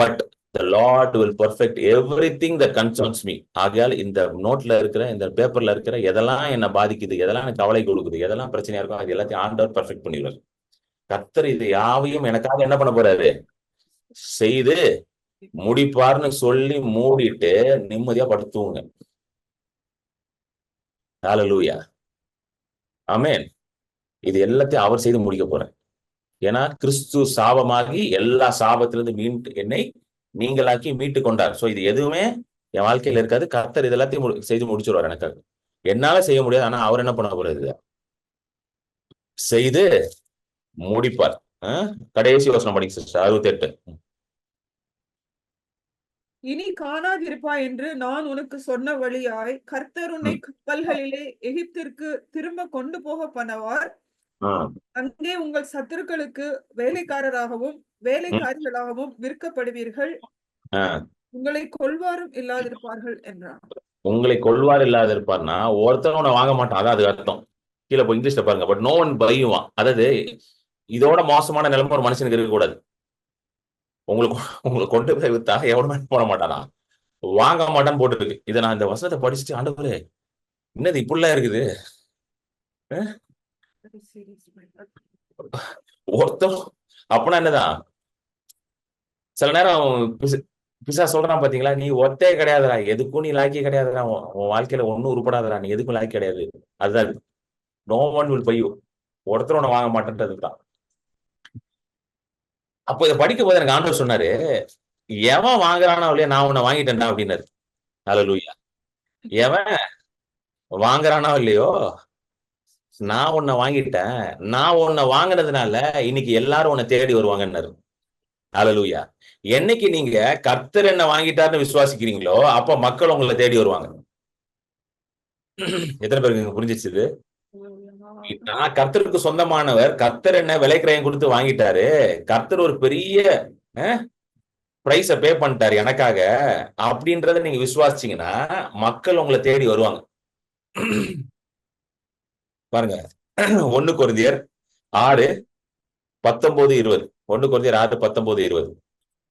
But the Lord will perfect everything that concerns me. ஆகையால் இந்த நோட்ல இருக்கிற, இந்த பேப்பர்ல இருக்கிற எதெல்லாம் என்ன பாதிக்குது, எதெல்லாம் எனக்கு கவலை கொடுக்குது, எதெல்லாம் பிரச்சனையா இருக்கும், அது எல்லாத்தையும் ஆண்டவர் பர்ஃபெக்ட் பண்ணிடுவார். கர்த்தர் இது யாவையும் எனக்காக என்ன பண்ண போறாரு? செய்து முடிப்பார்னு சொல்லி மூடிட்டு நிம்மதியா படுத்துவங்க. ஹல்லேலூயா. ஆமென். இது எல்லாத்தையும் அவர் செய்து முடிக்க போறார். ஏன்னா கிறிஸ்து சாபமாகி எல்லா சாபத்திலிருந்து மீண்டு என்னை நீங்களாக்கி மீட்டு கொண்டார். சோ இது எதுவுமே என் வாழ்க்கையில இருக்காது. கர்த்தர் இது எல்லாத்தையும் செய்து முடிச்சிருவார் எனக்காக. என்னால செய்ய முடியாது, ஆனா அவர் என்ன பண்ண போறாரு? செய்து முடிப்பார். கடைசி வசனம் படிங்க சிஸ்டர், 68. இனி காணாதிருப்பாய் என்று நான் உனக்கு சொன்ன வழியாய் கர்த்தர் உன்னை கப்பல்களிலே எகிப்திற்கு திரும்ப கொண்டு போக பண்ணுவார். அங்கே உங்கள் சத்துருக்களுக்கு வேலைக்காரராகவும் வேலைக்காரிகளாகவும் விற்கப்படுவீர்கள். உங்களை கொள்வாரும் இல்லாதிருப்பார்கள் என்றார். உங்களை கொள்வார் இல்லாதிருப்பார்னா ஒருத்தன் உன்னை வாங்க மாட்டான், அதான் அது அர்த்தம். கீழே போய் இங்கிலீஷ்ல பாருங்க. But no one buy you. அதாவது இதோட மோசமான நிலைமை ஒரு மனுஷனுக்கு இருக்கக்கூடாது. உங்களுக்கு உங்களுக்கு கொண்டு போய் வித்தா எவனுமே போட மாட்டானா? வாங்க மாட்டான்னு போட்டுருக்கு. இதை நான் இந்த வசனத்தை படிச்சுட்டு, ஆண்டவரே என்னது இப்படிலாம் இருக்குது? ஒருத்தர் அப்படின்னா என்னதான்? சில நேரம் பிசா சொல்றான் பாத்தீங்களா, நீ ஒத்தே கிடையாதுடா, எதுக்கும் நீ லாக்கி கிடையாதுடா, உன் வாழ்க்கையில ஒன்னும் உருப்படாதடா, நீ எதுக்கும் லாக்கி கிடையாது. அதுதான் no one will buy you. ஒருத்தர் உன்னை வாங்க மாட்டேன்றதுதான். அப்போ இதை படிக்கும் போது எனக்கு ஆண்டவர் சொன்னாரு, எவன் வாங்குறானோ இல்லையா, நான் உன்னை வாங்கிட்டேன்டா அப்படின்னாரு. ஹல்லேலூயா. எவன் வாங்குறானோ இல்லையோ, நான் உன்னை வாங்கிட்டேன். நான் உன்னை வாங்கினதுனால இன்னைக்கு எல்லாரும் உன்னை தேடி வருவாங்கன்னாரு. ஹல்லேலூயா. என்னைக்கு நீங்க கர்த்தர் என்ன வாங்கிட்டாருன்னு விசுவாசிக்கிறீங்களோ, அப்ப மக்கள் உங்களை தேடி வருவாங்க. எத்தனை பேருக்கு புரிஞ்சிச்சு? நான் கர்த்தருக்கு சொந்தமானவர், கர்த்தர் என்ன விலைக்கிரயம் கொடுத்து வாங்கிட்டாரு, கர்த்தர் ஒரு பெரிய பிரைஸ பே பண்ணிட்டாரு எனக்காக அப்படின்றத நீங்க விசுவாசிச்சீங்கன்னா மக்கள் உங்களை தேடி வருவாங்க. பாருங்க, 1 கொரிந்தியர் 6:19-20. 1 கொரிந்தியர் 6:19-20.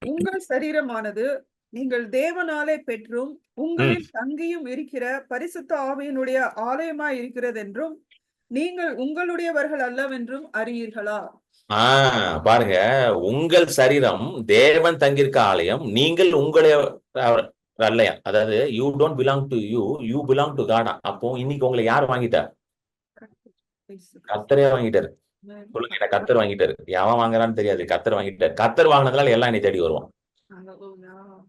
உங்கள் சரீரமானது நீங்கள் தேவனாலே பெற்றும் உங்களில் தங்கியும் இருக்கிற பரிசுத்த ஆவியினுடைய ஆலயமாய் இருக்கிறது என்றும் நீங்கள் உங்களுடையவர்கள் அல்லவென்றும் அறியீர்களா? பாருங்க, உங்கள் சரீரம் தேவன் தங்கியிருக்க ஆலயம், நீங்கள் உங்களுடைய அல்லையா. அதாவது you don't belong to you, you belong to God. அப்போ இன்னைக்கு உங்களை யார் வாங்கிட்டார்? கர்த்தரே வாங்கிட்டாரு. சொல்லுங்க, கர்த்தர் வாங்கிட்டாரு. எவன் வாங்குறான்னு தெரியாது, கர்த்தர் வாங்கிட்டாரு. கர்த்தர் வாங்கினதுனால எல்லாம் என்னை தேடி வருவான்.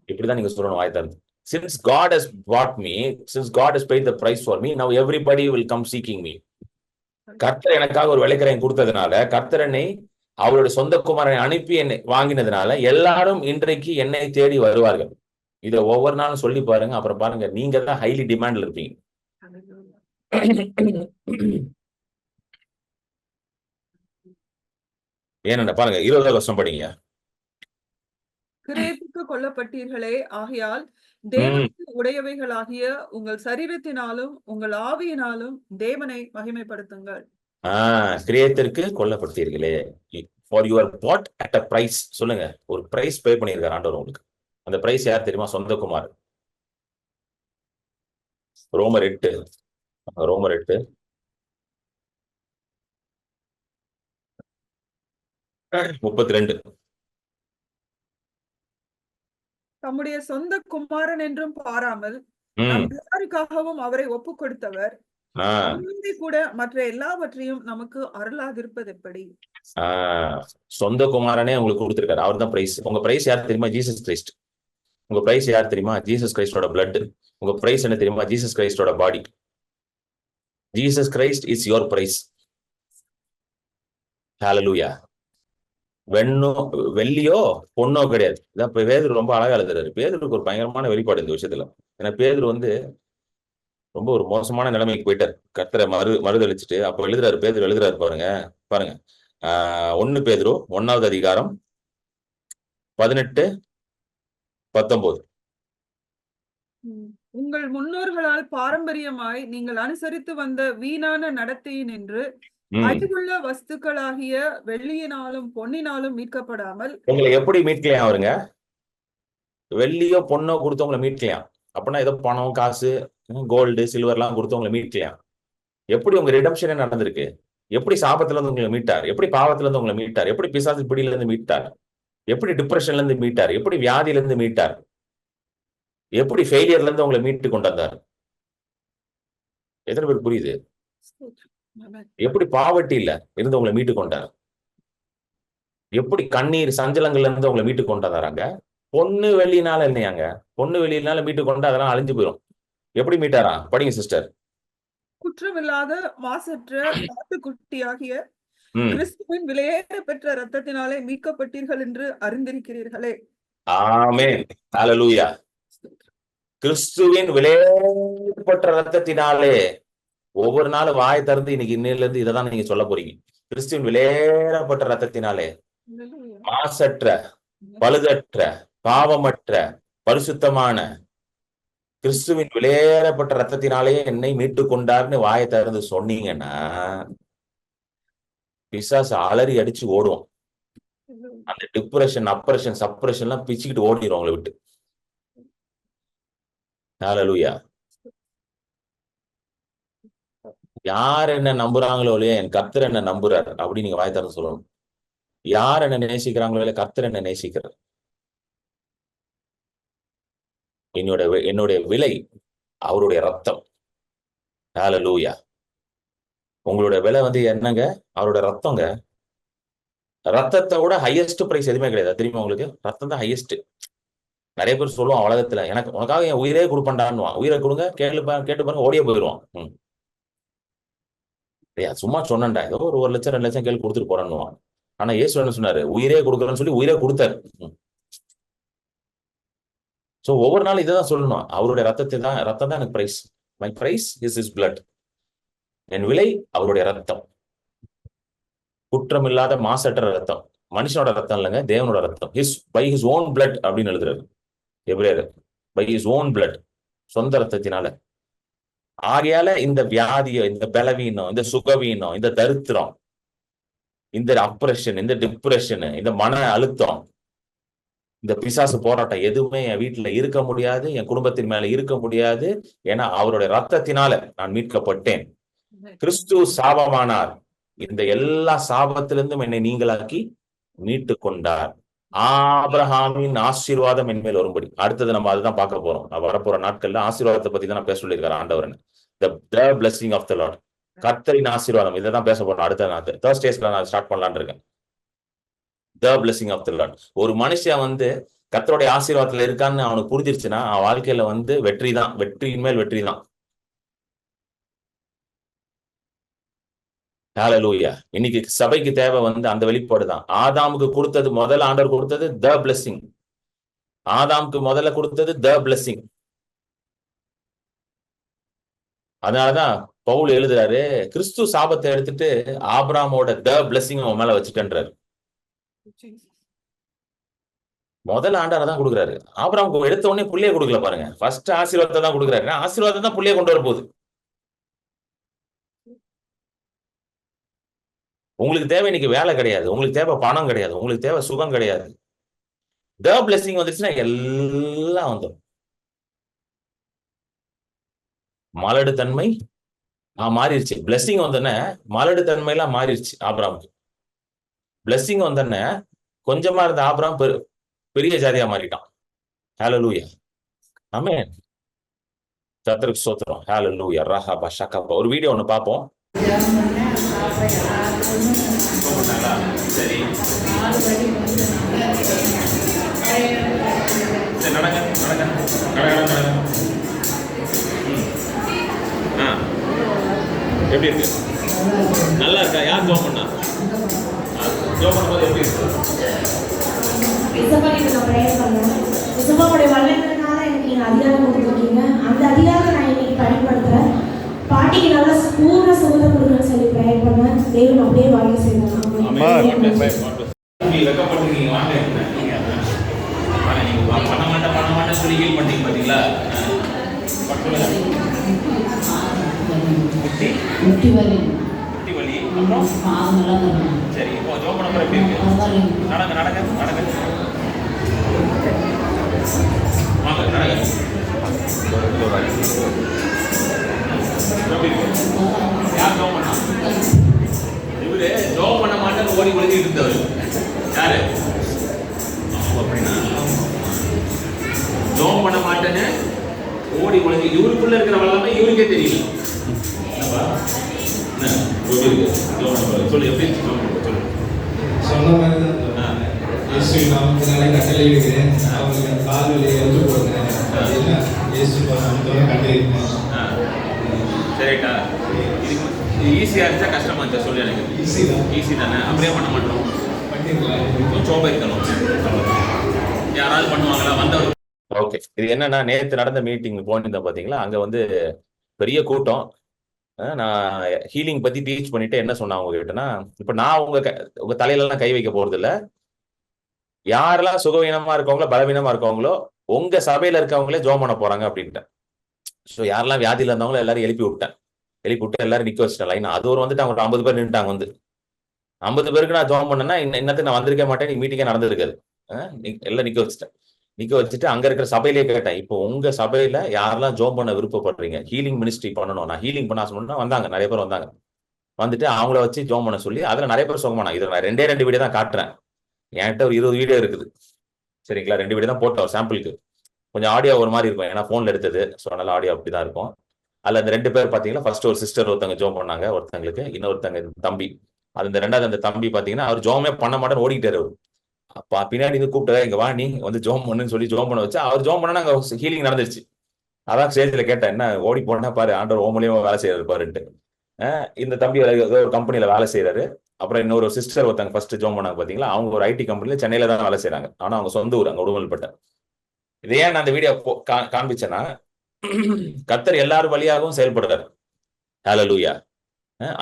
இப்படிதான் நீங்க சொல்லணும் வாய் திறந்து. Since God has bought me, since God has paid the price for me, now everybody will come seeking me. கர்த்தர் எனக்காக ஒரு விலைக்கிரயம் கொடுத்ததுனால, கர்த்தர் என்னை அவருடைய சொந்த குமாரனை அனுப்பி என்னை வாங்கினதுனால எல்லாரும் இன்றைக்கு என்னை தேடி வருவார்கள். இதை ஒவ்வொரு நாளும் சொல்லி பாருங்க. அப்புறம் பாருங்க, நீங்க தான் ஹைலி டிமாண்ட்ல இருப்பீங்க. ஏன்னா பாருங்க, 20வது வருஷம் படிங்க. கிரேத்துக்கு கொல்லப்பட்டீர்களே, ஆகையால் தேவனுக்கு உடையவைகளாகிய உங்கள் சரீரத்தினாலும் உங்கள் ஆவியினாலும் தேவனை மகிமைப்படுத்துங்கள். கிரேத்திற்கு கொல்லப்பட்டீர்களே, for your bought at a price. சொல்லுங்க, ஒரு பிரைஸ் பே பண்ணியிருக்காரு ஆண்டவர் உங்களுக்கு. அந்த பிரைஸ் யார் தெரியுமா? சொந்த குமார். ரோமர் 8:32. தம்முடைய சொந்த குமாரன் என்றும் பாராமல் நம் எல்லாருக்காகவும் அவரை ஒப்பு கொடுத்தவர் கூட மற்ற எல்லாவற்றையும் நமக்கு அருளாதிருப்பது எப்படி? சொந்த குமாரனே உங்களுக்கு கொடுத்திருக்காரு. அவர் தான் பிரைஸ். உங்க பிரைஸ் யார் தெரியுமா? Jesus Christ. உங்க பிரைஸ் யார் தெரியுமா? ஜீசஸ் கிரைஸ்டோட பிளட். உங்க பிரைஸ் என்ன தெரியுமா? ஜீசஸ் கிரைஸ்டோட body. Jesus Christ is your price. Hallelujah. வெள்ளியோ பொண்ணோ கிடையாது. இதான் பேதுரு ரொம்ப அழகா எழுதுறாரு. பேதுருக்கு ஒரு பயங்கரமான வெளிப்பாடு இந்த விஷயத்துல. ஏன்னா பேதுரு ரொம்ப ஒரு மோசமான நிலைமைக்கு போயிட்டார், கர்த்தரை மறுதளிச்சுட்டு. அப்ப பேதுரு எழுதுறாரு பாருங்க. 1 பேதுரு 1வது அதிகாரம் 18-19. உங்கள் முன்னோர்களால் பாரம்பரியமாய் நீங்கள் அனுசரித்து வந்த வீணான நடத்தையினின்று அழிவுள்ள வஸ்துக்களாகிய வெள்ளியினாலும் பொன்னினாலும் மீட்கப்படாமல். உங்களை எப்படி மீட்கலையா அவருங்க? வெள்ளியோ பொண்ணோ கொடுத்தவங்களை மீட்கலையாம். அப்படின்னா ஏதோ பணம், காசு, கோல்டு, சில்வர் எல்லாம் கொடுத்தவங்களை மீட்கலையாம். எப்படி உங்க ரிடம்ஷனே நடந்திருக்கு? எப்படி சாபத்துல இருந்து உங்களை மீட்டார்? எப்படி பாவத்துல இருந்து உங்களை மீட்டார்? எப்படி பிசாசு பிடியில இருந்து மீட்டார்? எப்படி டிப்ரெஷன்ல இருந்து மீட்டார்? எப்படி வியாதியில இருந்து மீட்டார்? எப்படி ஃபெயிலியர்ல இருந்து உங்களை மீட்டு கொண்டு வந்தார்? எத்தனை பேர் புரியுது? எப்படி பாவர்ட்டியில இருந்து உங்களை மீட்டு கொண்டார்? எப்படி கண்ணீர் சஞ்சலங்கள்ல இருந்து உங்களை மீட்டு கொண்டாதாராங்க? பொண்ணு வெள்ளினால இல்லையாங்க. பொண்ணு வெளியினால மீட்டு கொண்டு அதெல்லாம் அழிஞ்சு போயிடும். எப்படி மீட்டாரா? படிங்க சிஸ்டர். குற்றமில்லாத மாசற்ற ஆட்டுக்குட்டியாகிய கிறிஸ்துவின் விலையேற பெற்ற ரத்தத்தினாலே மீட்கப்பட்டீர்கள் என்று அறிந்திருக்கிறீர்களே. ஆமென். ஹல்லேலூயா. கிறிஸ்துவின் விலையேறப்பட்ட ரத்தத்தினாலே. ஒவ்வொரு நாளும் வாய் திறந்து இன்னைக்கு இன்னையில இருந்து இதைதான் நீங்க சொல்ல போறீங்க. கிறிஸ்துவின் விலையேறப்பட்ட ரத்தத்தினாலே, மாசற்ற, பழுதற்ற, பாவமற்ற, பரிசுத்தமான கிறிஸ்துவின் விலையேறப்பட்ட ரத்தத்தினாலே என்னை மீட்டு கொண்டார்னு வாயை திறந்து சொன்னீங்கன்னா பிசாசு அலறி அடிச்சு ஓடுவோம். அந்த டிப்ரெஷன், அப்ரெஷன், சப்ரெஷன் எல்லாம் பிச்சுக்கிட்டு ஓடிடும் அவங்களை விட்டு. ஹல்லேலூயா. யார் என்ன நம்புறாங்களோ இல்லையா, என் கர்த்தர் என்ன நம்புறாரு அப்படின்னு நீங்க வாய் திறந்து சொல்லணும். யார் என்ன நேசிக்கிறாங்களோ இல்லையா, கர்த்தர் என்ன நேசிக்கிறார். என்னுடைய விலை அவருடைய ரத்தம். ஹல்லேலூயா. உங்களுடைய விலை வந்து என்னங்க? அவருடைய ரத்தங்க. ரத்தத்தை விட ஹையஸ்ட் பிரைஸ் எதுவுமே கிடையாது, தெரியுமா உங்களுக்கு? ரத்தம் தான் ஹையஸ்ட். நிறைய பேர் சொல்லுவான் உலகத்துல, எனக்கு உனக்காக என் உயிரே கொடுப்பேன்டான்னுவான். உயிரை கொடுங்க, கேட்டு பாருங்க, ஓடியே போயிடுவான். சும்மா சொன்னேன்டா, ஏதோ ஒரு 1 லட்சம் 2 லட்சம் கேள்வி கொடுத்துட்டு போறான்னுவான். ஆனா இயேசு என்ன சொன்னாரு? உயிரே கொடுக்குறேன்னு சொல்லி உயிரே கொடுத்தாரு. சோ ஒவ்வொரு நாளும் இதைதான் சொல்லணும். அவருடைய ரத்தம் தான் எனக்கு price. My price is his blood. என் விலை அவருடைய ரத்தம். குற்றம் இல்லாத மாசற்ற ரத்தம். மனுஷனோட ரத்தம் இல்லைங்க, தேவனோட ரத்தம். பை ஹிஸ் ஓன் பிளட் அப்படின்னு எழுதுறாரு எபிரேயர். பை ஹிஸ் ஓன் பிளட், சொந்த ரத்தத்தினால. ஆகையால இந்த வியாதியோ, இந்த பலவீனம், இந்த சுகவீனம், இந்த தரித்திரம், இந்த அப்ரெஷன், இந்த டிப்ரெஷன், இந்த மன அழுத்தம், இந்த பிசாசு போராட்டம் எதுவுமே என் வீட்டுல இருக்க முடியாது, என் குடும்பத்தின் மேல இருக்க முடியாது. ஏன்னா அவருடைய ரத்தத்தினால நான் மீட்கப்பட்டேன். கிறிஸ்து சாபமானார், இந்த எல்லா சாபத்திலிருந்தும் என்னை நீங்களாக்கி மீட்டு கொண்டார். ஆபிரகாமின் ஆசீர்வாதம் என்மேல் வரும்படி. அடுத்தது நம்ம அதுதான் பார்க்க போறோம். வரப்போற நாட்கள்ல ஆசீர்வாதத்தை பத்தி தான் பேச சொல்லியிருக்காரு ஆண்டவர். The blessing of the Lord. கர்த்தரின் ஆசீர்வாதம், இதை தான் பேச போறோம் அடுத்த நாள். Thursdaysல நான் ஸ்டார்ட் பண்ணலான்னு இருக்கேன். The blessing of the Lord. ஒரு மனுஷன் வந்து கர்த்தருடைய ஆசீர்வாதத்துல இருக்கான்னு அவனுக்கு புரிஞ்சிருச்சுன்னா அவன் வாழ்க்கையில வந்து வெற்றிதான், வெற்றியின் மேல் வெற்றிதான். ஹல்லேலூயா. இன்னைக்கு சபைக்கு தேவை வந்து அந்த வெளிப்பாடு தான். ஆதாமுக்கு கொடுத்தது, முதல்ல ஆண்டவர் கொடுத்தது the blessing. ஆதாமுக்கு முதல்ல கொடுத்தது the blessing. அதனாலதான் பவுல் எழுதுறாரு, கிறிஸ்து சாபத்தை எடுத்துட்டு ஆபிரகாமோட the blessing அவன் மேல வச்சுட்டேன்றாரு. முதல்ல ஆண்டவர் தான் கொடுக்குறாரு. ஆபிரகாமுக்கு எடுத்த உடனே புள்ளைய கொடுக்கல பாருங்க, ஃபர்ஸ்ட் ஆசீர்வாதத்தை தான் கொடுக்குறாரு. ஆசீர்வாதம் தான் புள்ளைய கொண்டு வர போகுது. உங்களுக்கு தேவை இன்னைக்கு வேலை கிடையாது, உங்களுக்கு தேவை பணம் கிடையாது, உங்களுக்கு தேவை சுகம் கிடையாது. the blessing வந்துச்சுன்னா எல்லாம் வந்துடும். மலடு தன்மை மாறிடுச்சு. பிளெஸிங் வந்தோடனே மலடு தன்மை எல்லாம் மாறிடுச்சு ஆபிரகாமுக்கு. பிளெஸிங் வந்தோடனே கொஞ்சமா இருந்த ஆபிரகாம் பெரிய ஜாதியா மாறிட்டான். ஹல்லேலூயா. ஆமென். கர்த்தருக்கு ஸ்தோத்திரம். ஹல்லேலூயா. ரஹபா ஷகபா. ஒரு வீடியோ ஒன்று பார்ப்போம். சரி நடங்க நடங்க நடங்க நடங்க. எப்படி இருக்கு? நல்லா இருக்கா? யார் ஜோம் பண்ணா? ஜோம் பண்ணும்போது எப்படி இருக்கு? அதிகாரம் கொடுத்துருக்கீங்க, அந்த அதிகாரத்தை நான் இன்னைக்கு பயன்படுத்துறேன். பாட்டிக்கு நல்லா பூர்ண சுகத்தை கொடுங்கன்னு சொல்லி ப்ரேயர் பண்ணேன். தேவன் அப்படியே வாங்கி செய்தாங்க. வெக்கப்பட்டிருக்கீங்க, வாங்க நீங்க பண்ண மாட்டேன் சொல்லி ஹீல் பண்ணீங்க பாத்தீங்களா? முட்டி வலி அப்புறம் சரி, இப்போ ஜோம் பண்ண எப்படி இருக்கு? நடங்க நடங்க நடங்க வாங்க நடங்க. யார் ஜோம் பண்ணா? இவரு ஜோம் பண்ண மாட்டேன்னு ஓடி ஒழிஞ்சிட்டு இருந்தவர் யாரு? அப்படின்னா ஜோம் பண்ண மாட்டேன்னு ஓடி ஒழிஞ்சு இவருக்குள்ள இருக்கிற வல்லமை இவருக்கே தெரியல. சொல்லு எப்படி சொன்ன மாதிரி தான் இயேசு நாமத்தினாலே கட்டளையிடுகிறேன், அவங்களுக்கு கால்வலி எழுந்து போடுங்க அப்படின்னா இயேசு நாமத்தினால கட்டளையிடுறேன். சரிட்டா, இது ஈஸியா இருந்துச்சா கஷ்டமா இருந்துச்சா சொல்லு எனக்கு. ஈஸி தான். ஈஸி தானே? அப்படியே பண்ண மாட்டோம், பண்ணிடலாம். சோபை இருக்கணும். யாராவது பண்ணுவாங்களா வந்தவர்? ஓகே, இது என்னன்னா நேற்று நடந்த மீட்டிங் போனிருந்தேன் பாத்தீங்களா, அங்க வந்து பெரிய கூட்டம். நான் ஹீலிங் பத்தி டீச் பண்ணிட்டு என்ன சொன்னேன் உங்ககிட்டனா, இப்ப நான் உங்க தலையில எல்லாம் கை வைக்க போறது இல்ல. யாரெல்லாம் சுகவீனமா இருக்கவங்களோ பலவீனமா இருக்கவங்களோ உங்க சபையில இருக்கவங்களே ஜோம் பண்ண போறாங்க அப்படின்ட்டேன். ஸோ யாரெல்லாம் வியாதியில இருந்தவங்களோ எல்லாரும் எழுப்பி விட்டு எல்லாரும் நிக்க வச்சிட்டேன் லைன். அது ஒரு வந்துட்டு அவங்க 50 பேர் நின்றுட்டாங்க வந்து. 50 பேருக்கு நான் ஜோம் பண்ணேன்னா இன்னத்துக்கு நான் வந்திருக்க மாட்டேன், நீ மீட்டிங்கே நடந்திருக்காது. எல்லாம் நிக்க வச்சுட்டேன். நிக்க வச்சுட்டு அங்க இருக்கிற சபையிலேயே கேட்டேன், இப்போ உங்க சபையில யாரெல்லாம் ஜோம் பண்ண விருப்பப்படுறீங்க, ஹீலிங் மினிஸ்ட்ரி பண்ணணும், நான் ஹீலிங் பண்ண சொன்னா வந்தாங்க, நிறைய பேர் வந்தாங்க. வந்துட்டு அவங்கள வச்சு ஜோம் பண்ண சொல்லி அதுல நிறைய பேர் சுகமானாங்க. இதுல நான் 2 வீடியோ தான் காட்டுறேன். என்கிட்ட ஒரு 20 வீடியோ இருக்குது. சரிங்களா, 2 வீடியோ தான் போட்டோம் சாம்பிளுக்கு. கொஞ்சம் ஆடியோ ஒரு மாதிரி இருக்கும், ஏன்னா போன்ல எடுத்தது. ஸோ அதனால ஆடியோ அப்படிதான் இருக்கும். அதுல அந்த 2 பேர் பாத்தீங்கன்னா, ஃபர்ஸ்ட் ஒரு சிஸ்டர் ஒருத்தவங்க ஜோம் பண்ணாங்க ஒருத்தங்களுக்கு, இன்னொருத்தங்க தம்பி. அது இந்த 2வது அந்த தம்பி பாத்தீங்கன்னா, அவர் ஜோமே பண்ண மாட்டேன்னு ஓடிக்கிட்டாரு. அப்ப பின்னாடி இருந்து கூப்பிட்டு இங்க வா நீ வந்து ஜோம் பண்ணுன்னு சொல்லி ஜோம் பண்ண வச்சு அவர் ஜோம் பண்ணா அங்க ஹீலிங் நடந்துருச்சு. அதான் ஸ்டேஜ்ல கேட்டேன், என்ன ஓடி போனா பாரு, ஆண்டவர் ஓமலையும் வேலை செய்யறாரு பாருன்ட்டு. இந்த தம்பி ஏதோ ஒரு கம்பெனில வேலை செய்யறாரு. அப்புறம் இன்னொரு சிஸ்டர் ஒருத்தங்க ஃபர்ஸ்ட் ஜோம் பண்ணாங்க பாத்தீங்களா, அவங்க ஒரு ஐடி கம்பெனில சென்னையில தான் வேலை செய்யறாங்க. ஆனா அவங்க சொந்த ஊர் அங்க உடுமல்பேட்டை. இது ஏன் நான் அந்த வீடியோ காண்பிச்சேன்னா, கர்த்தர் எல்லாரும் வழியாகவும் செயல்படுறாரு. ஹல்லேலூயா.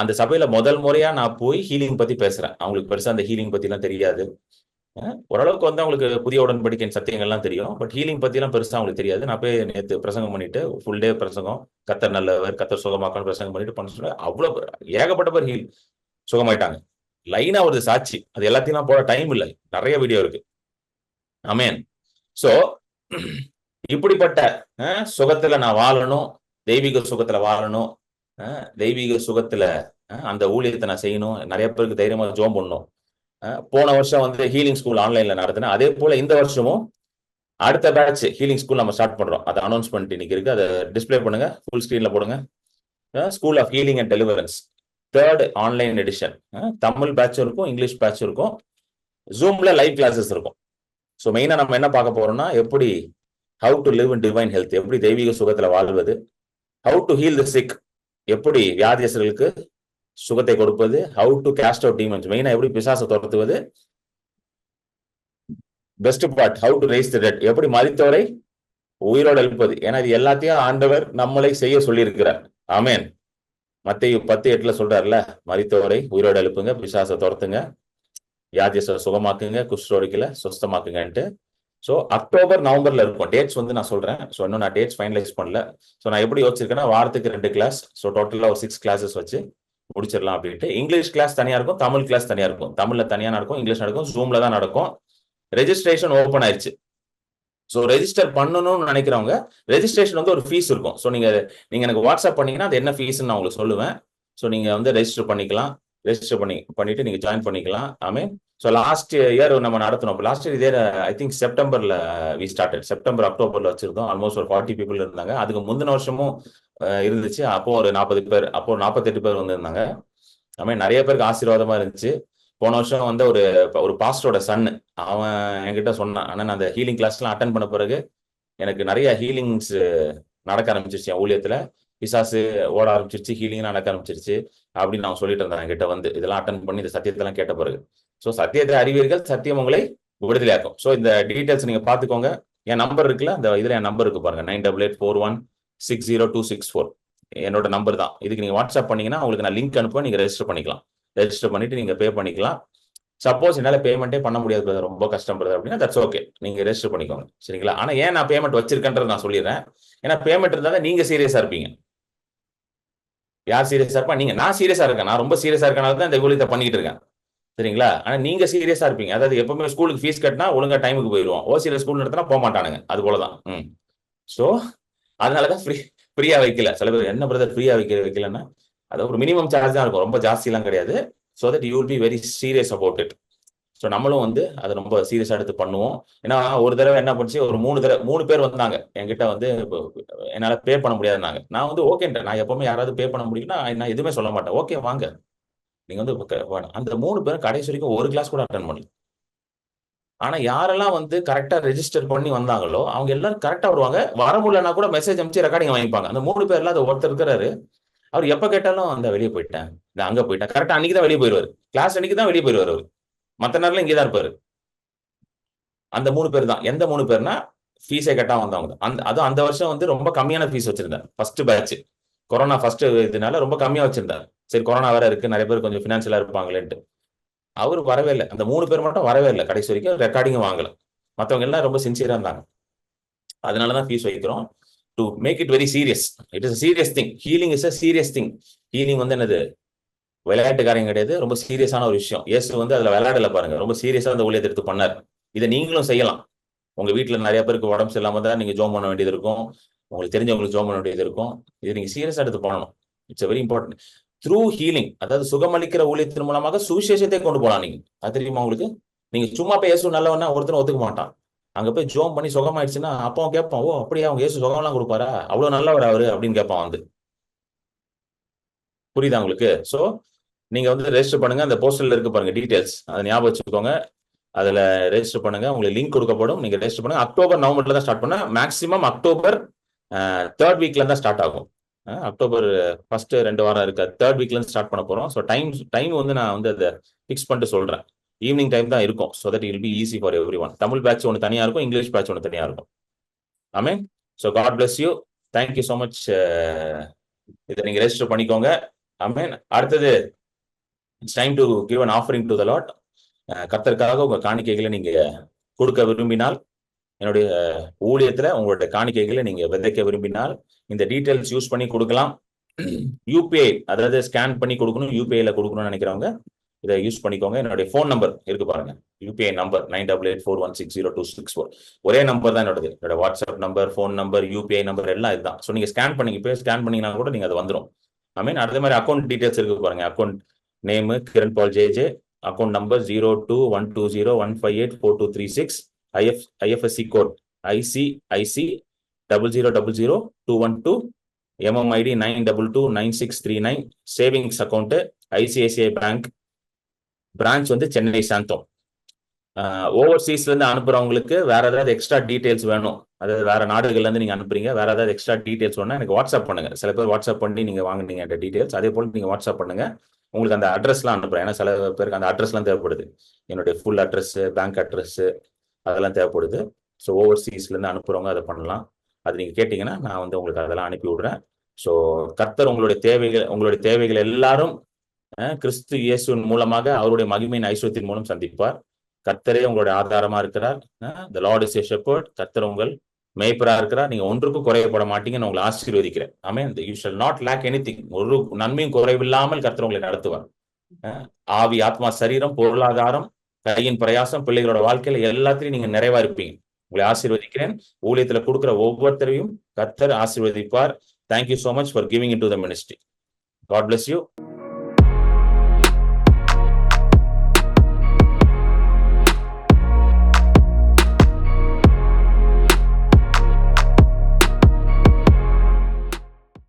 அந்த சபையில முதல் முறையா நான் போய் ஹீலிங் பத்தி பேசுறேன். அவங்களுக்கு பெருசா அந்த ஹீலிங் பத்தி எல்லாம் தெரியாது. ஓரளவுக்கு வந்து அவங்களுக்கு புதிய உடன்படிக்கையின் சத்தியங்கள்லாம் தெரியும். பட் ஹீலிங் பத்தி எல்லாம் பெருசா அவங்களுக்கு தெரியாது. நான் போய் நேற்று பிரசங்கம் பண்ணிட்டு ஃபுல் டே பிரசங்கம், கர்த்தர் நல்லவர், கர்த்தர் சுகமாக்கணும் பிரசங்கம் பண்ணிட்டு பண்ண சொல்ல அவ்வளவு ஏகப்பட்ட பேர் சுகமாயிட்டாங்க. லைனா வருது சாட்சி. அது எல்லாத்தையும் போட டைம் இல்லை, நிறைய வீடியோ இருக்கு. ஆமென். சோ இப்படிப்பட்ட சுகத்துல நான் வாழணும், தெய்வீக சுகத்துல வாழணும், தெய்வீக சுகத்துல அந்த ஊழியத்தை நான் செய்யணும், நிறைய பேருக்கு தைரியமா ஜோம் பண்ணணும். போன வருஷம் வந்து ஹீலிங் ஸ்கூல் ஆன்லைன்ல நடத்தினேன். அதே போல இந்த வருஷமும் அடுத்த பேட்ச் ஹீலிங் ஸ்கூல் நம்ம ஸ்டார்ட் பண்றோம். அது அனௌன்ஸ்மெண்ட் இன்னைக்கு இருக்கு, அதை டிஸ்பிளே பண்ணுங்க, ஃபுல் ஸ்கிரீன்ல போடுங்க. School of healing and deliverance 3rd online edition. Tamil batch இருக்கும், இங்கிலீஷ் பேட்ச் இருக்கும், ஜூம்ல லைவ் கிளாஸஸ் இருக்கும். ஸோ மெயினா நம்ம என்ன பார்க்க போறோம்னா, எப்படி how to live in divine health, எப்படி தெய்வீக சுகத்துல வாழ்வது, how to heal the sick, எப்படி வியாதியஸ்தர்களுக்கு சுகத்தை கொடுப்பது, how to cast out demons, மெயினா எப்படி பிசாசை துரத்துவது, best part how to raise the dead, எப்படி மரித்தவரை உயிரோடு எழுப்பது. ஏன்னா இது எல்லாத்தையும் ஆண்டவர் நம்மளை செய்ய சொல்லியிருக்கிறார். ஆமென். மத்தேயு 10:8 சொல்றாருல, மரித்தவரை உயிரோடு எழுப்புங்க, பிசாசை துரத்துங்க, வியாதியஸ்தரை சுகமாக்குங்க, குஷ்டரோகிகளை சுஸ்தமாக்குங்கன்ட்டு. ஸோ அக்டோபர் நவம்பர்ல இருக்கும் டேட்ஸ் வந்து நான் சொல்றேன். ஸோ இன்னும் நான் டேட்ஸ் ஃபைனலைஸ் பண்ணல. ஸோ நான் எப்படி யோசிச்சிருக்கேன்னா, வாரத்துக்கு 2 கிளாஸ், ஸோ டோட்டலா ஒரு 6 கிளாஸஸ் வச்சு முடிச்சிடலாம் அப்படின்ட்டு. இங்கிலீஷ் கிளாஸ் தனியா இருக்கும், தமிழ் கிளாஸ் தனியா இருக்கும். தமிழ்ல தனியா நடக்கும், இங்கிலீஷ் நடக்கும், ஜூம்ல தான் நடக்கும். ரெஜிஸ்ட்ரேஷன் ஓப்பன் ஆயிடுச்சு. ஸோ ரெஜிஸ்டர் பண்ணணும்னு நினைக்கிறவங்க, ரெஜிஸ்ட்ரேஷன் வந்து ஒரு ஃபீஸ் இருக்கும். ஸோ நீங்க எனக்கு வாட்ஸ்அப் பண்ணீங்கன்னா அது என்ன ஃபீஸ்ன்னு நான் உங்களுக்கு சொல்லுவேன். ஸோ நீங்க வந்து ரெஜிஸ்டர் பண்ணிக்கலாம். ரெஜிஸ்டர் பண்ணிட்டு நீங்க ஜாயின் பண்ணிக்கலாம். ஆமே. ஸோ லாஸ்ட் இயர் நம்ம நடத்தணும். லாஸ்ட் இயர் இதே ஐ திங்க் செப்டம்பர்ல வி ஸ்டார்டட். செப்டம்பர் அக்டோபர்ல வச்சிருந்தோம். ஆல்மோஸ்ட் ஒரு 40 பீப்புள் இருந்தாங்க. அதுக்கு முந்தின வருஷமும் இருந்துச்சு. அப்போ ஒரு 40 பேர், அப்போ 48 பேர் வந்திருந்தாங்க. ஆமே. நிறைய பேருக்கு ஆசீர்வாதமா இருந்துச்சு. போன வருஷம் வந்து ஒரு பாஸ்டரோட சன்னு அவன் என்கிட்ட சொன்னான், ஆனா நான் அந்த ஹீலிங் கிளாஸ்லாம் அட்டன் பண்ண பிறகு எனக்கு நிறைய ஹீலிங்ஸ் நடக்க ஆரம்பிச்சிருச்சு. என் ஊழியத்துல பிசாசு ஓட ஆரம்பிச்சிருச்சு, ஹீலிங் நடக்க ஆரம்பிச்சிருச்சு அப்படின்னு நான் சொல்லிட்டு இருந்தேன். என்கிட்ட வந்து இதெல்லாம் அட்டன் பண்ணி இந்த சத்தியத்தெல்லாம் கேட்ட பிறகு. ஸோ சத்தியத்தை அறிவீர்கள், சத்தியம் உங்களை விடுதலையாக்கும். ஸோ இந்த டீட்டெயில்ஸ் நீங்க பாத்துக்கோங்க. என் நம்பர் இருக்குல்ல, இந்த இதுல என் நம்பர் இருக்கு பாருங்க, 9884160264 என்னோட நம்பர் தான். இதுக்கு நீங்க வாட்ஸ்அப் பண்ணீங்கன்னா உங்களுக்கு நான் லிங்க் அனுப்புவேன், நீங்க ரெஜிஸ்டர் பண்ணிக்கலாம். ரெஜிஸ்டர் பண்ணிட்டு நீங்க பே பண்ணிக்கலாம். சப்போஸ் என்னால பேமெண்ட்டே பண்ண முடியாது பிரதர், ரொம்ப கஷ்டம் பிரதர் அப்படின்னா தட்ஸ் ஓகே, நீங்க ரெஜிஸ்டர் பண்ணிக்கோங்க. சரிங்களா? ஆனா ஏன் நான் பேமெண்ட் வச்சிருக்கேன்றது நான் சொல்லிடுறேன். ஏன்னா பேமெண்ட் இருந்தா நீங்க சீரியஸா இருப்பீங்க. யார் சீரியஸா இருப்பா? நீங்க. நான் சீரியஸா இருக்கேன், நான் ரொம்ப சீரியஸா இருக்கனால தான் இந்த ஊழியத்தை பண்ணிட்டு இருக்கேன். சரிங்களா? ஆனா நீங்க சீரியஸா இருப்பீங்க. அதாவது எப்பவுமே ஸ்கூலுக்கு ஃபீஸ் கட்டினா ஒழுங்கா டைமுக்கு போயிடுவோம், ஓசியில ஸ்கூல் நடத்தினா போக மாட்டானுங்க, அது போலதான். ஸோ அதனாலதான் ஃப்ரீயா வைக்கல. சில பேர் என்ன பிரதர் ஃப்ரீயா வைக்கலன்னா, அது ஒரு மினிமம் சார்ஜ் தான் இருக்கும், ரொம்ப ஜாஸ்தி எல்லாம் கிடையாது. So that you will be very serious about it. So நம்மளும் வந்து அதை ரொம்ப சீரியஸா எடுத்து பண்ணுவோம். ஏன்னா ஒரு தடவை என்ன பண்ணுச்சு, ஒரு 3 பேர் வந்தாங்க என்கிட்ட வந்து, என்னால பே பண்ண முடியாதுனாங்க. நான் வந்து ஓகேன்ட்டேன். நான் எப்பவுமே யாராவது பே பண்ண முடியும்னா நான் எதுவுமே சொல்ல மாட்டேன். ஓகே வாங்க நீங்க வந்து அந்த 3 பேரும் கடைசி வரைக்கும் ஒரு கிளாஸ் கூட அட்டன் பண்ணல. ஆனா யாரெல்லாம் வந்து கரெக்டா ரெஜிஸ்டர் பண்ணி வந்தாங்களோ அவங்க எல்லாரும் கரெக்டா வருவாங்க. வர முடியலன்னா கூட மெசேஜ் அனுப்பிச்சு ரெக்கார்டிங் வாங்கிப்பாங்க. அந்த 3 பேர்ல அது ஒருத்தர் இருக்கிறாரு, அவர் எப்ப கேட்டாலும் அந்த வெளியே போயிட்டேன், இந்த அங்க போயிட்டேன், கரெக்டா அன்னைக்கு தான் வெளியே போயிருவாரு. கிளாஸ் அன்னைக்கு தான் வெளியே போயிருவாரு அவர், மத்த நேரம் இங்கே தான் இருப்பாரு. அந்த 3 பேர் தான். எந்த 3 பேர்னா ஃபீஸே கட்டா வந்தவங்க. அதுவும் அந்த வருஷம் வந்து ரொம்ப கம்மியான ஃபீஸ் வச்சிருந்தார். ஃபர்ஸ்ட் பேட்ச் கொரோனா ஃபர்ஸ்ட் இதனால ரொம்ப கம்மியா வச்சிருந்தார். சரி கொரோனா வேற இருக்கு, நிறைய பேர் கொஞ்சம் ஃபினான்ஷியலா இருப்பாங்களேன்ட்டு அவர் வரவே இல்லை. அந்த 3 பேர் மட்டும் வரவே இல்லை கடைசி வரைக்கும், ரெக்கார்டிங்கும் வாங்கல. மற்றவங்க எல்லாம் ரொம்ப சின்சியரா இருந்தாங்க. அதனாலதான் ஃபீஸ் வைக்கிறோம், to make it very serious. It is serious thing. Healing is a serious thing. Healing வந்து என்னது, விளையாட்டுக்காரங்க கிடையாது, ரொம்ப சீரியஸான ஒரு விஷயம். இயேசு வந்து அதுல விளையாடல பாருங்க, ரொம்ப சீரியஸா அந்த ஊழியத்தை எடுத்து பண்ணார். இதை நீங்களும் செய்யலாம். உங்க வீட்டுல நிறைய பேருக்கு உடம்பு சரியில்லாம தான் நீங்க ஜோம் பண்ண வேண்டியது இருக்கும், உங்களுக்கு தெரிஞ்சவங்களுக்கு ஜோம் பண்ண வேண்டியது இருக்கும். இது நீங்க சீரியஸா எடுத்து பண்ணணும். It's very important. Through healing, அதாவது சுகமளிக்கிற ஊழியத்தின் மூலமாக சுவிசேஷத்தை கொண்டு போலாம். நீங்க அது தெரியுமா உங்களுக்கு? நீங்க சும்மா போய் இயேசு நல்லவனா ஒருத்தரும் ஒத்துக்க மாட்டான். அங்க போய் ஜோம் பண்ணி சுகமாயிடுச்சுன்னா அப்போ கேட்பான், ஓ அப்படியே அவங்க இயேசு சுகம்லாம் கொடுப்பாரா, அவ்வளவு நல்லவர் அவரு அப்படின்னு கேட்பான் வந்து. புரியுதா உங்களுக்கு? சோ நீங்க வந்து ரெஜிஸ்டர் பண்ணுங்க. அந்த போஸ்டர்ல இருக்கு பாருங்க டீடைல்ஸ், அதை ஞாபகம் வச்சுக்கோங்க. அதுல ரெஜிஸ்டர் பண்ணுங்க. உங்களுக்கு லிங்க் கொடுக்கப்படும். நீங்க ரெஜிஸ்டர் பண்ணுங்க. அக்டோபர் நவம்பர்ல தான் ஸ்டார்ட் பண்ண, மேக்ஸிமம் அக்டோபர் 3rd வீக்ல தான் ஸ்டார்ட் ஆகும். அக்டோபர் ஃபர்ஸ்ட் 2 வாரம் இருக்கு, 3rd வீக்ல இருந்து ஸ்டார்ட் பண்ண போறோம். ஸோ டைம் வந்து நான் வந்து அதை ஃபிக்ஸ் பண்ணிட்டு சொல்றேன். ஈவினிங் டைம் தான் இருக்கும். So that'll be easy for everyone. Tamil batch ஒன்று தனியா இருக்கும், இங்கிலீஷ் பேட்ச் ஒன்று தனியா இருக்கும். Amen. So God bless you. Thank you so much. இதை நீங்க ரெஜிஸ்டர் பண்ணிக்கோங்க. ஆமென். அடுத்தது it's time to give an offering to the lord. கர்த்தருக்காக உங்க காணிக்கைகளை நீங்க கொடுக்க விரும்பினால், என்னுடைய ஊழியத்துல உங்களுடைய காணிக்கைகளை நீங்க விதைக்க விரும்பினால் இந்த டீடைல்ஸ் யூஸ் பண்ணி கொடுக்கலாம். யூபிஐ, அதாவது ஸ்கேன் பண்ணி கொடுக்கணும், யூபிஐல கொடுக்கணும்னு நினைக்கிறவங்க இதை யூஸ் பண்ணிக்கோங்க. என்னுடைய ஃபோன் நம்பர் இருக்கு பாருங்க, யூபிஐ நம்பர் 9884160264. ஒரே நம்பர் தான் என்னோடது. என்னோட WhatsApp number, phone number, UPI number எல்லாம் இதுதான். ஸோ நீங்க ஸ்கேன் பண்ணி இப்போ ஸ்கேன் பண்ணீங்கன்னா கூட நீங்க அது வந்துடும். ஐ மீன் அதே மாதிரி அக்கௌண்ட் டீடைல்ஸ் இருக்கு பாருங்க. Account name Kiran Paul JJ, account number 021201584236, IFSC code ICIC 0000212, MMID 9229639, savings account ICICI bank, branch வந்து சென்னை சாந்தோம். ஓவர்சீஸ்ல இருந்து அனுப்புறவங்களுக்கு வேற ஏதாவது எக்ஸ்ட்ரா டீடைல்ஸ் வேணும், அதாவது வேற நாடுகள்ல இருந்து நீங்க அனுப்புறீங்க, வேற ஏதாவது எக்ஸ்ட்ரா டீடைல்ஸ் வேணும்னா எனக்கு வாட்ஸ்அப் பண்ணுங்க. சில பேர் வாட்ஸ்அப் பண்ணி நீங்க வாங்குனீங்க அந்த டீடைல்ஸ், அதே போல நீங்க வாட்ஸ்அப் பண்ணுங்க. உங்களுக்கு அந்த அட்ரஸ்லாம் அனுப்புறேன். ஏன்னா சில பேருக்கு அந்த அட்ரஸ்லாம் தேவைப்படுது. என்னுடைய ஃபுல் அட்ரஸ், பேங்க் அட்ரஸ் அதெல்லாம் தேவைப்படுது. ஸோ ஓவர்சீஸ்ல இருந்து அனுப்புறவங்க அதை பண்ணலாம். அது நீங்க கேட்டீங்கன்னா நான் வந்து உங்களுக்கு அதெல்லாம் அனுப்பி விடுறேன். ஸோ கர்த்தர் உங்களுடைய தேவைகள் எல்லாரும் கிறிஸ்து இயேசுவின் மூலமாக அவருடைய மகிமையின் ஐஸ்வர்யத்தின் மூலம் சந்திப்பார். கர்த்தரே உங்களுடைய ஆதாரமா இருக்கிறார். The Lord is your shepherd. கர்த்தர் உங்கள் மேய்ப்பரா இருக்கிறார். நீங்க ஒன்றுக்கும் குறையப்பட மாட்டீங்கன்னு உங்களை ஆசீர்வதிக்கிறேன். ஆமென். You shall not lack anything. ஒரு நன்மையும் குறைவில்லாமல் கர்த்தர் உங்களை நடத்துவார். ஆவி, ஆத்மா, சரீரம், பொருளாதாரம், கையின் பிரயாசம், பிள்ளைகளோட வாழ்க்கையில எல்லாத்திலையும் நீங்க நிறைவா இருப்பீங்க. உங்களை ஆசீர்வதிக்கிறேன். ஊழியத்துல கொடுக்குற ஒவ்வொருத்தரையும் கர்த்தர் ஆசீர்வதிப்பார். Thank you so much for giving into the ministry. God bless you.